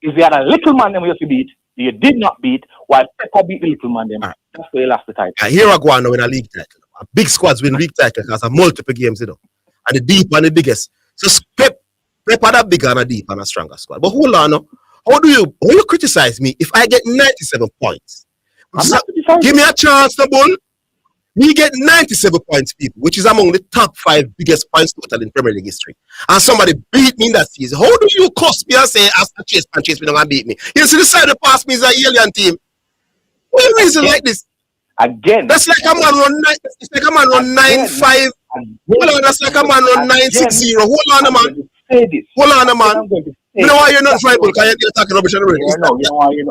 If they had a little man them you to beat, you did not beat, while Pep beat the little man them. Right. That's where you lost the title. Here I go on now in a league title. A big squads win league title because of multiple games, you know. And the deep and the biggest. So Pep had a bigger and a deep and a stronger squad. But hold on now. How you criticize me if I get 97 points? Give me a chance, the bull. Me get 97 points, people, which is among the top 5 biggest points total in Premier League history. And somebody beat me in that season. How do you cost me and say, after chase me, don't beat me? You see, the side of pass me is an alien team. What a reason like this? Again. That's like a man run 9-5. Hold on, that's like a man run 9-6-0. Hold on, man. Hold on, man. You know why you're not tribal? Because you're talking rubbish on the radio.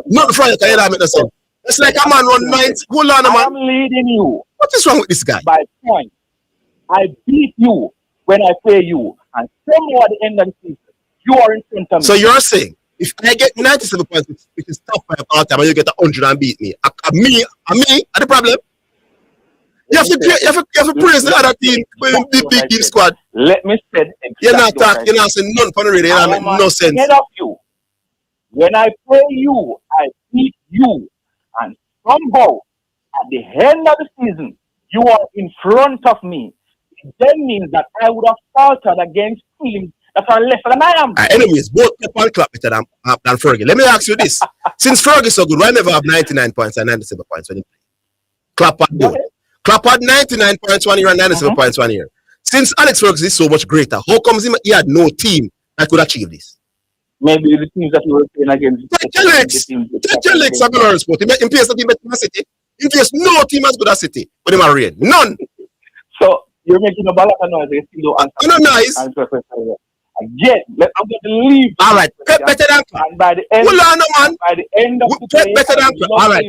Not Friday, because you're not the same. It's like a man run 9. Hold on, man. I'm leading you. What is wrong with this guy? By point. I beat you when I play you. And somewhere at the end of the season, you are in front of me. So you're saying, if I get 97 points, which is top 5 all time, and you get 100 and beat me, me, are the problem? You have to praise the other team, the big squad. Let me say you're not saying none for the radio. That makes no sense. Of you. When I play you, I beat you. And somehow, at the end of the season, you are in front of me. It then means that I would have faltered against teams that are lesser than I am. Anyways, both Pep and Klopp better than Fergie. Let me ask you this. Since Fergie is so good, why never have 99 points and 97 points when he play? Klopp had both. Klopp had 99 points 1 year and 97 points 1 year. Since Alex Ferguson is so much greater, how comes he had no team that could achieve this? Maybe the teams that you were playing against. Take your legs, I'm going to sport. In case the team better than City. In case no team as good as City, but they are real. None. So you're making a lot of noise. You still don't answer. No noise. Again, I'm going to leave. All right. Pep better than Klopp. And by the end, by the end of the Pep better than Klopp. All right.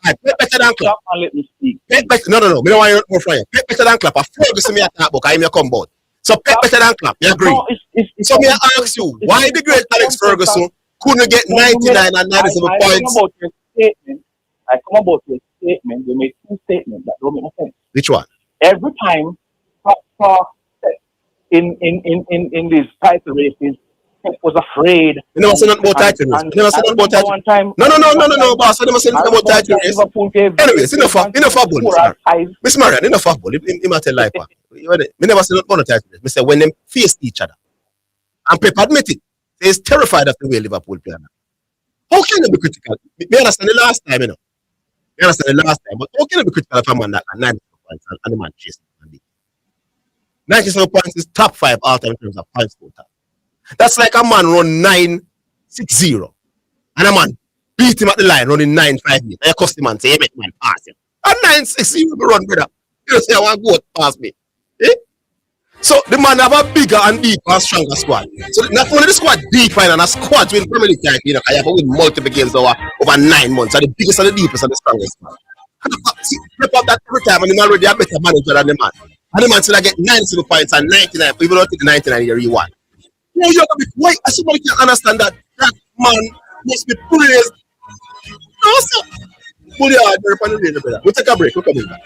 Pep better than Klopp. Let me speak. No. Me don't want you more from you. Pep better than Klopp. I Ferguson me at that book. I am your combo. So Pep better than Klopp. You agree? No, so me ask you, why the great Alex Ferguson couldn't get 99 and 97 points? I come about your statement. You made 2 statements that don't make no sense. Which one? Every time in these title races, Pep was afraid. You never said nothing about title race. You never said nothing about title race. No, boss. I never said nothing about title race. Anyways, enough football. Miss Marian, enough football. He might tell life. Me never said nothing about title race. Me say when them faced each other, and Pep admitted, he's terrified of the way Liverpool play. How can you be critical? Me understand the last time, you know. You understand the last time, but how can you be critical of a man that 97 points and the man chasing? 97 points is top 5 all time in terms of points total. That's like a man run 9-6-0, and a man beat him at the line running 9-5. And you cuss him and say, "Hey, man, pass him." And 9-6, you will run, brother. You say I want to go past me. Eh? So the man have a bigger and deeper and stronger squad. So not only the squad deeper and a squad win Premier League type, you know, I have win multiple games over 9 months. And the biggest and the deepest and the strongest man. See, flip up that every time and the man already a better manager than the man. And the man still get 97 points and 99, even though the 99 year he won. No, you're gonna be why somebody can understand that man must be praised. No, sir. Put your hard work on the radio, brother. We'll take a break. We'll come in back.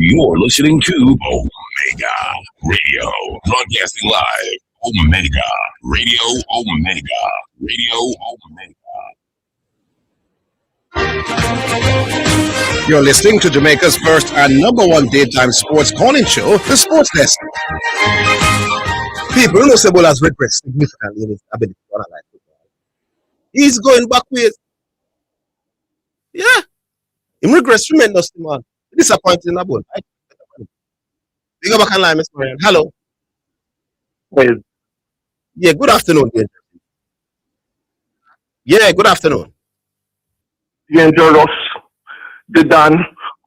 You're listening to Omega Radio, broadcasting live. Omega Radio, Omega Radio, Omega. You're listening to Jamaica's first and number one daytime sports calling show, The Sports Desk. People know Sebol has regressed significantly in his ability to analyze football. He's going backwards. Yeah. He regressed tremendously, man. Disappointing in the ball. We go back and line, Mr. Ryan. Hello. Well, Yeah, good afternoon. Dear. Yeah, good afternoon. Dangerous, the Dan,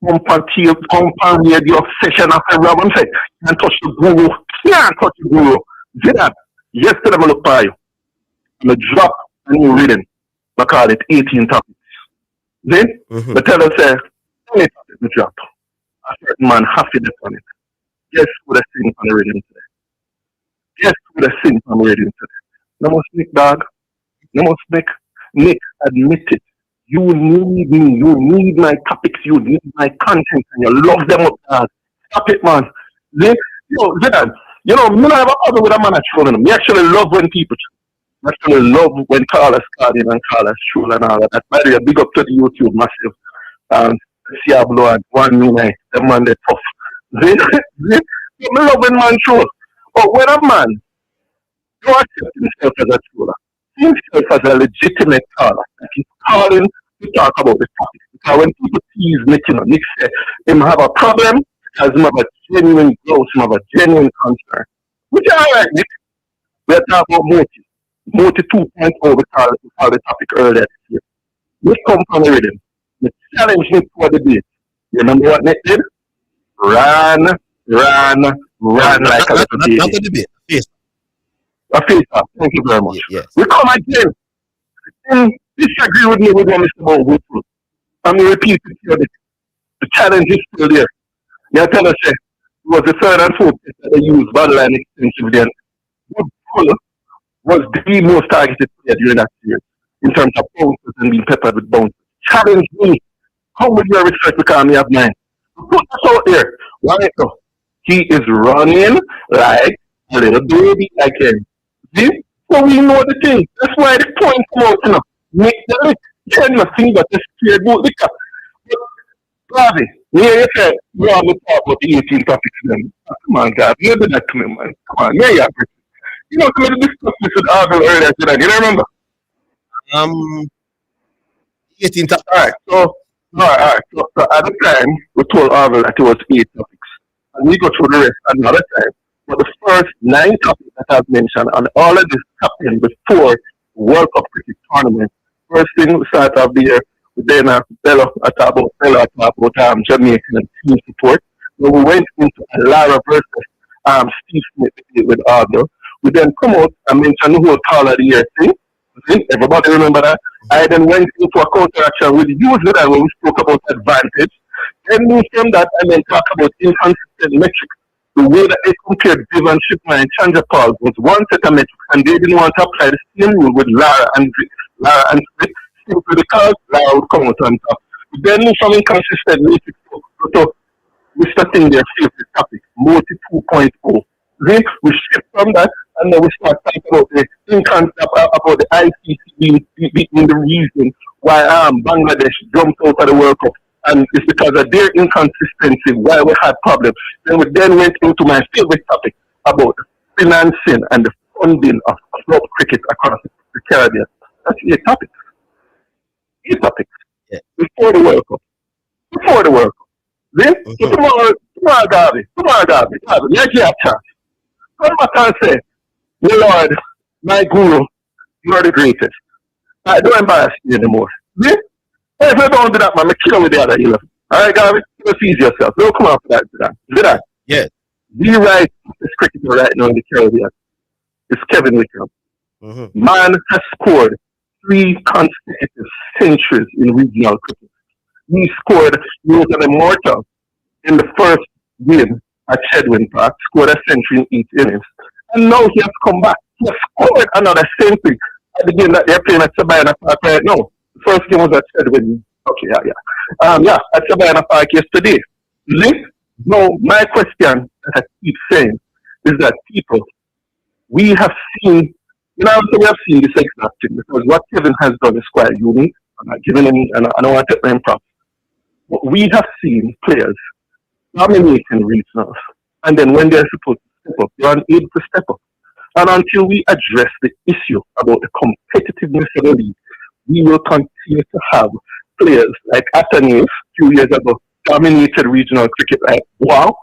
compare your session after Robin said, can't touch the guru, can't touch the guru. See that? Yesterday, I looked by you. I drop a new reading. I call it 18 topics. Then, the teller said, any topic we drop. A certain man have to depend on it. Guess who the sing on the reading today? Guess who the sing on the reading today? No more sneak dog. No more sneak. Nick, admit it. You need me. You need my topics. You need my content, and you love them up, dog. Stop it, man. Zidane, me not have a problem with a man at trolling. Me actually love when people troll. I actually love when callers call in and callers troll and all of that. By the way, big up to the YouTube massive. Diablo and 1 Minute. The man, they tough. Me love when man troll. But when a man don't accept himself as a troller, see himself as a legitimate caller, like he's calling to talk about the topic. Because when people tease Nick, Nick say him have a problem, because him have a genuine growth, him have a genuine concern. Which is alright, Nick. We're talking about Moti. Moti 2.0, we call the topic earlier this year. We come from the rhythm. We challenge Nick for the debate. You remember what Nick did? Ran like a little baby. Not the debate. Yes. A face off. Thank you very much. Yes. We come again. And disagree with me with what Mr. Bone goes through. I'm going to repeat it here. The challenge is still there. You tell us it was the third and fourth that they used Badline extensively, and Wood Pull was the most targeted player during that series in terms of bounces and being peppered with bounces. Challenge me. How would you research because me have mine? Put this out there. Right now. He is running like a little baby again. See? So we know the thing. That's why the point come out, Make the lick. Tell your finger to steer both liquor. Ravi, you said you have to talk about the 18 topics then. Come on, God. You do that to me, man. Come on, yeah. We discussed this with Arvel earlier today. You remember? 18 topics. All right. So at the time, we told Arvel that it was 8 topics. And we go through the rest another time. But the first 9 topics that I've mentioned, and all of this happened before World Cup cricket tournament. First thing, we start off the year with Dana Bello at about Jamaican and team support. Then we went into a Lara versus Steve Smith with Ardo. We then come out and mention the whole call of the year thing. Everybody remember that? I then went into a counteraction with using that when we spoke about advantage. Then moved from that and then talk about inconsistent metrics. The way that they compared Devon Shipman and Chandra Paul was one set of metrics, and they didn't want to apply the same rule with Lara and Smith, simply because Lara would come out on top. We then moved from inconsistent metrics to Mr. Tinder's favorite topic, Moti 2.0. Then we shift from that, and then we start talking about the ICC being the reason why Bangladesh jumped out of the World Cup. And it's because of their inconsistency why we had problems. Then we went into my favorite topic about financing and the funding of club cricket across the Caribbean. That's 8 topics. 8 topics. Yeah. Before the World Cup. Then, so tomorrow, Garvey, let's get a chance. Come back and say, my Lord, my guru, you are the greatest. I don't embarrass you anymore. Then, if you don't do that, man, I kill you with the other 11. Alright, Garvey, just ease yourself. Don't come out for that, Zidane. Yeah. The right this cricketer right now in the Caribbean is Kevin Wickham. Man has scored 3 consecutive centuries in regional cricket. He was an immortal in the first win at Shedwin Park, scored a century in each innings. And now he has come back. He has scored another century at the game that they're playing at Sabina Park right now. The first game was at Shedwin. Okay, at Sabina Park yesterday. Now, my question that I keep saying is that people, we have seen this exact thing, because what Kevin has done is quite unique. I'm not giving him, and I don't want to take them props. But we have seen players dominating regionals, and then when they're supposed to step up, they're unable to step up. And until we address the issue about the competitiveness of the league, we will continue to have players like Athanasis, a few years ago, dominated regional cricket like wow,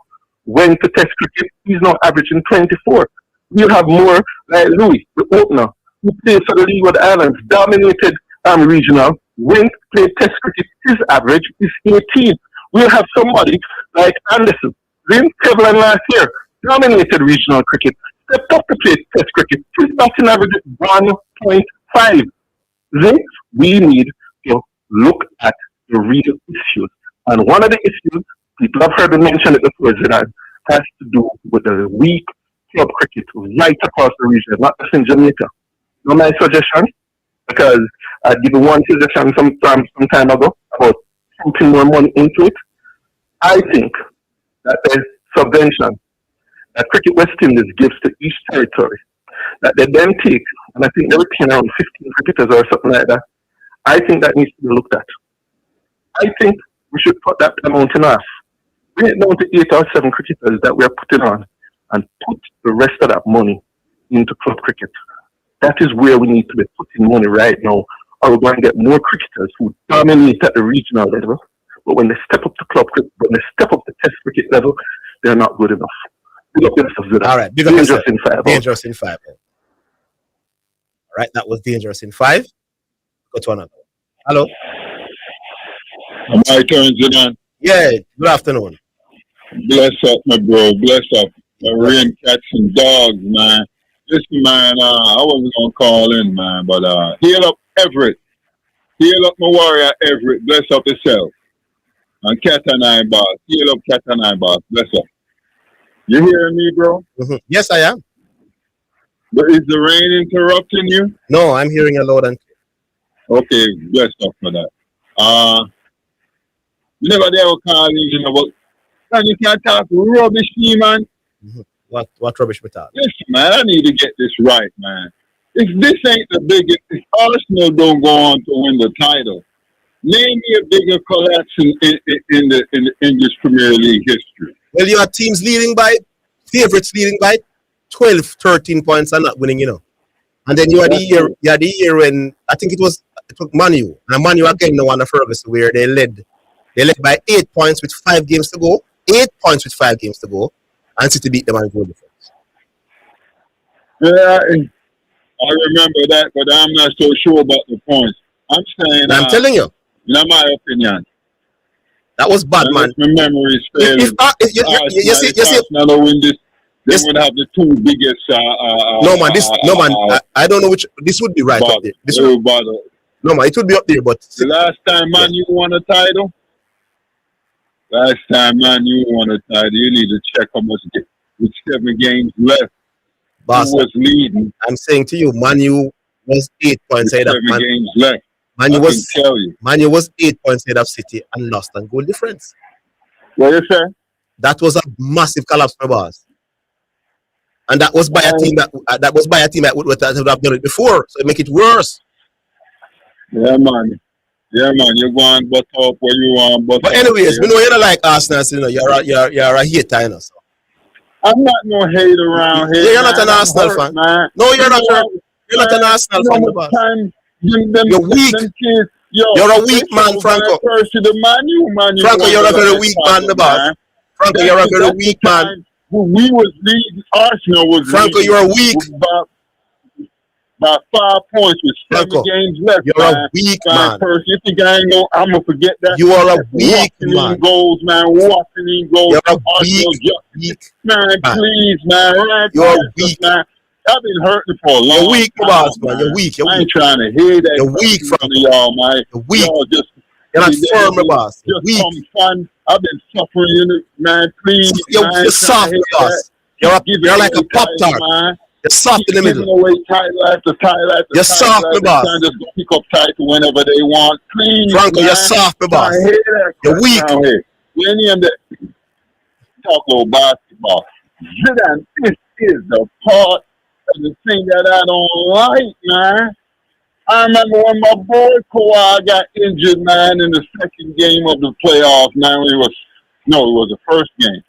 went to test cricket, he's now averaging 24. We'll have more like Louis, the opener, who plays for the League of the Islands, dominated regional, went, played test cricket, his average is 18. We'll have somebody like Anderson, Kevlin last year, dominated regional cricket, stepped up to play test cricket, his batting average is 1.5. Then we need to look at the real issues. And one of the issues, people have heard me mention it before, Zidane, has to do with the weak club cricket right across the region, not just in Jamaica. My suggestion, because I did one suggestion some time ago about pumping more money into it. I think that there's subvention that Cricket West Indies gives to each territory that they then take, and I think they retain around 15 cricketers or something like that. I think that needs to be looked at. I think we should put that amount in half. Bring it down to 8 or 7 cricketers that we are putting on and put the rest of that money into club cricket. That is where we need to be putting money right now, or we're going to get more cricketers who dominate at the regional level, but when they step up to club cricket, when they step up to test cricket level, they're not good enough. All right, dangerous in 5. Dangerous in 5. All right, that was dangerous in 5. Go to another. Hello. My turn, Zidane. Yeah, good afternoon. Bless up, my bro. Bless up. The rain cats and dogs, man. Listen, man, I wasn't going to call in, man, but heal up Everett. Heal up my warrior Everett. Bless up yourself. And Cat and I, boss. Heal up Cat and I, boss. Bless up. You hearing me, bro? Mm-hmm. Yes, I am. But is the rain interrupting you? No, I'm hearing you loud and clear. Okay, bless up for that. You never dare call you know, but man, you can't talk rubbish, man. Mm-hmm. What rubbish we talk? Listen, man, I need to get this right, man. If this ain't the biggest, if Arsenal don't go on to win the title, name me a bigger collapse in the English Premier League history. Well, you have teams leading by, favorites leading by 12, 13 points and not winning, you know. And then you had the year when I think it took Manu. And Manu again the one of Ferguson where they led by 8 points with 5 games to go. 8 points with 5 games to go. And City beat them on goal difference. Yeah, I remember that, but I'm not so sure about the points. I'm saying I'm telling you. In my opinion. That was bad, man. My memory is failing. You see, Arsenal win this. They would have the 2 biggest. No, man. I don't know which. This would be right up there. No, man. It would be up there, but the last time, man, you won a title. Last time, man, you won a title. You need to check how much with 7 games left. Boss, who was leading? I'm saying to you, Manu was 8 points ahead of 7 games left. Manu was 8 points ahead of City and lost on goal difference. What you say? That was a massive collapse, my boss. And that was by a team that would have done it before, so it make it worse. Yeah, man. You're going but up where you want, but anyways, we know you don't like Arsenal, so you know you're a hater, you know. So. I'm not no hate around here. Yeah, you're not an Arsenal fan. Man. No, you're not. You're not an Arsenal fan, my boss. You're weak. You're a weak man, Franco. Franco, you're a very weak man, my boss. Franco, you're a very weak man. We was leading. Arsenal was Franco, leading. You're weak. About 5 points with 7 games left. You're a weak man. You think I ain't know? I'm gonna forget that. You are a weak man. Goals, man. Walking in goals. You're a weak man. Please, man. You're weak, man. I've been hurting for a long time. You're weak, boss, man. You're weak. I ain't trying to hear that. You're weak from y'all, man. You're weak. You're not firm, boss. You're weak. I've been suffering, man. Please, you're soft, boss. You're like a Pop-Tart. You're soft in the middle. Away title after title after you're soft, my boss. Just go pick up title whenever they want. Please, Franco, you're soft, my boss. You're weak. Talk a little basketball. Zidane, this is the part of the thing that I don't like, man. I remember when my boy Kawhi got injured, man, in the second game of the playoffs. Man, it was the first game.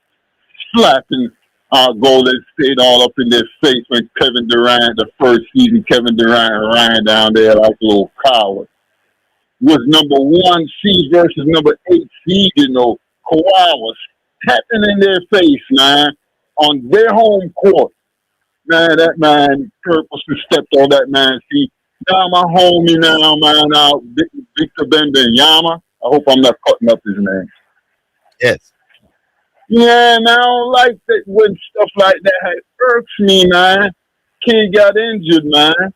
Slapping Golden State all up in their face when Kevin Durant, the first season, Kevin Durant ran down there like a little coward. Was number 1 seed versus number 8 seed, you know. Kawhi was tapping in their face, man, on their home court. Man, that man purposely stepped on that man's feet. Now my homie now, man, Victor Wembanyama. I hope I'm not cutting up his name. Yes. Yeah, man, I don't like that when stuff like that. It irks me, man. Kid got injured, man.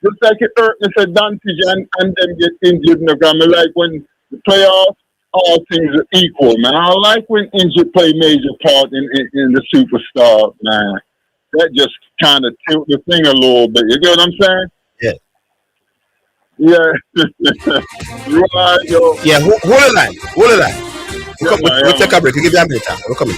Just like it irks me for Dantage and them get injured in the game. Like when the playoffs, all things are equal, man. I like when injury play major part in the superstar, man. That just kind of tilt the thing a little bit. You get what I'm saying? Yeah. Yeah. You are, yo. Yeah, hold the line. Hold the line. Yeah, man, We'll yeah, take man. a break. We'll give you a minute. We're coming.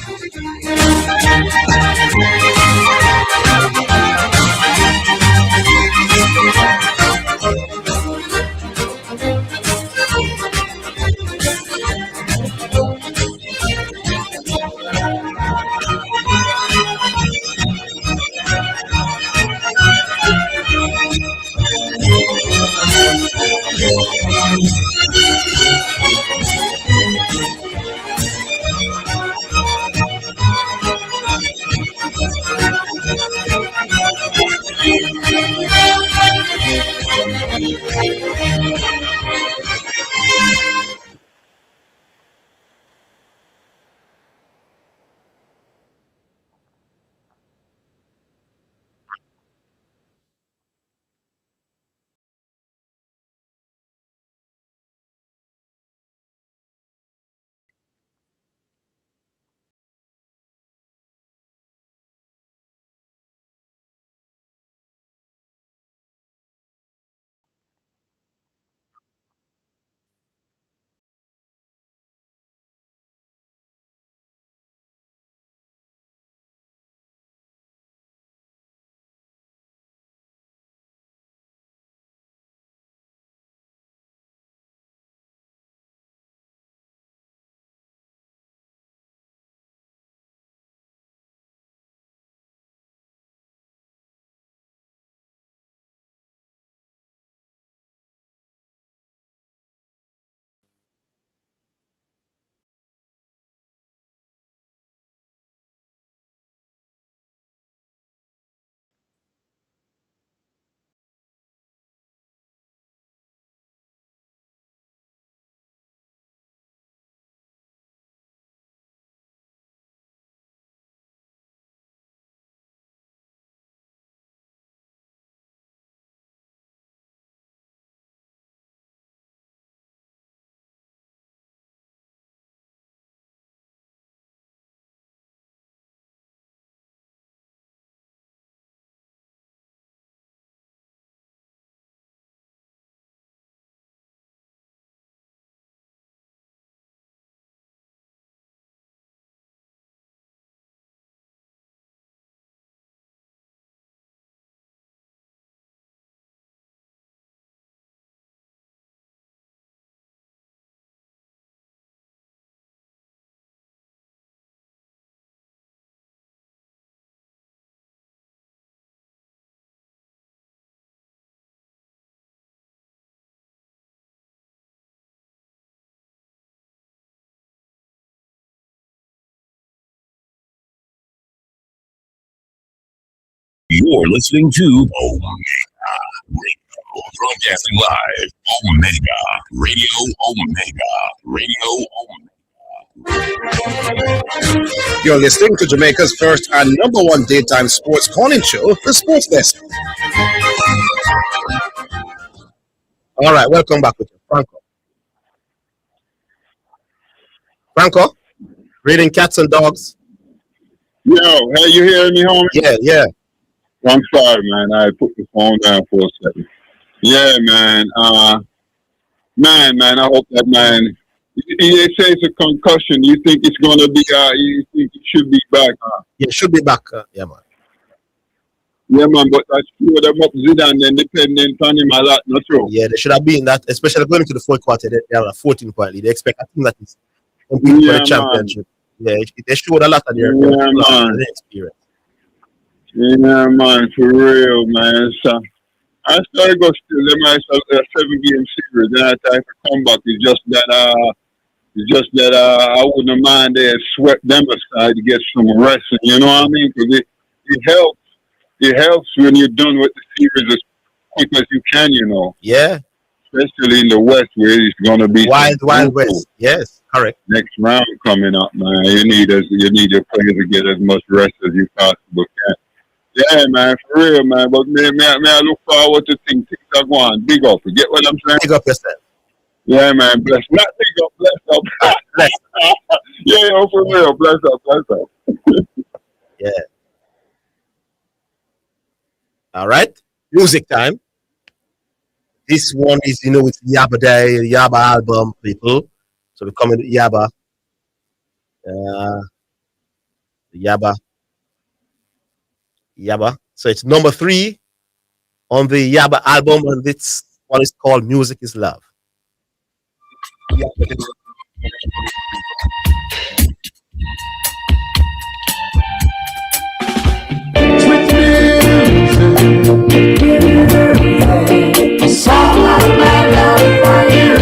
You're listening to Omega Radio, broadcasting live. Omega Radio, Omega. You're listening to Jamaica's first and number one daytime sports calling show, The Sports Desk. All right, welcome back with you, Franco. Franco, reading cats and dogs. Yo, hey, you hearing me, homie? Yeah. I'm sorry, man. I put the phone down for a second. Yeah, man. Man, I hope that man. They say it's a concussion. You think it's gonna be? You think it should be back? Yeah, should be back. Yeah, man. Yeah, man. But that's true. Them up Zidane, then dependent on him a lot. Not true. Yeah, they should have been that, especially going into the fourth quarter. They are a 14-point lead. They expect a team that is competing for the championship. Man. Yeah, they showed a lot of their experience. Yeah, man, for real, man. So I started go still them myself a 7-game series. Then I tried to come back. It's just that I wouldn't mind they swept them aside to get some rest. You know what I mean? Because it helps. It helps when you're done with the series as quick as you can. You know. Yeah. Especially in the West, where it's gonna be wild West. Yes, correct. Next round coming up, man. You need your players to get as much rest as you possibly can. Yeah, man, for real, man. But may I look forward to things are going. Big up. You get what I'm saying? Big up yourself. Yeah, man. Bless. Not big up. Bless up. Bless. Yeah, for real. Bless up. Yeah. All right. Music time. This one is, it's Yaba Day, Yaba album, people. So we're coming to Yaba. Yaba. Yaba. So it's number 3 on the Yaba album, and this one is called Music is Love. A song of my love for you.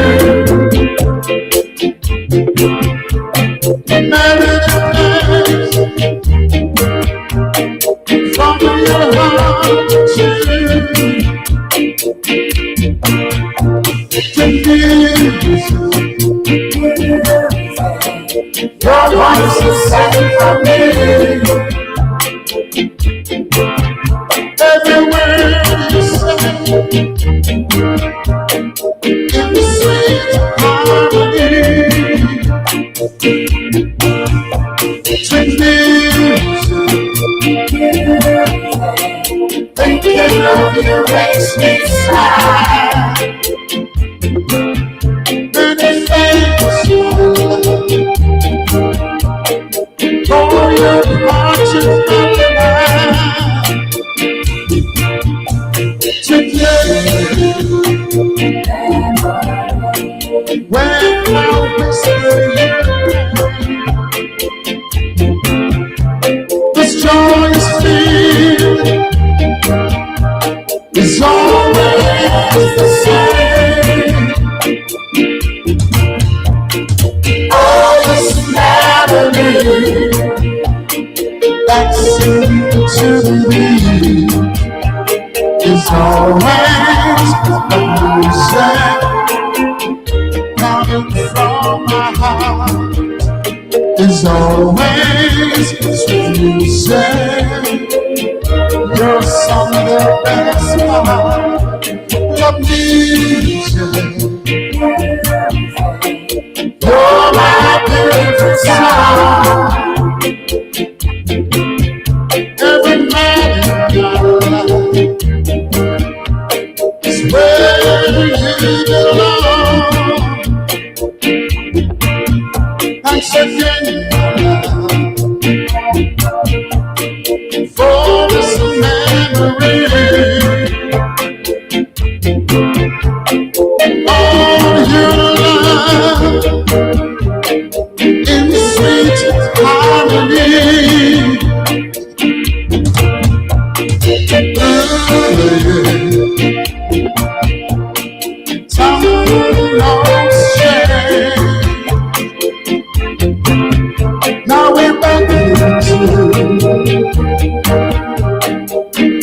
Melodies from your heart to music. Your voice is set for me. Every word you say in sweet harmony. Sweet music, thinking of you makes me sigh. Many thanks for your marching from the line. When I whisper you, this joyous feeling is always the same. Oh, this melody that seems to me is always the music coming from my heart. Is always sweet music. You're some of the best part of music. You're my favorite song. Every man in your life is where you belong. Thanks again for this memory. All your love in sweet harmony. Now we're back into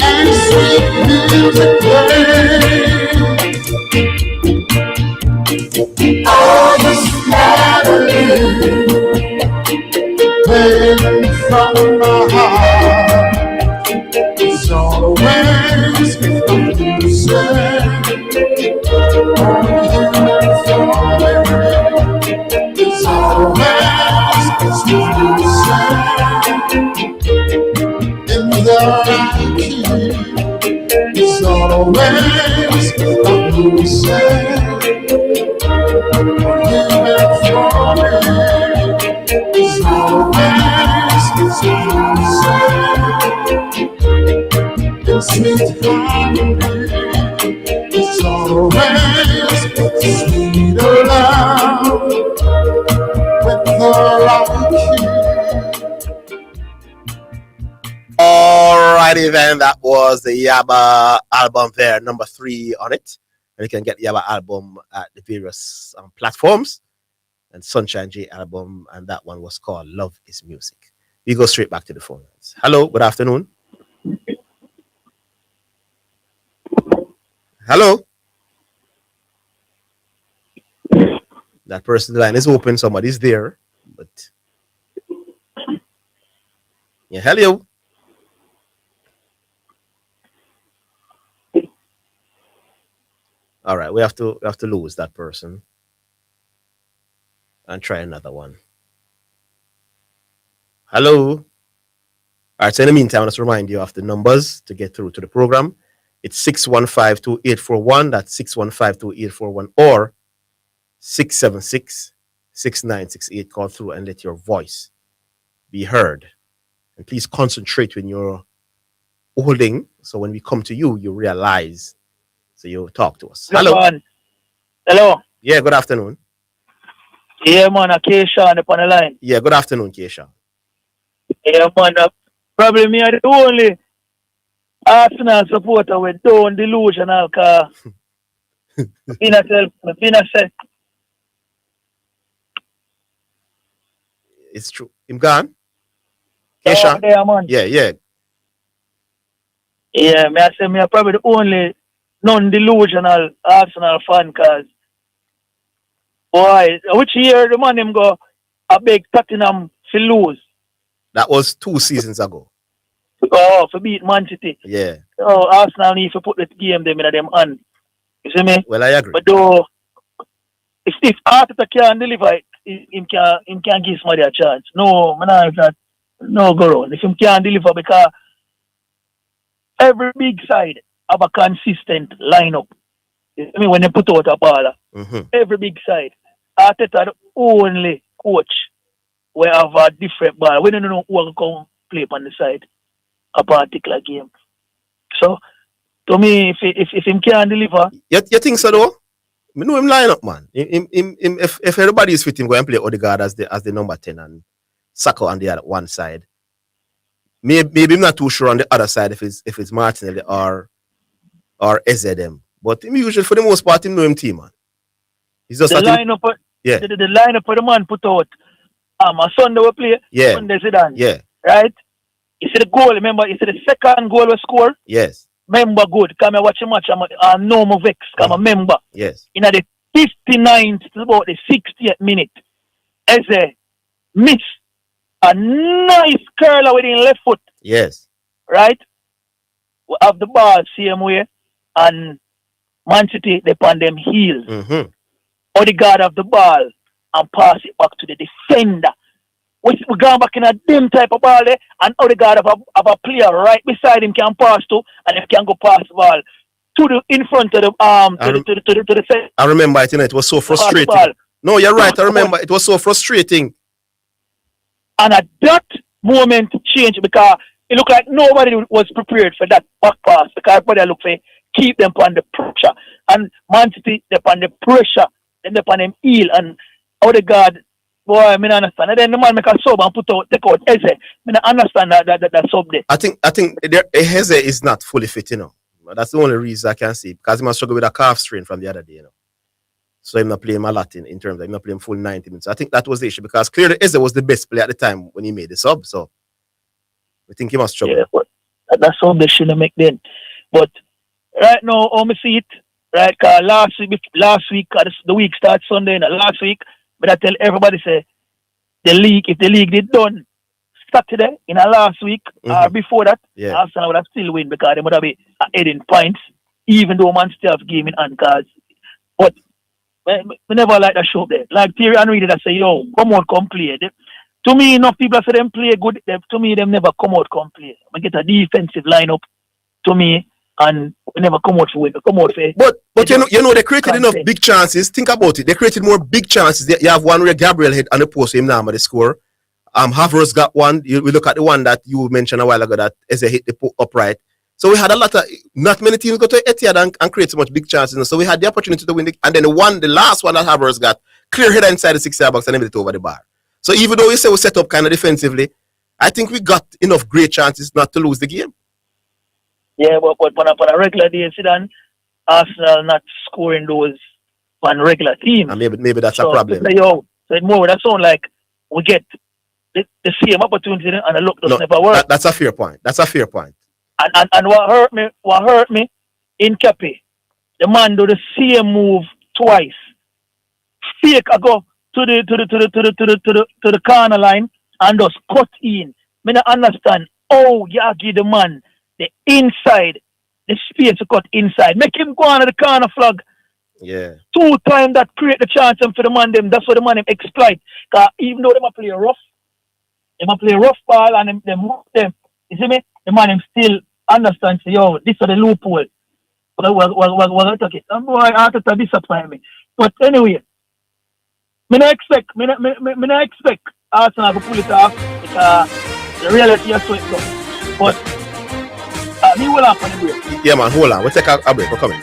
and sweet music plays. All this melody playing from my heart is always the music. It's always sweet music in the right key. It's always the music. It's always sweet music in sweet harmony. It's always sweeter love with the right key. Alrighty then, that was the Yaba album there, number 3 on it. And you can get the Yaba album at the various platforms. And Sunshine J album, and that one was called Love is Music. We go straight back to the phone lines. Hello, good afternoon. Hello. That person's line is open, somebody's there. But yeah, hello. All right, we have to lose that person and try another one. Hello. All right, so in the meantime, let's remind you of the numbers to get through to the program. It's 615-2841. That's 615-2841 or 676-6968. Call through and let your voice be heard. And please concentrate when you're holding. So when we come to you, you realize. So you talk to us. Hello. Man. Hello. Yeah, good afternoon. Yeah, man. Keisha upon the line. Yeah, good afternoon, Keisha. Yeah, man. Probably me are the only Arsenal supporter with down delusional car. It's true. Him gone? Keisha? Yeah, man. Yeah. Yeah, me I say me are probably the only non-delusional Arsenal fan cause boy, which year the man him go a big Tottenham to lose. That was 2 seasons ago. Oh, for beat Man City. Yeah. Oh, Arsenal need to put the game them in them hand. You see me? Well, I agree. But though, if Arteta can deliver it, him can give somebody a chance. No, man, that no go on. If him can deliver, because every big side have a consistent lineup. You see me? When they put out a baller, every big side, Arteta the only coach where have a different ball. We don't know who will come play on the side a particular game. So, to me, if him can deliver, you think so though? I know him line up, man. If everybody is fit, him go and play Odegaard as the number 10 and Saka on the other one side. Maybe I'm not too sure on the other side if it's Martinelli or SZM. But him usually for the most part him know him team, man. He's just the lineup. Yeah. The lineup for the man put out. A Sunday we play. Yeah. Sunday Zidane. Yeah. Right. You see the goal. Remember, you see the second goal we score. Yes. Member good. Come and watch the match. I'm no more vex. Come a member. Yes. In the 59th to about the 60th minute, Eze miss a nice curler with his left foot. Yes. Right. We have the ball same way, and Man City they on them heels. Odegaard have the ball and pass it back to the defender. We going back in a dim type of ball there, and Odegaard have a player right beside him can pass to, and he can go pass the ball to the in front of the to the center. I remember it. It was so frustrating. No, you're right. I remember it was so frustrating. And at that moment change because it looked like nobody was prepared for that back pass because everybody look for keep them on the pressure, and Man City they on the pressure, then they on them heel, and Odegaard. Boy, I mean, understand. And then the man make a sub and take out Eze. I understand that sub there. I think Eze is not fully fit, That's the only reason I can see because he must struggle with a calf strain from the other day, So I'm not playing him a lot in terms of him not playing full 90 minutes. I think that was the issue because clearly Eze was the best player at the time when he made the sub. So we think he must struggle. Yeah, but that's all they shouldn't make then. But right now, I see it. Right, cause last week, the week starts Sunday. Last week. But I tell everybody say if the league did done Saturday in the last week or before that, Arsenal would have still win because they would have been ahead in points, even though Man City have game in hand cards. But we never like that show there. Like Thierry Henry did, I say, yo, come out, come play. To me, enough people say them play good. To me, them never come out, come play. We get a defensive lineup to me. And we never come out for win. But they created enough big chances. Think about it. They created more big chances. You have one where Gabriel hit on the post him now, but they score. Havertz got one. We look at the one that you mentioned a while ago that Eze hit the upright. So we had a lot of not many teams go to Etihad and create so much big chances. So we had the opportunity to win and then the last one that Havertz got clear header inside the 6-yard box and then it over the bar. So even though we say we set up kind of defensively, I think we got enough great chances not to lose the game. Yeah, but on a regular day, Arsenal not scoring those on regular teams. And maybe that's a problem. So that sound like we get the same opportunity and the look does never work. That's a fair point. And what hurt me in Kepi, the man do the same move twice. Fake I go to the corner line and just cut in. I don't understand how you give the man the inside, the space to cut inside. Make him go on the corner flag. Yeah. 2 times that create the chance for the man them. That's what the man them exploit. Because even though they might play rough ball and them move them. You see me? The man them still understand say, yo, this is the loophole. We're talking. Some boy Arteta disappoint me. But anyway, me not expect Arsenal to pull it off because the reality is so it goes. But me will happen the break. Yeah, man, hold on. We'll take a break. We're coming.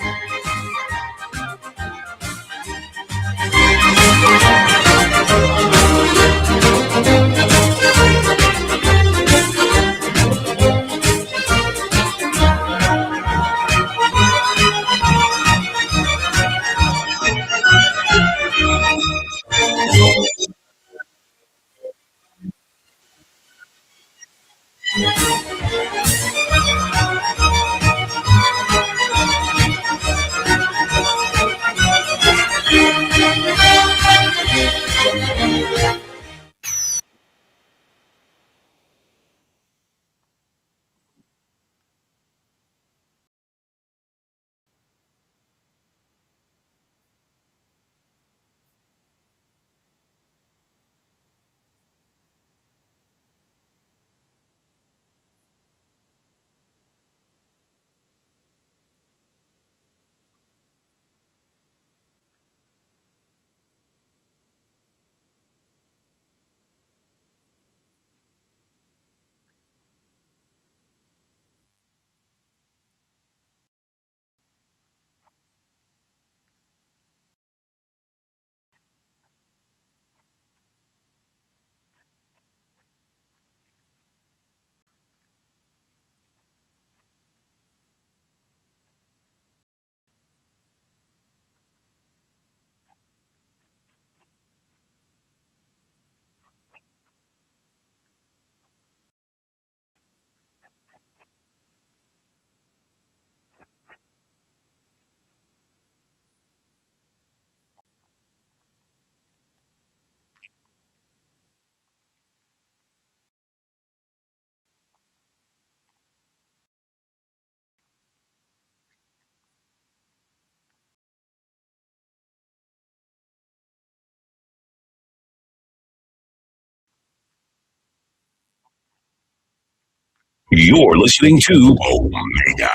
You're listening to Omega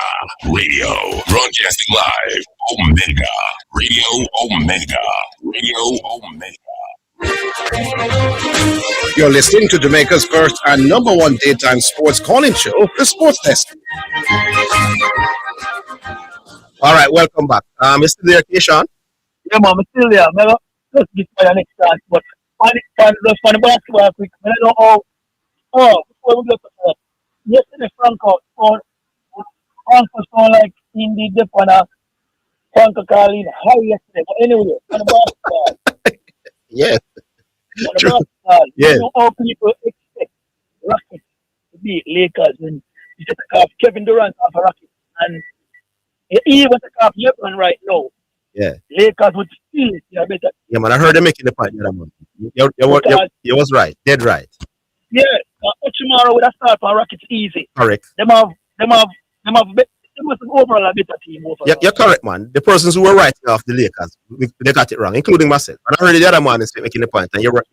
Radio, broadcasting live. Omega Radio, Omega Radio, Omega. You're listening to Jamaica's first and number one daytime sports calling show, The Sports Desk. All right, welcome back. Mr. There, Keishan. Yeah, man, I'm still there. I'm just get my next chance. But just for the basketball quick, I don't know before we go to that. Yesterday, Franco scored like in the dip on a Franco Carlin high yesterday. But anyway, on the basketball. Yes. On the basketball. Yes. You know how people expect Rockets to beat Lakers when you take off Kevin Durant off a Rockets. And even take off LeBron right now. Yeah. Lakers would still be better. Yeah, man, I heard them making the point the other month. You was right. Dead right. Yeah, tomorrow with a start for Rockets easy. Correct. They must overall a better team overall. You're correct, man. The persons who were writing off the Lakers, they got it wrong, including myself. And I heard the other man is making the point, and you're right.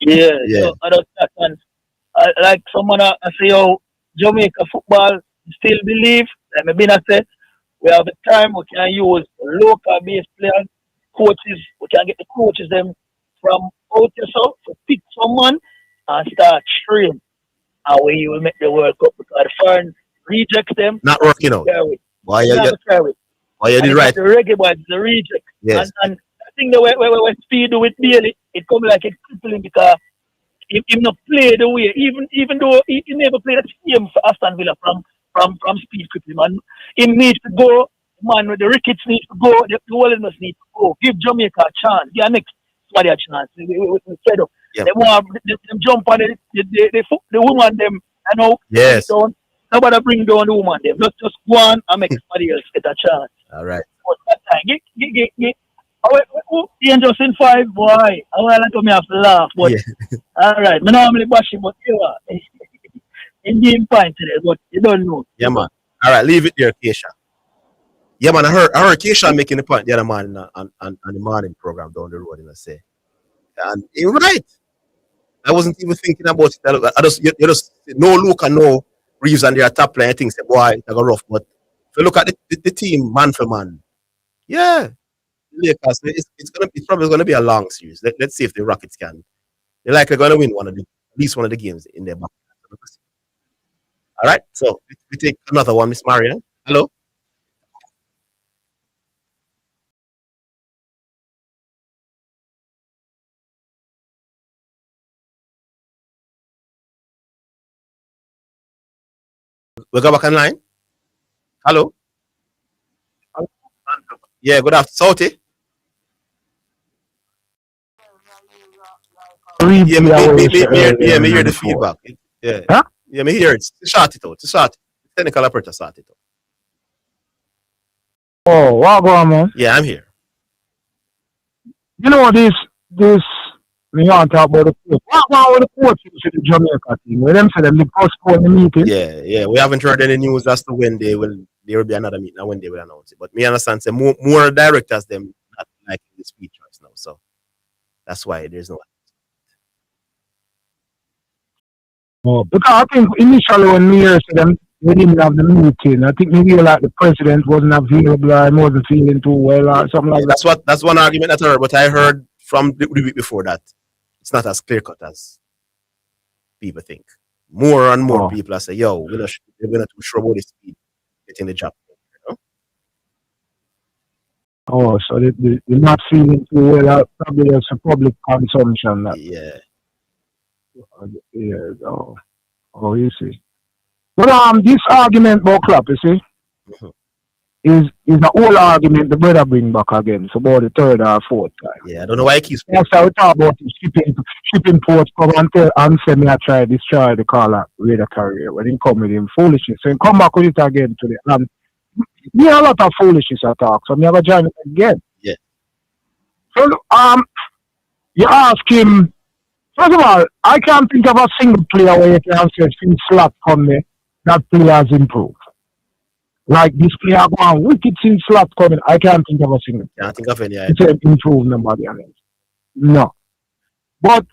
Yeah. Yeah. So I don't and like someone I say, Jamaica football still believe. Like maybe I say we have the time we can use local based players, coaches. We can get the coaches them from out yourself to pick someone and start training. And when you will make the World Cup because the foreign reject them. Not working out. Why you did right? The reggae boys, the reject. Yes. And I think the way Speed do with Bailey, it comes like it's crippling because he not play the way, even though he never played the game for Aston Villa from Speed crippling. And he needs to go, man, the Ricketts needs to go, the Wellness needs to go. Give Jamaica a chance. Give next somebody a chance. We fed up. Yep. Them jump on the woman them, I know. Yes. Nobody bring down the woman them. Just go on and make somebody else get a chance. All right. But that time, the Angels in 5, boy. I want to me have to laugh, but all right. I normally bash him, but in game point today, but you don't know. Yeah, man. All right, leave it there, Keisha. Yeah, man. I heard Keisha making the point the other man on the morning program down the road, say, and you're right. I wasn't even thinking about it. You just no Luke and no Reeves and their top line. I think say, boy, they got rough, but So look at the team man for man. Yeah, Lakers. It's probably gonna be a long series. Let's see if the Rockets can. They're likely gonna win at least one of the games in their back. All right, so we take another one, Miss Maria. Hello. We go back online. Hello. Yeah, good afternoon. Salty. Yeah, me hear the feedback. Yeah. Huh? Yeah, me hear it. Short it out. Short. Technical operator sort it out. Oh, what going on? Yeah, I'm here. You know this we want to talk about the coach. What about the coach to the Jamaica team? When them say them postpone the meeting. Yeah. We haven't heard any news as to when there will be another meeting and when they will announce it. But me understand say more directors them not like the speech right now. So that's why there's no. Oh, because I think initially when we heard them we didn't have the meeting. I think maybe like the president wasn't available or wasn't feeling too well or something like that. That's one argument that I heard, but I heard from the week before that it's not as clear cut as people think. More and more people are saying, yo, we're not too sure about the speed getting the job. You know? Oh, so they're not feeling too well. Probably there's a public consumption. Yeah. Yeah. Oh, you see. But this argument about Klopp, you see, is the whole argument the brother bring back again. So about the third or fourth time. Yeah, I don't know why he keeps. That's how we talk about shipping ports come and say me I try to destroy the caller with a career. When he come with him foolishness, so he come back with it again today. And me a lot of foolishness I talk, so me have a join it again. Yeah. So you ask him. First of all, I can't think of a single player where you can say since Slot come there, that player has improved. Like this player going wicked since Slot coming, I can't think of a single. Can't think of any. It's improved nobody else. No. But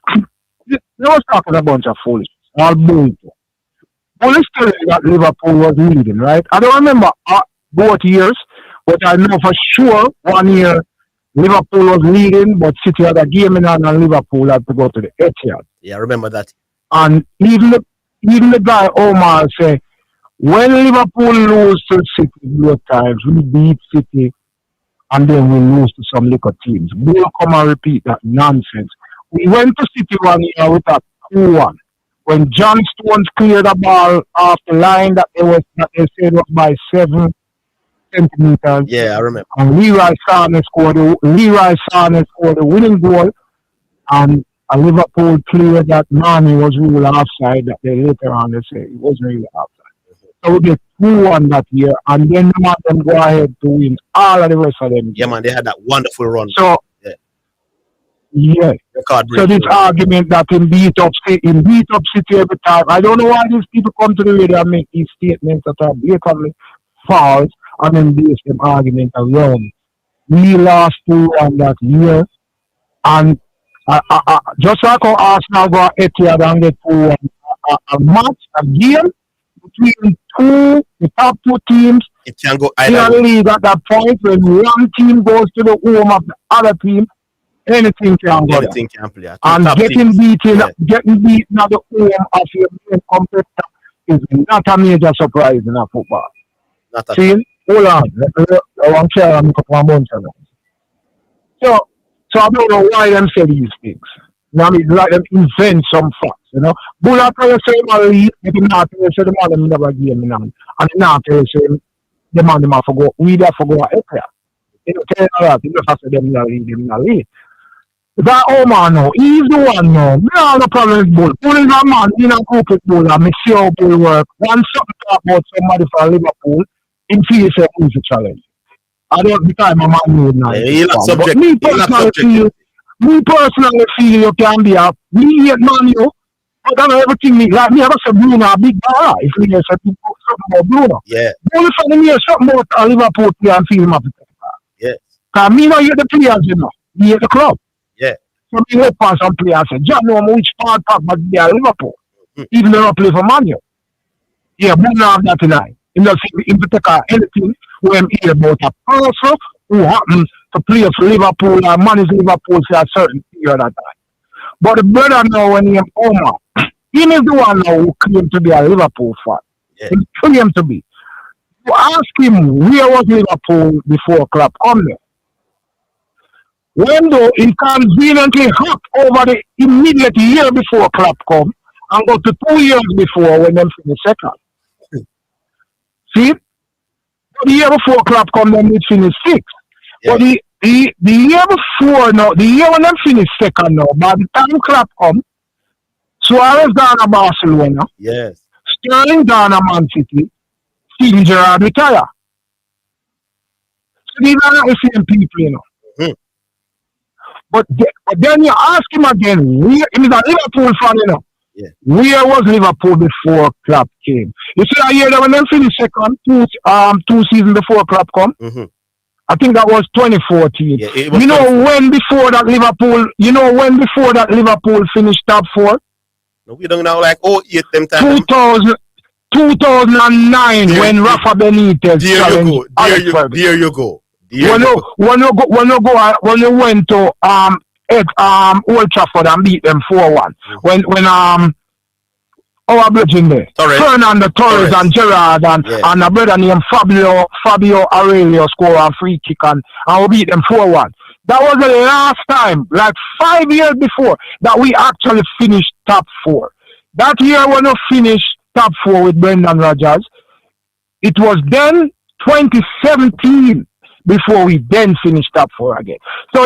they was talking a bunch of foolishness. All bullshit. Police tell you that Liverpool was leading, right? I don't remember both years, but I know for sure 1 year Liverpool was leading, but City had a game in hand and Liverpool had to go to the Etihad. Yeah, I remember that. And even the guy Omar say, when Liverpool lose to City both times, we beat City and then we lose to some little teams. We'll come and repeat that nonsense. We went to City 1 year with a 2-1. When John Stones cleared the ball off the line that they said was by 7 centimeters. Yeah, I remember. And Leroy Sané scored the winning goal, and a Liverpool player that Mane was ruled offside. That they later on they say it wasn't really offside. So we get 2-1 that year, and then them go ahead to win all of the rest of them. Yeah, man, they had that wonderful run. So yeah. So this argument that he beat up City every time. I don't know why these people come to the radio and make these statements that are blatantly false. And then base them argument around. We lost 2-1 that year, and just like how Arsenal go Etihad and get 2-1, a match, a game between the top two teams. It can go either in the league at that point when one team goes to the home of the other team. Anything can go. Anything can play. And getting beaten at the home of your main competitor is not a major surprise in a football. See? Hold on. I want to share a couple of months ago. So I don't know why them say these things. Now, I mean, like them invent some facts, you know. Bulla tell you say man lead, but him not tell you say the man them never game in hand. And him not tell you say the man them have to go, we have to go at Ekra. You know, tell you that, you just have to say them not lead. That Omar now, he's the one now. Me have no problem with Bull. Bull is a man in a group with Bull, and me see how Bull work. Once something talk about somebody from Liverpool, in feel say who's the challenge. I don't the time a man need now. But me personally feel you can be a me hate man you. But then everything me like me I say Bruno a big guy. If we say something about Bruno. Yeah. Only for them hear something about a Liverpool player and feel him happy. Yeah. Cause me not hear the players, you know. Me hear the club. Yeah. So me hope on some players say, John know which part but they are Liverpool. Even though I play for Man U. Yeah, Bruno have that tonight. Him just him to take anything when he hear about a person who happens to play for Liverpool or manage Liverpool for a certain period of time. But the brother now when he Omar, he is the one now who claimed to be a Liverpool fan. Yeah. He claimed to be. You ask him where was Liverpool before Klopp come there. When though he conveniently hop over the immediate year before Klopp come and go to 2 years before when them finish second. See? The year before Klopp come, them did finish sixth. Yeah. But the year before now, the year when them finish second now, by the time Klopp come, Suarez down to Barcelona, Yes. Sterling down to Man City, Steven Gerrard retire. So these are not the same people, you know. Mhm. But then you ask him again, where, he's a Liverpool fan, you know. Yeah. Where was Liverpool before Klopp came? You see, I hear that when they finished second, two seasons before Klopp come. Mhm. I think that was 2014. Yeah, it was You know 2014. when before that Liverpool finished top four? No, we don't know like 08 them time. 2009 There when you- Rafa Benitez There you challenged go. Alex Ferguson. There you go. When you went to Old Trafford and beat them 4-1. When our brethren there, Torres. Fernando Torres and Gerrard and a brother named Fabio Aurelio score a free kick and we beat them 4-1. That was the last time, like 5 years before, that we actually finished top four. That year when we finished top four with Brendan Rodgers, it was then 2017 before we then finished top four again. So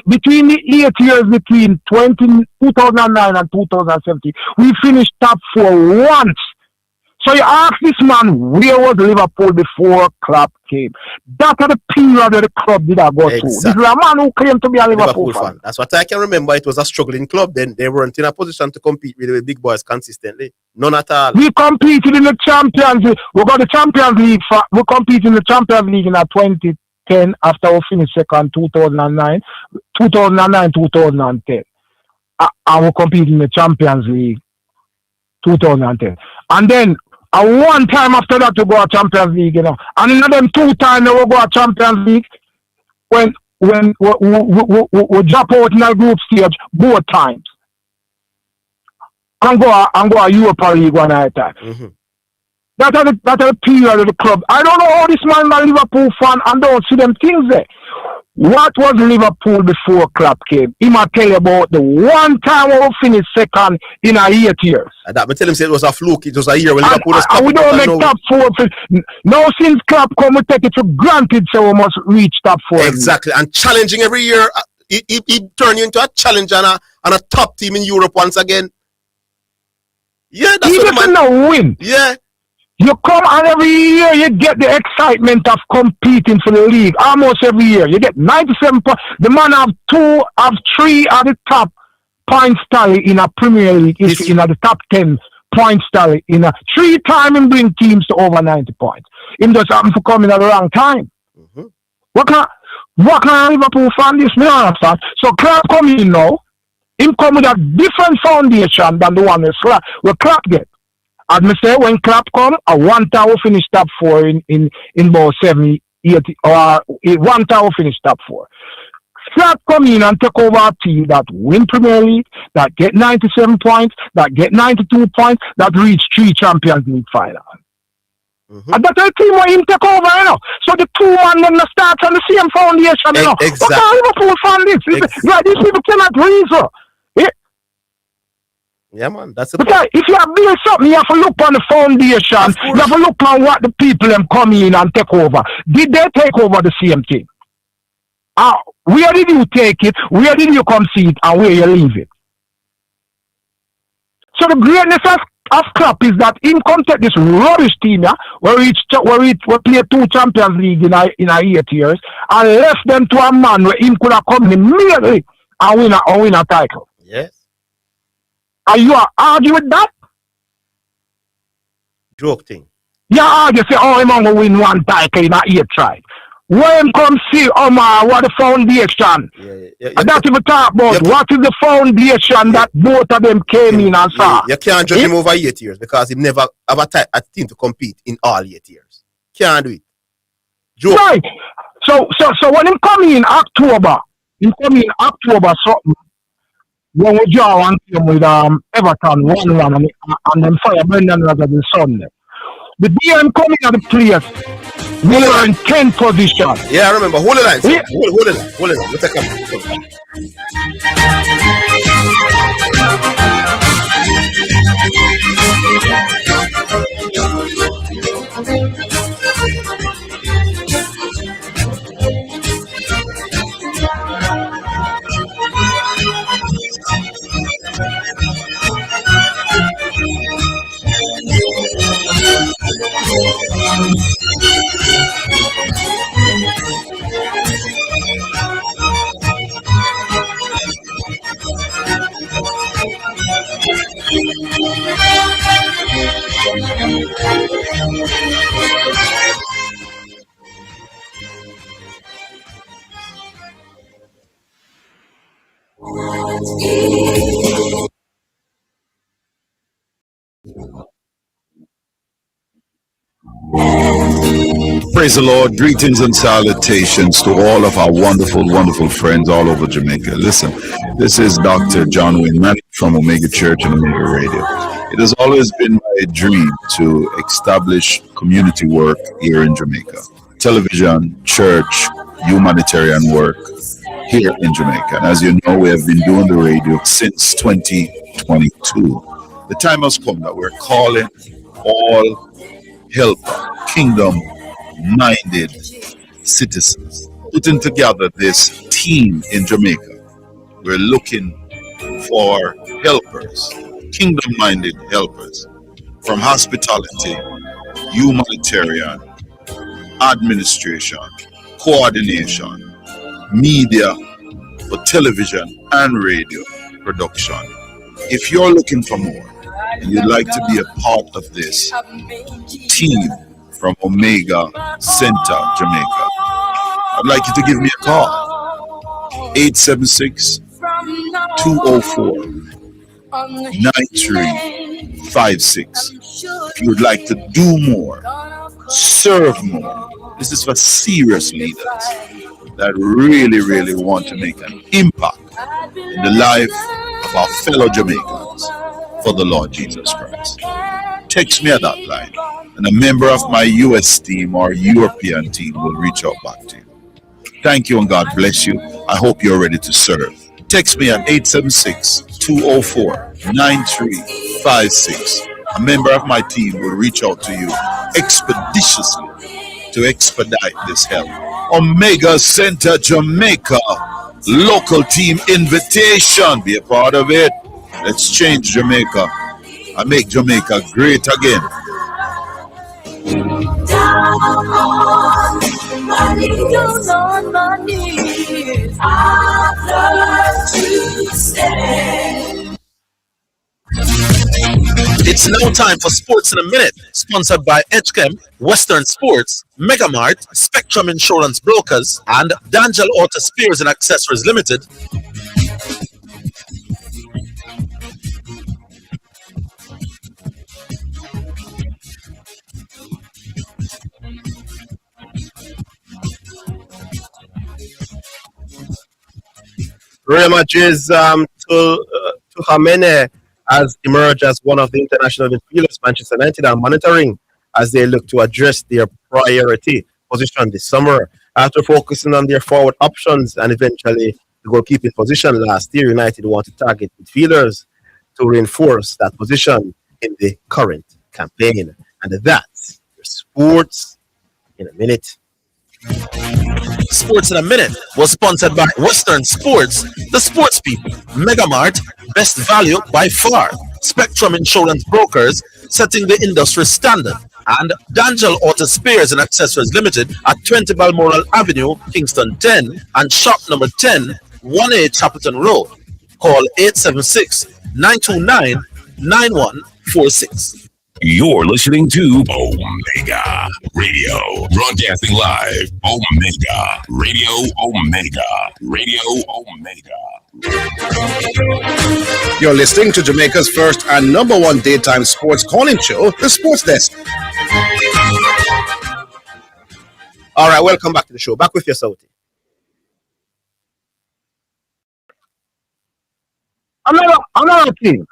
between the 8 years between 2009 and 2017, we finished top four once. So you ask this man, where was Liverpool before Klopp came? That was the period that the club did not go through. This is a man who claimed to be a Liverpool fan. That's what I can remember. It was a struggling club then. They weren't in a position to compete with the big boys consistently. None at all. We competed in the Champions League. We got the Champions League. We competed in the Champions League in 2010 after we finished second 2009, 2010. And we competed in the Champions League 2010. And then one time after that to go to Champions League, you know. And in them 2 times we go to Champions League when we drop out in the group stage both times. And go a Europa League one at a time. Mm-hmm. That's the period of the club. I don't know how this man is a Liverpool fan and don't see them things there. What was Liverpool before Klopp came? He might tell you about the one time we finished second in 8 years. And that, but tell him say it was a fluke. It was a year when Liverpool was and we don't make top four. Now since Klopp come, we take it for granted, so we must reach top four. Exactly, and challenging every year. He turn you into a challenger and a top team in Europe once again. Yeah, that's even what the man. Now win. Yeah. You come and every year you get the excitement of competing for the league. Almost every year. You get 97 points. The man have 3 at the top points tally in a Premier League. In the top 10 points tally. In a 3 times and bring teams to over 90 points. Him just happen to come in at the wrong time. Mm-hmm. What kind of Liverpool fan this? Me don't understand. So Klopp come in now. Him come with a different foundation than the one where Klopp get. As me say, when Klopp come, one time we finish top four in about 7, 8, or 1 time we finish top four. Klopp come in and take over a team that win Premier League, that get 97 points, that get 92 points, that reach 3 Champions League finals. Mm-hmm. And that's a team where him take over, you know. So the 2 man them start on the same foundation, you know. Exactly. What kind of Liverpool fan this? Like, these people cannot reason. Yeah, man, that's the because if you have built something, you have to look on the foundation. You have to look on what the people them come in and take over. Did they take over the same thing? Where did you take it? Where did you concede? And where you leave it? So the greatness of Klopp is that him come take this rubbish team, yeah, where we play 2 Champions League in 8 years, and left them to a man where him could have come immediately and win a title. Yes. Are you argue with that? Joke thing. You argue say, I'm going to win 1 title in 8 tries. when come see Omar what the foundation. And that's what we talk about. What is the foundation that both of them came in and saw? You can't judge him over 8 years because he never have a team to compete in all 8 years. Can't do it. Joe. Right. So when him come in October something, when we draw one team with Everton 1-1 and then fire Brendan Rodgers the Sunday. The day I'm coming at the place, we were in 10th position. Yeah, I remember. Hold the line. Yeah. Hold the line. Let's take Praise the Lord. Greetings and salutations to all of our wonderful, wonderful friends all over Jamaica. Listen, this is Dr. John Wayne Manning from Omega Church and Omega Radio. It has always been my dream to establish community work here in Jamaica. Television, church, humanitarian work here in Jamaica. And as you know, we have been doing the radio since 2022. The time has come that we're calling all helper, kingdom-minded citizens, putting together this team in Jamaica. We're looking for helpers, kingdom-minded helpers, from hospitality, humanitarian, administration, coordination, media, for television and radio production. If you're looking for more and you'd like to be a part of this team from Omega Center, Jamaica, I'd like you to give me a call. 876-204-9356. If you would like to do more, serve more. This is for serious leaders that really, really want to make an impact in the life of our fellow Jamaicans for the Lord Jesus Christ. Text me at that line, and a member of my US team or European team will reach out back to you. Thank you and God bless you. I hope you're ready to serve. Text me at 876-204-9356. A member of my team will reach out to you expeditiously to expedite this help. Omega Center Jamaica, local team invitation. Be a part of it. Let's change Jamaica and make Jamaica great again. Down on my knees, on my knees, I've learned to stay. It's now time for Sports in a Minute, sponsored by Edgechem, Western Sports, Megamart, Spectrum Insurance Brokers, and D'Angelo Auto Spares and Accessories Limited. Real Madrid's Tchouaméni has emerged as one of the international midfielders Manchester United are monitoring as they look to address their priority position this summer. After focusing on their forward options and eventually the goalkeeping position last year, United want to target midfielders to reinforce that position in the current campaign. And that's your Sports in a Minute. Sports in a Minute was sponsored by Western Sports, the sports people, Megamart, best value by far, Spectrum Insurance Brokers, setting the industry standard, and D'Angelo Auto Spares and Accessories Limited at 20 Balmoral Avenue, Kingston 10, and shop number 10, 18 Chapelton Road. Call 876-929-9146. You're listening to Omega Radio, broadcasting live. Omega Radio, Omega Radio, Omega. You're listening to Jamaica's first and number one daytime sports calling show, The Sports Desk. All right, welcome back to the show. Back with your Sauti. Another thing.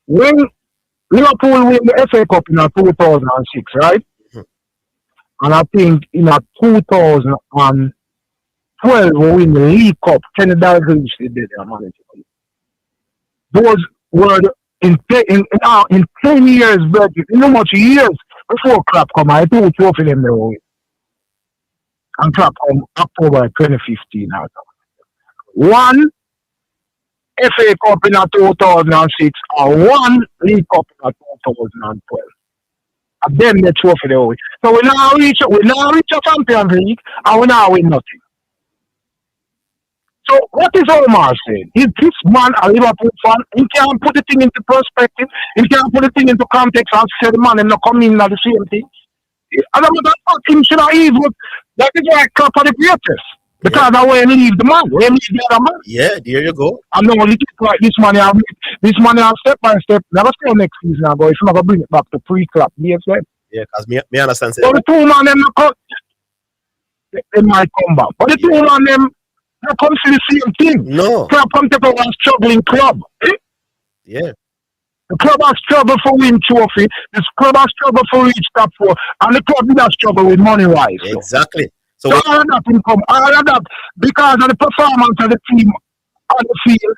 When Liverpool win the FA Cup in 2006, right? And I think in 2012 we win the League Cup. Kenny Dalglish did their manager. Those were in 10 years, but in how much years before Klopp come, I think two of them they win. And Klopp come October 2015. One FA Cup in 2006 and one League Cup in 2012. And then the trophy they win. So we now reach a Champions League and we now win nothing. So what is Omar saying? Is this man a Liverpool fan? He can't put the thing into perspective. He can't put the thing into context and say the man and not come in at the same thing. And I'm not him should have evil. That is why I clap for the greatest. Because I want to leave the man. When leave the other man. Yeah, there you go. I'm not only like this money step by step. Never stay next season ago. If I'm not gonna bring it back to pre-clap, Yeah, because me understand. So the two man them they might come back. But the two man them they come to the same thing. No. Club come to a struggling club. Yeah. The club has struggled for win trophy. This club has struggled for reach top 4. And the club did not struggle with money wise. Exactly. So all of that income, all of that because of the performance of the team on the field,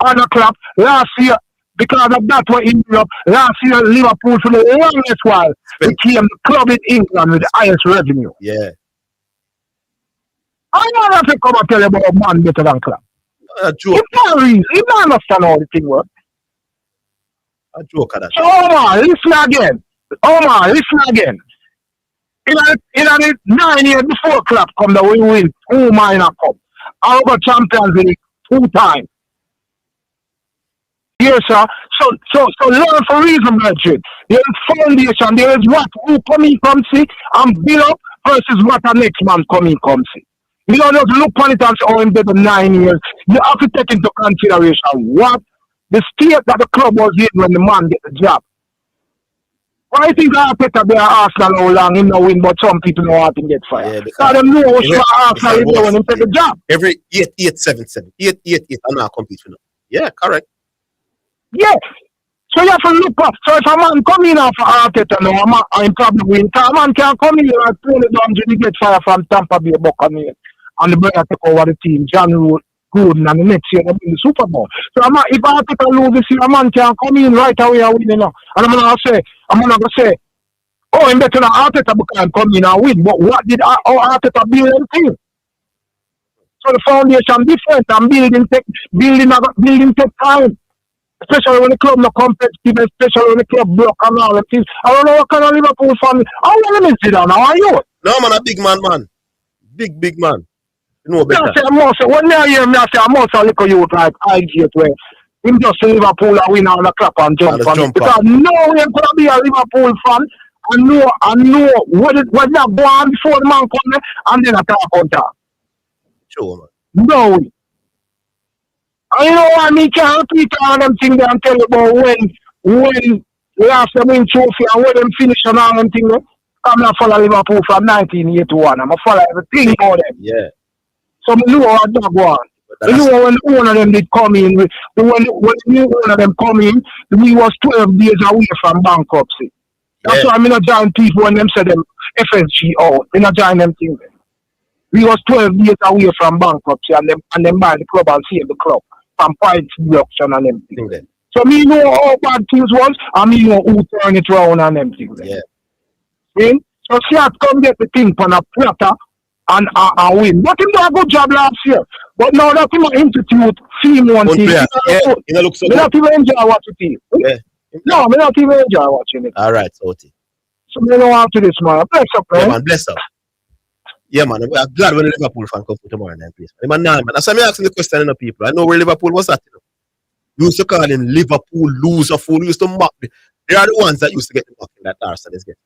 on the club last year, because of that were in Europe, last year Liverpool for the longest while became the club in England with the highest revenue. Yeah. I don't have to come and tell you about a man better than club. A joke. It's not reason. You don't understand how the thing works. A joke of that. So Omar, listen again. In the 9 years before club come that we win 2 minor cup. I got Champions League 2 times. Yes, sir. So learn for reason, Richard. There is foundation. There is what who come in, come see, and build up versus what the next man come in, come see. You don't just look on it and say, oh, in better 9 years. You have to take into consideration what the state that the club was in when the man get the job. I think Arteta be Arsenal how long him no win, but some people know how to get fired. Yeah, because they know what Arsenal is doing and take the job. Every 8-8-7-7. 8-8-8 and now compete for them. Yeah, correct. Yes. So you have to look up. So if a man come in after Arteta now, I'm probably win. A man can come in and Tony Dungy get fired from Tampa Bay Buccaneers. And the brother take over the team. John Gruden and the next year they'll win the Super Bowl. So if Arteta lose this year, a man can come in right away and win now. And I'm gonna say, oh, I'm better than Arteta because come in and win. But what did Arteta build them team? So the foundation different and building take time. Especially when the club not competitive, especially when the club block and all that things. I don't know what kind of Liverpool fan. How long is it now? How are you? No, man, a big man. Big man. You know better. When you hear me, I say, I must have look you like I get where him just say Liverpool and win on the clap and jump on it. Because no way could I be a Liverpool fan and know what that go on before the man come and then attack on top. Sure, man. No way. And you know what I mean? Can't repeat all them things and tell you about when we have to win trophy and when them finish and all them things. I'm not follow Liverpool from 1981. I'm a follow everything about them. Yeah. So I know what that go on. You know when one of them did come in, when one of them come in, we was 12 days away from bankruptcy. That's why I'm not join people when them say them FSG out. I'm not join them things. We was 12 days away from bankruptcy and them buy the club and save the club from price reduction and them things. Okay. So me know how bad things was and me know who turn it around and them things. Yeah. See? So see I come get the thing on a platter and win. But he did a good job last year. But now that he might institute film one thing. Yeah, you look so good. I not even enjoy watching it. Yeah. No, I not even enjoy watching it. All right, Sauti. So me know after this, man. Bless up, man. Yeah, man, bless up. Yeah, man. We are glad when the Liverpool fan come for tomorrow night, please. Man, nah, man. That's why I'm asking the question to the people. I know where Liverpool was at. You know? We used to call him Liverpool loser fool. We used to mock them. They are the ones that used to get the mocking that Arsenal is getting.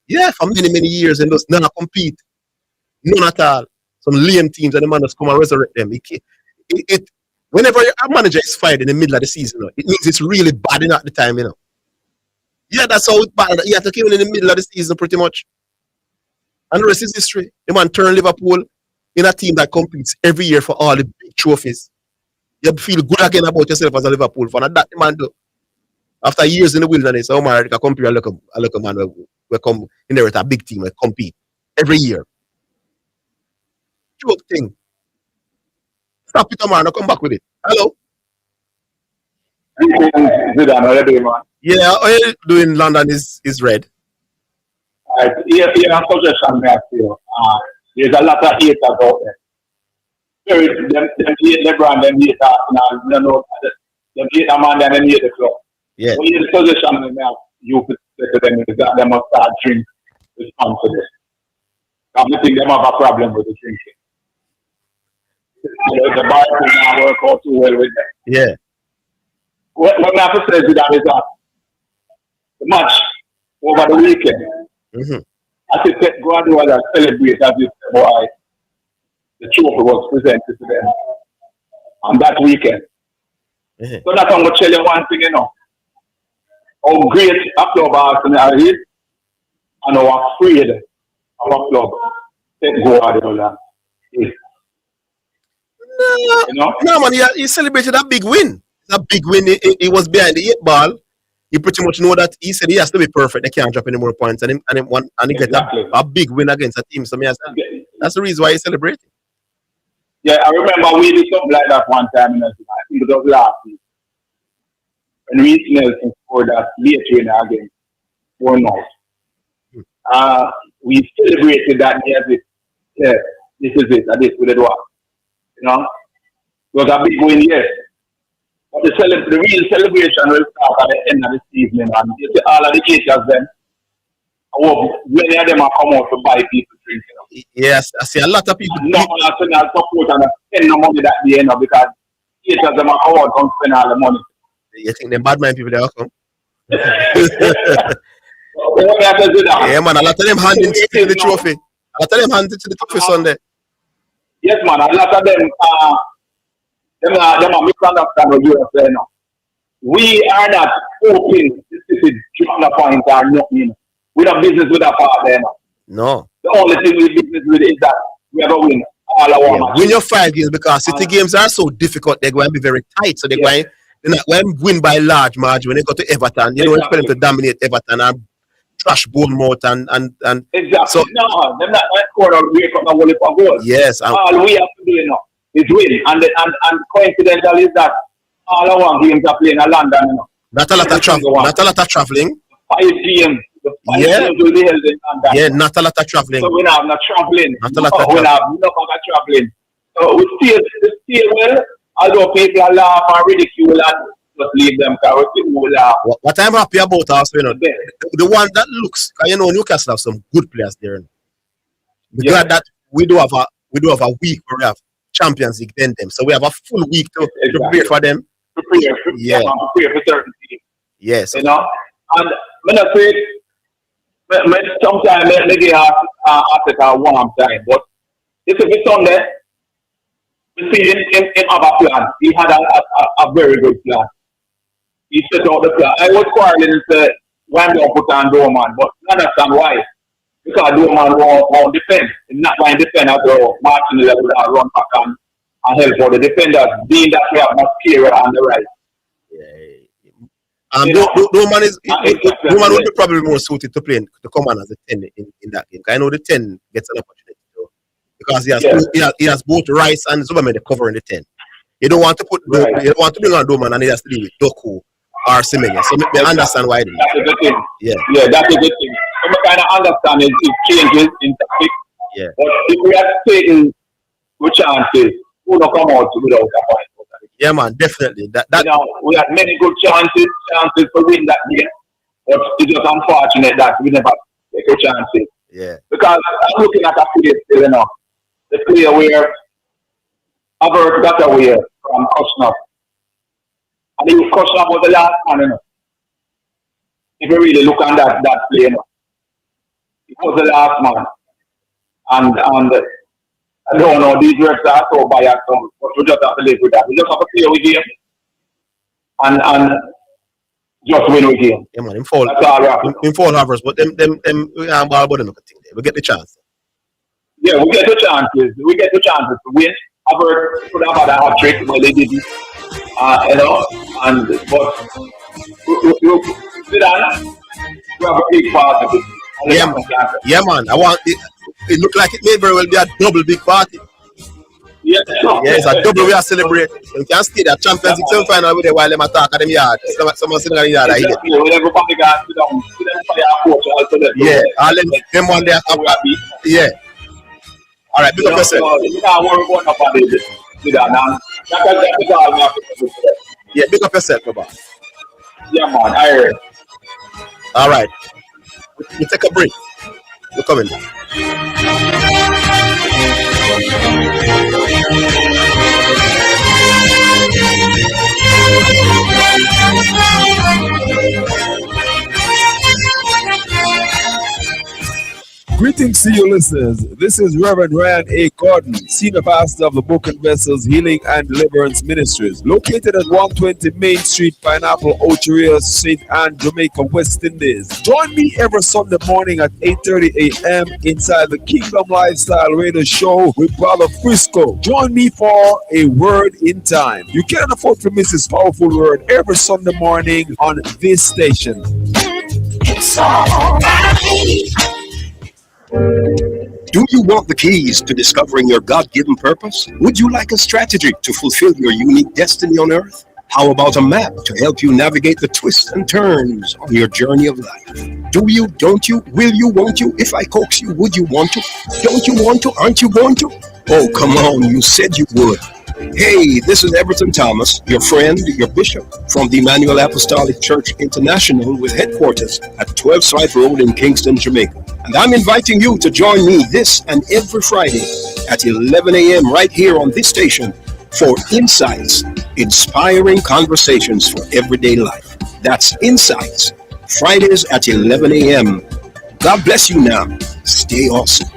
Yeah, for many, many years and just not compete. None at all. Some lame teams and the man just come and resurrect them. Whenever a manager is fired in the middle of the season, it means it's really bad at the time, Yeah, that's how it's bad. You have to come in the middle of the season pretty much. And the rest is history. The man turned Liverpool in a team that competes every year for all the big trophies. You feel good again about yourself as a Liverpool fan. And that the man do. After years in the wilderness, Omar can compare a local man will come inherit a big team and compete every year. Joke thing. Stop it, Omar. Now come back with it. Hello. Yeah, all you doing London is red. Here's a suggestion I feel. There's a lot of haters out there. Them hate LeBron, them hate Arsenal, them hate a man, them hate the club. Yeah. So here's a suggestion you could say to them is that they must start drinking responsibly. I think they have a problem with the drinking. The bar will not work out too well with them. Yeah. What I have to say to that is that the match over the weekend, I think Pep Guardiola celebrate as if boy, the trophy was presented to them on that weekend. So that's I'm going to tell you one thing, how great a club Arsenal is and how afraid of a club Pep Guardiola is. No, man, he celebrated a big win. A big win. He was behind the 8 ball. You pretty much know that he said he has to be perfect. They can't drop any more points, and he get a big win against a team. So that's the reason why he's celebrating. Yeah, I remember we did something like that one time. I think it was last week. When Reece Nelson scored that late winner against Bournemouth. We celebrated that as if, yeah, this is it, and this will do. It was a big win, yes. But the real celebration will start at the end of the season. And you see all of the haters then. Many of them are come out to buy people drink. Yes, I see a lot of people. No one has support and spend the money that they end up because haters them are come out and spend all the money. You think them bad mind people they will come? Yeah, man, a lot of them handing to the trophy. A lot of them handing to the trophy Sunday. Yes, man, a lot of them them are misunderstand what you are saying now. We are not hoping this is drop the point or nothing. We don't business with that part there now. No. The only thing we business with is that we have a win. All our matches. Win your 5 games because City games are so difficult. They're going to be very tight. So they're going to win by large margin when they go to Everton. You don't expect them to dominate Everton and trash Bournemouth and exactly. So, no, they're not going to wake up and for goal. Yes. All we have to do now is win. And coincidental is that all our games are playing in London. Not a lot of traveling. Not a lot of traveling. 5 games. Yeah. Will be held in London. Yeah, not a lot of traveling. So we have not traveling. Not a lot of we have enough of traveling. So we stay well, although people are laugh and ridicule and just leave them because we will laugh. What I'm happy about also, the one that looks, Newcastle have some good players there. We're glad that we do have a week where we have Champions League then them. So we have a full week to prepare for them. Prepare for certain teams. Yes. And when I say sometimes maybe after a warm time, but it's a Sunday. We see him have a plan. He had a very good plan. He set out the plan. I was quarreling and said, why don't put on Dorman? But I understand why. Because Dorman won't defend. He's not going to defend at all. Martin level will run back and help for the defenders, being that we have Mosquera on the right. Dorman would be probably more suited to play to come on as a 10 in that game. I know the 10 gets an opportunity though, because he has both Rice and Zubamed covering the 10. You don't want to bring on Dorman and he has to deal with Doku or Semenyo. So I understand why. That's a good thing. Yeah, that's a good thing. So I kind of understand it changes in tactics. Yeah. But if we are taking good chances, we don't come out without a point. Yeah, man, definitely. We had many good chances to win that game, but it's just unfortunate that we never take a chances. Yeah. Because I'm looking at a play still, the player where Albert got away from Kushner. And he was question about the last man, you know. If you really look on that play, you know, it was the last man. And I don't know, these reps are so biased, but we just have to live with that. We just have to play with game and just win with game. Yeah, man, in fall harvest, but them ball but them thing there. We get the chance. Yeah, we get the chances. We get the chances to win. Albert could have had a hat trick, but they didn't. You know, and but we have a big part of it. Yeah, man. I want it look like it may very well be a double big party. Yeah, it's a double we are celebrating. You can stay that Champions League semi-final with them while them attack at them yard. Someone sitting in the yard. Everybody got to them fire coach also. Yeah, all them one there. Yeah. All right, big up yourself. You can't worry about nobody. Yeah, big up yourself, Baba. Yeah, man, I heard. All right. We take a break. We're coming back. Greetings to you, listeners. This is Reverend Ryan A. Gordon, Senior Pastor of the Book and Vessels Healing and Deliverance Ministries, located at 120 Main Street, Pineapple, Ochiria, St. Anne, Jamaica, West Indies. Join me every Sunday morning at 8:30 a.m. inside the Kingdom Lifestyle Radio Show with Brother Frisco. Join me for a word in time. You cannot afford to miss this powerful word every Sunday morning on this station. It's all right. Do you want the keys to discovering your God-given purpose? Would you like a strategy to fulfill your unique destiny on earth? How about a map to help you navigate the twists and turns on your journey of life? Do you, don't you, will you, won't you? If I coax you, would you want to? Don't you want to? Aren't you going to? Oh, come on, you said you would. Hey, this is Everton Thomas, your friend, your bishop, from the Emmanuel Apostolic Church International with headquarters at 12 Side Road in Kingston, Jamaica. And I'm inviting you to join me this and every Friday at 11 a.m. right here on this station for Insights, inspiring conversations for everyday life. That's Insights, Fridays at 11 a.m. God bless you now. Stay awesome.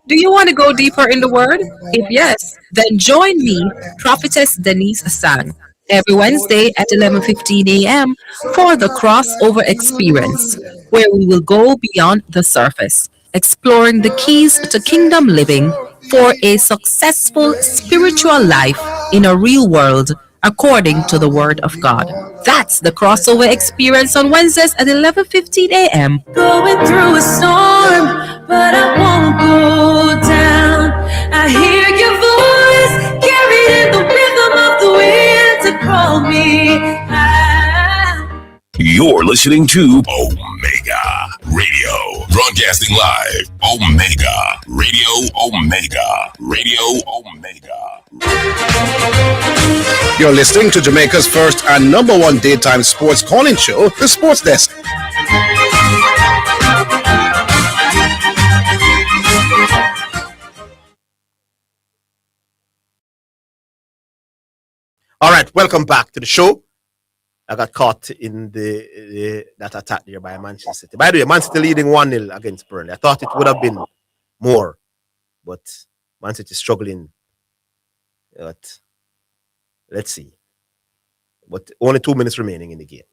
Do you want to go deeper in the Word? If yes, then join me, Prophetess Denise Sang, every Wednesday at 11:15 a.m. for the Crossover Experience, where we will go beyond the surface, exploring the keys to kingdom living for a successful spiritual life in a real world according to the Word of God. That's the Crossover Experience on Wednesdays at 11:15 a.m. Going through a storm, but I won't go down. I hear your voice carried in the rhythm of the wind to call me out. You're listening to Omega Radio, broadcasting live. Omega Radio, Omega Radio, Omega. You're listening to Jamaica's first and number one daytime sports calling show, The Sports Desk. All right, welcome back to the show. I got caught in that attack there by Manchester City. By the way, Man City leading 1-0 against Burnley. I thought it would have been more, but Man City struggling. But let's see. But only 2 minutes remaining in the game.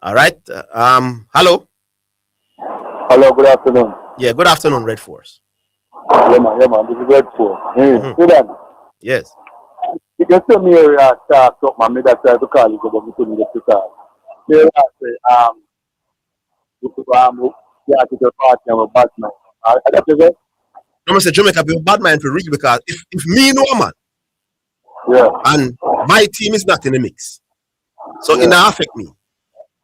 All right. Hello. Hello, good afternoon. Yeah, good afternoon, Red Force. Yeah, man. This is Red Force. Good. Yes. You can tell me here talk up, man. That's why to call you, but we couldn't get to talk. Here I say, yeah, to the party with Batman. That's it. I'm say Jamaica be bad man for real because if me know a man, yeah, and my team is not in the mix, so it not affect me.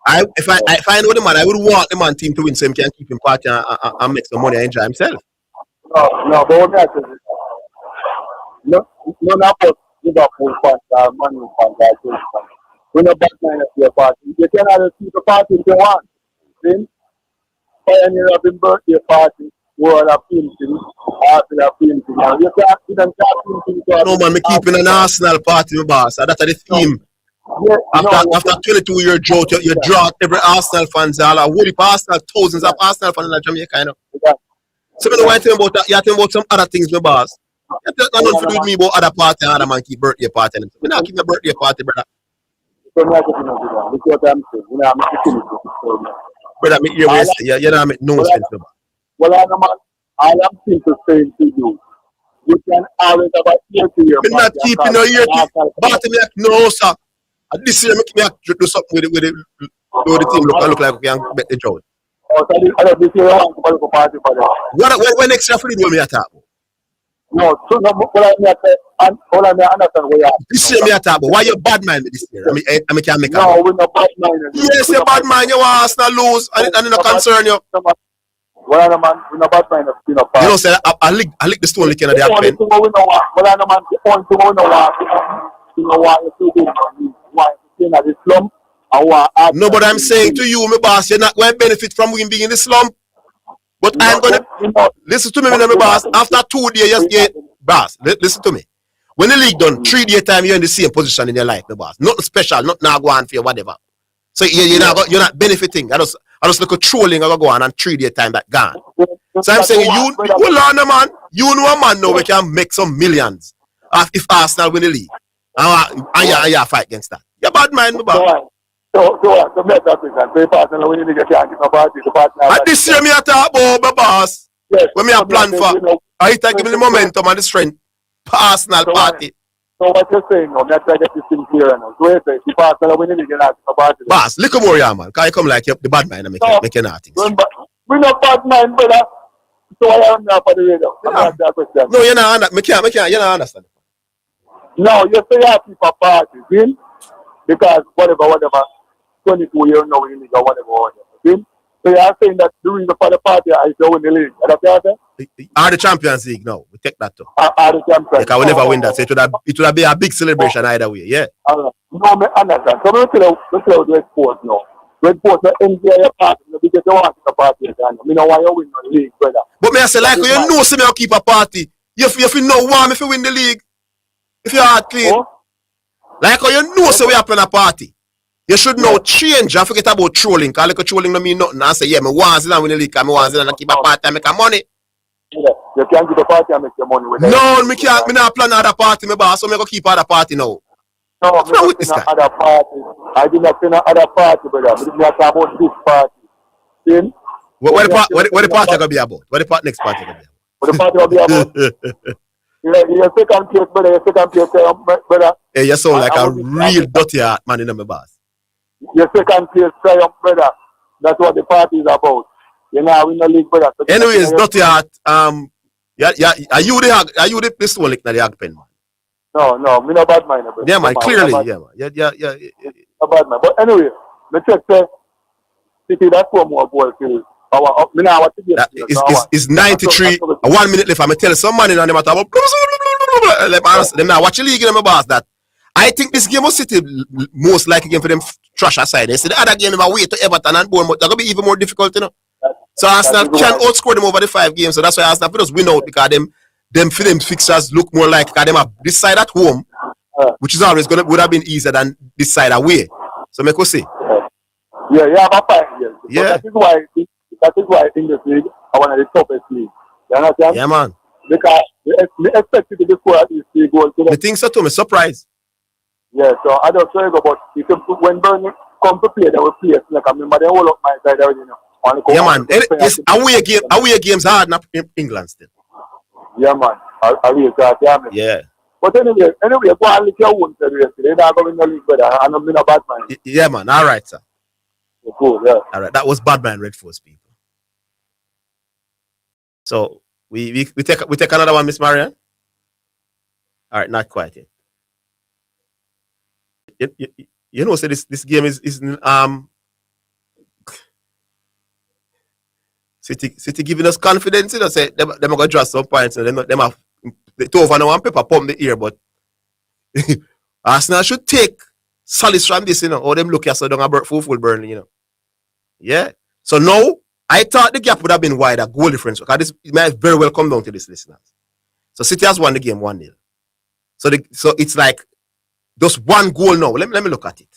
If I know the man, I would want the man team to win, so he can keep him party and make some money and enjoy himself. No, but what I say is, no, not about Liverpool fans or Man U fans. We're not Batman at your party. You cannot keep the party if you want. See? Pioneer of the birthday party. World of painting, Arsenal painting. You can't see them painting. No man, me keeping an Arsenal party, my boss. And that's the theme. After 22-year drought, you drought every Arsenal fans. All a whole heap of Arsenal, thousands of Arsenal fans in Jamaica, you know. So, I know what you about that. You tell me about some other things, my boss. You don't know nothing to do with me about other party and other man keep birthday party. I not keep my birthday party, brother. Brother, me hear what you don't make no sense, my boss. Well, I am simply saying to you, you can always have a ear to your I'm not keeping no ear to party. No, sir. And this year, make me do something with it. Do the team look like we can bet the drought. When next year for the do me attack? No, so no, what I understand where you are. This year me attack, why you bad mind this year? I mean, can't make no, we're not bad mind. Yes, you're bad mind. You want Arsenal lose, and it not concern you. Well, I know, man, we're not bad mind. You know, say I lick the stone lick in the pen. Well, I know, man, the only thing we know why you do this, why you at the slump. No, but I'm saying to you, my boss, you're not going to benefit from being in the slump. But I'm going to listen to me, my boss. After 2 days, boss, listen to me. When the league done, 3 day time, you're in the same position in your life, my boss. Nothing special, nothing now go on for you, whatever. So you're not benefiting. I just look at trolling or go on and 3 day time that gone. So I'm saying you learn, man. You know a man now we can make some millions if Arsenal win the league. And you fight against that. You're bad mind, my boss. So make that decision. So if Arsenal win the league, you can't give a party. And this year me a talk about my boss. Yes. When me a plan for, I give me the momentum and the strength for Arsenal party. So what you're saying now, let's get this thing clear now. So if Arsenal win the league, you can't give a party. Boss, look more, yeah, man. Can you come like the bad mind and make you nothing? We're not bad mind, brother. So I am not for the radio. No, you're not understand. You're not understand. No, you say you have to keep a party, see? Because whatever. 22 years now in the league or whatever. See? So you are saying that the reason for the party is to win the league. Are the Champions League now? We take that too. Are the Champions? Because we never win that. So it would have been a big celebration either way. Yeah. No, I understand. So let's tell Red Sports now. Red Sports enjoy your party. Because you want to party. I know why you win the league, brother. But me I say like you know see me keep a party. If you know why if you win the league. If your heart clean. Like you know say we are playing a party. You should know change and forget about trolling. Because like trolling don't mean nothing. I say, yeah, me want to win the league. I want to keep a party and make a money. Yeah, you can't keep a party and make your money with no, me can't. Me not plan another party, me boss. So me go keep other party now. No, what's wrong with this guy? Other party. I did not plan other party, brother. I did not talk about this party. See? What the party gonna be about? What the next party gonna be about? What the party gonna be about? Your second place, brother. Your second place, brother. Hey, you sound like a real dirty heart man in my boss. Your second place triumph, brother. That's what the party is about. You know, win the league, brother. So anyways, dirty heart. Yeah. Are you the this one like the hag pen, man? No, me no bad mind, brother. Yeah, man. Clearly, yeah, man. Yeah. No bad mind. But anyway, me check say, City that's one more goal field. It's 93. 1 minute left. I'm tell some man in them about them now watch the league in my boss that. I think this game was City most likely game for them trash aside. They say the other game they wait to Everton and Bournemouth. That's gonna be even more difficult, you know. So Arsenal can outscore them over the 5 games. So that's why Arsenal just win out because them fixtures look more like because them have this side at home, which is always would have been easier than this side away. So make us see. Yeah, but fine. Yes. Yeah. That is why in this league I want the toughest league. You understand? Yeah, man. Because we expect it to score at least 3 goals. I think so too. I'm surprised. Yeah, so I don't say about when Burnley come to play, they will play. Like I remember they hold up my side already, you know. Yeah, man. It's away games hard in England still. Yeah, man. Yeah. But anyway, go and look your own side. They're not going to league, brother. I'm not a bad man. Yeah, man. All right, sir. Cool, yeah. All right, that was Badman Red Force people. So we take another one, Miss Marian. All right, not quite yet. You know, so this game is City giving us confidence. You know, say them are gonna draw some points. And them have the 2 over now and paper pump the ear, but Arsenal should take solace from this, you know, or them look as though they're full Burnley, you know. Yeah. So now I thought the gap would have been wider, goal difference, because this it might very well come down to this, listeners. So City has won the game 1-0. So it's like just one goal now. Let me look at it.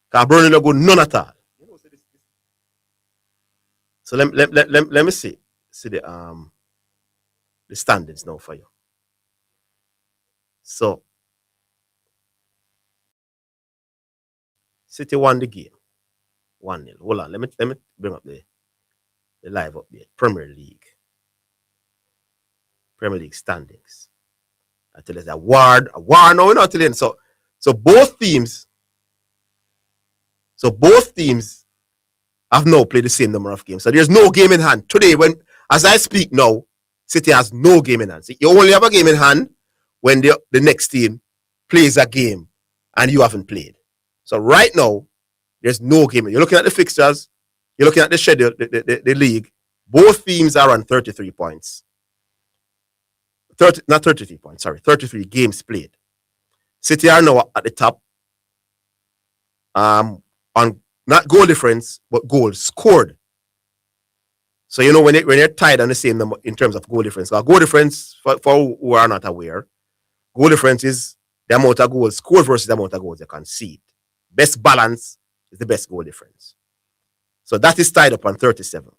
Because Burnley no go none at all. So let me see the standings now for you. So City won the game 1-0. Hold on, let me bring up the live update. Premier League standings. I tell you, it's a war now. We're not telling. So both teams have now played the same number of games. So there's no game in hand today. As I speak now, City has no game in hand. So you only have a game in hand when the next team plays a game and you haven't played. So right now, there's no game. You're looking at the fixtures, you're looking at the schedule, the league. Both teams are on 33 points. 33 games played. City are now at the top on not goal difference, but goals scored. So you know when they're tied on the same number in terms of goal difference. Goal difference, for who are not aware, goal difference is the amount of goals scored versus the amount of goals they concede. Best balance is the best goal difference. So that is tied up on 37.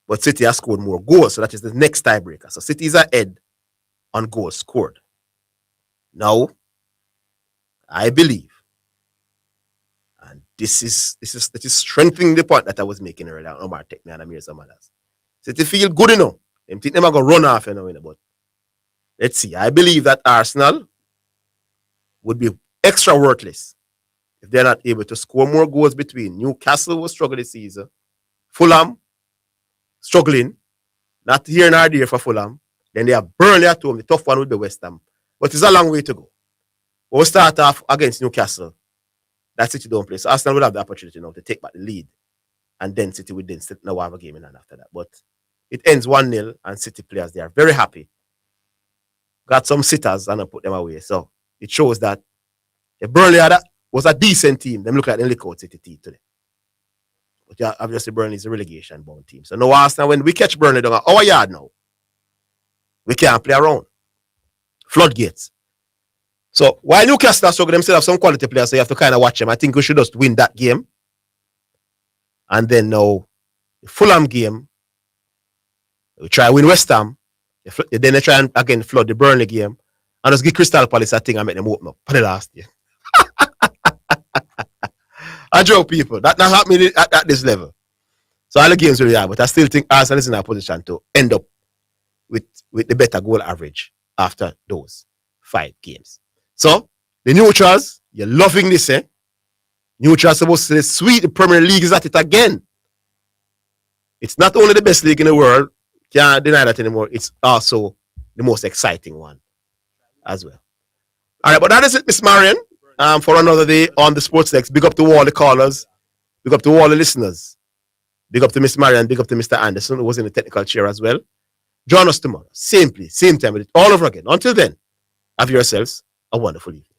But City has scored more goals, so that is the next tiebreaker. So City is ahead on goals scored. Now, I believe, and this is strengthening the point that I was making earlier. Omar, take me and Amir some others. City feel good enough. Them think them are gonna run off, but let's see. I believe that Arsenal would be extra worthless if they're not able to score more goals between. Newcastle will struggle this season. Fulham struggling, not here nor there for Fulham. Then they have Burnley at home, the tough one with the West Ham. But it's a long way to go. We'll start off against Newcastle. That City don't play. So Arsenal will have the opportunity now to take back the lead. And then City will then now have a game in hand after that. But it ends 1-0 and City players, they are very happy. Got some sitters and I put them away. So it shows that if Burnley was a decent team, them look like they lick out City team today. But yeah, obviously Burnley is a relegation bound team. So now Arsenal, when we catch Burnley down at our yard now, we can't play around. Floodgates. So while Newcastle are struggling, themselves have some quality players, so you have to kind of watch them. I think we should just win that game. And then now, the Fulham game, we try to win West Ham. Then they try and again flood the Burnley game. And just give Crystal Palace a thing and make them open up for the last year. I joke, people. That not happening at this level. So all the games we have, but I still think Arsenal is in a position to end up with the better goal average after those 5 games. So the neutrals, you're loving this, eh? Neutrals supposed to say, sweet, the Premier League is at it again. It's not only the best league in the world, can't deny that anymore. It's also the most exciting one as well. All right, but that is it, Miss Marion. For another day on the Sports Desk. Big up to all the callers. Big up to all the listeners. Big up to Miss Marion. Big up to Mr. Anderson, who was in the technical chair as well. Join us tomorrow. Same place, same time, with it all over again. Until then, have yourselves a wonderful evening.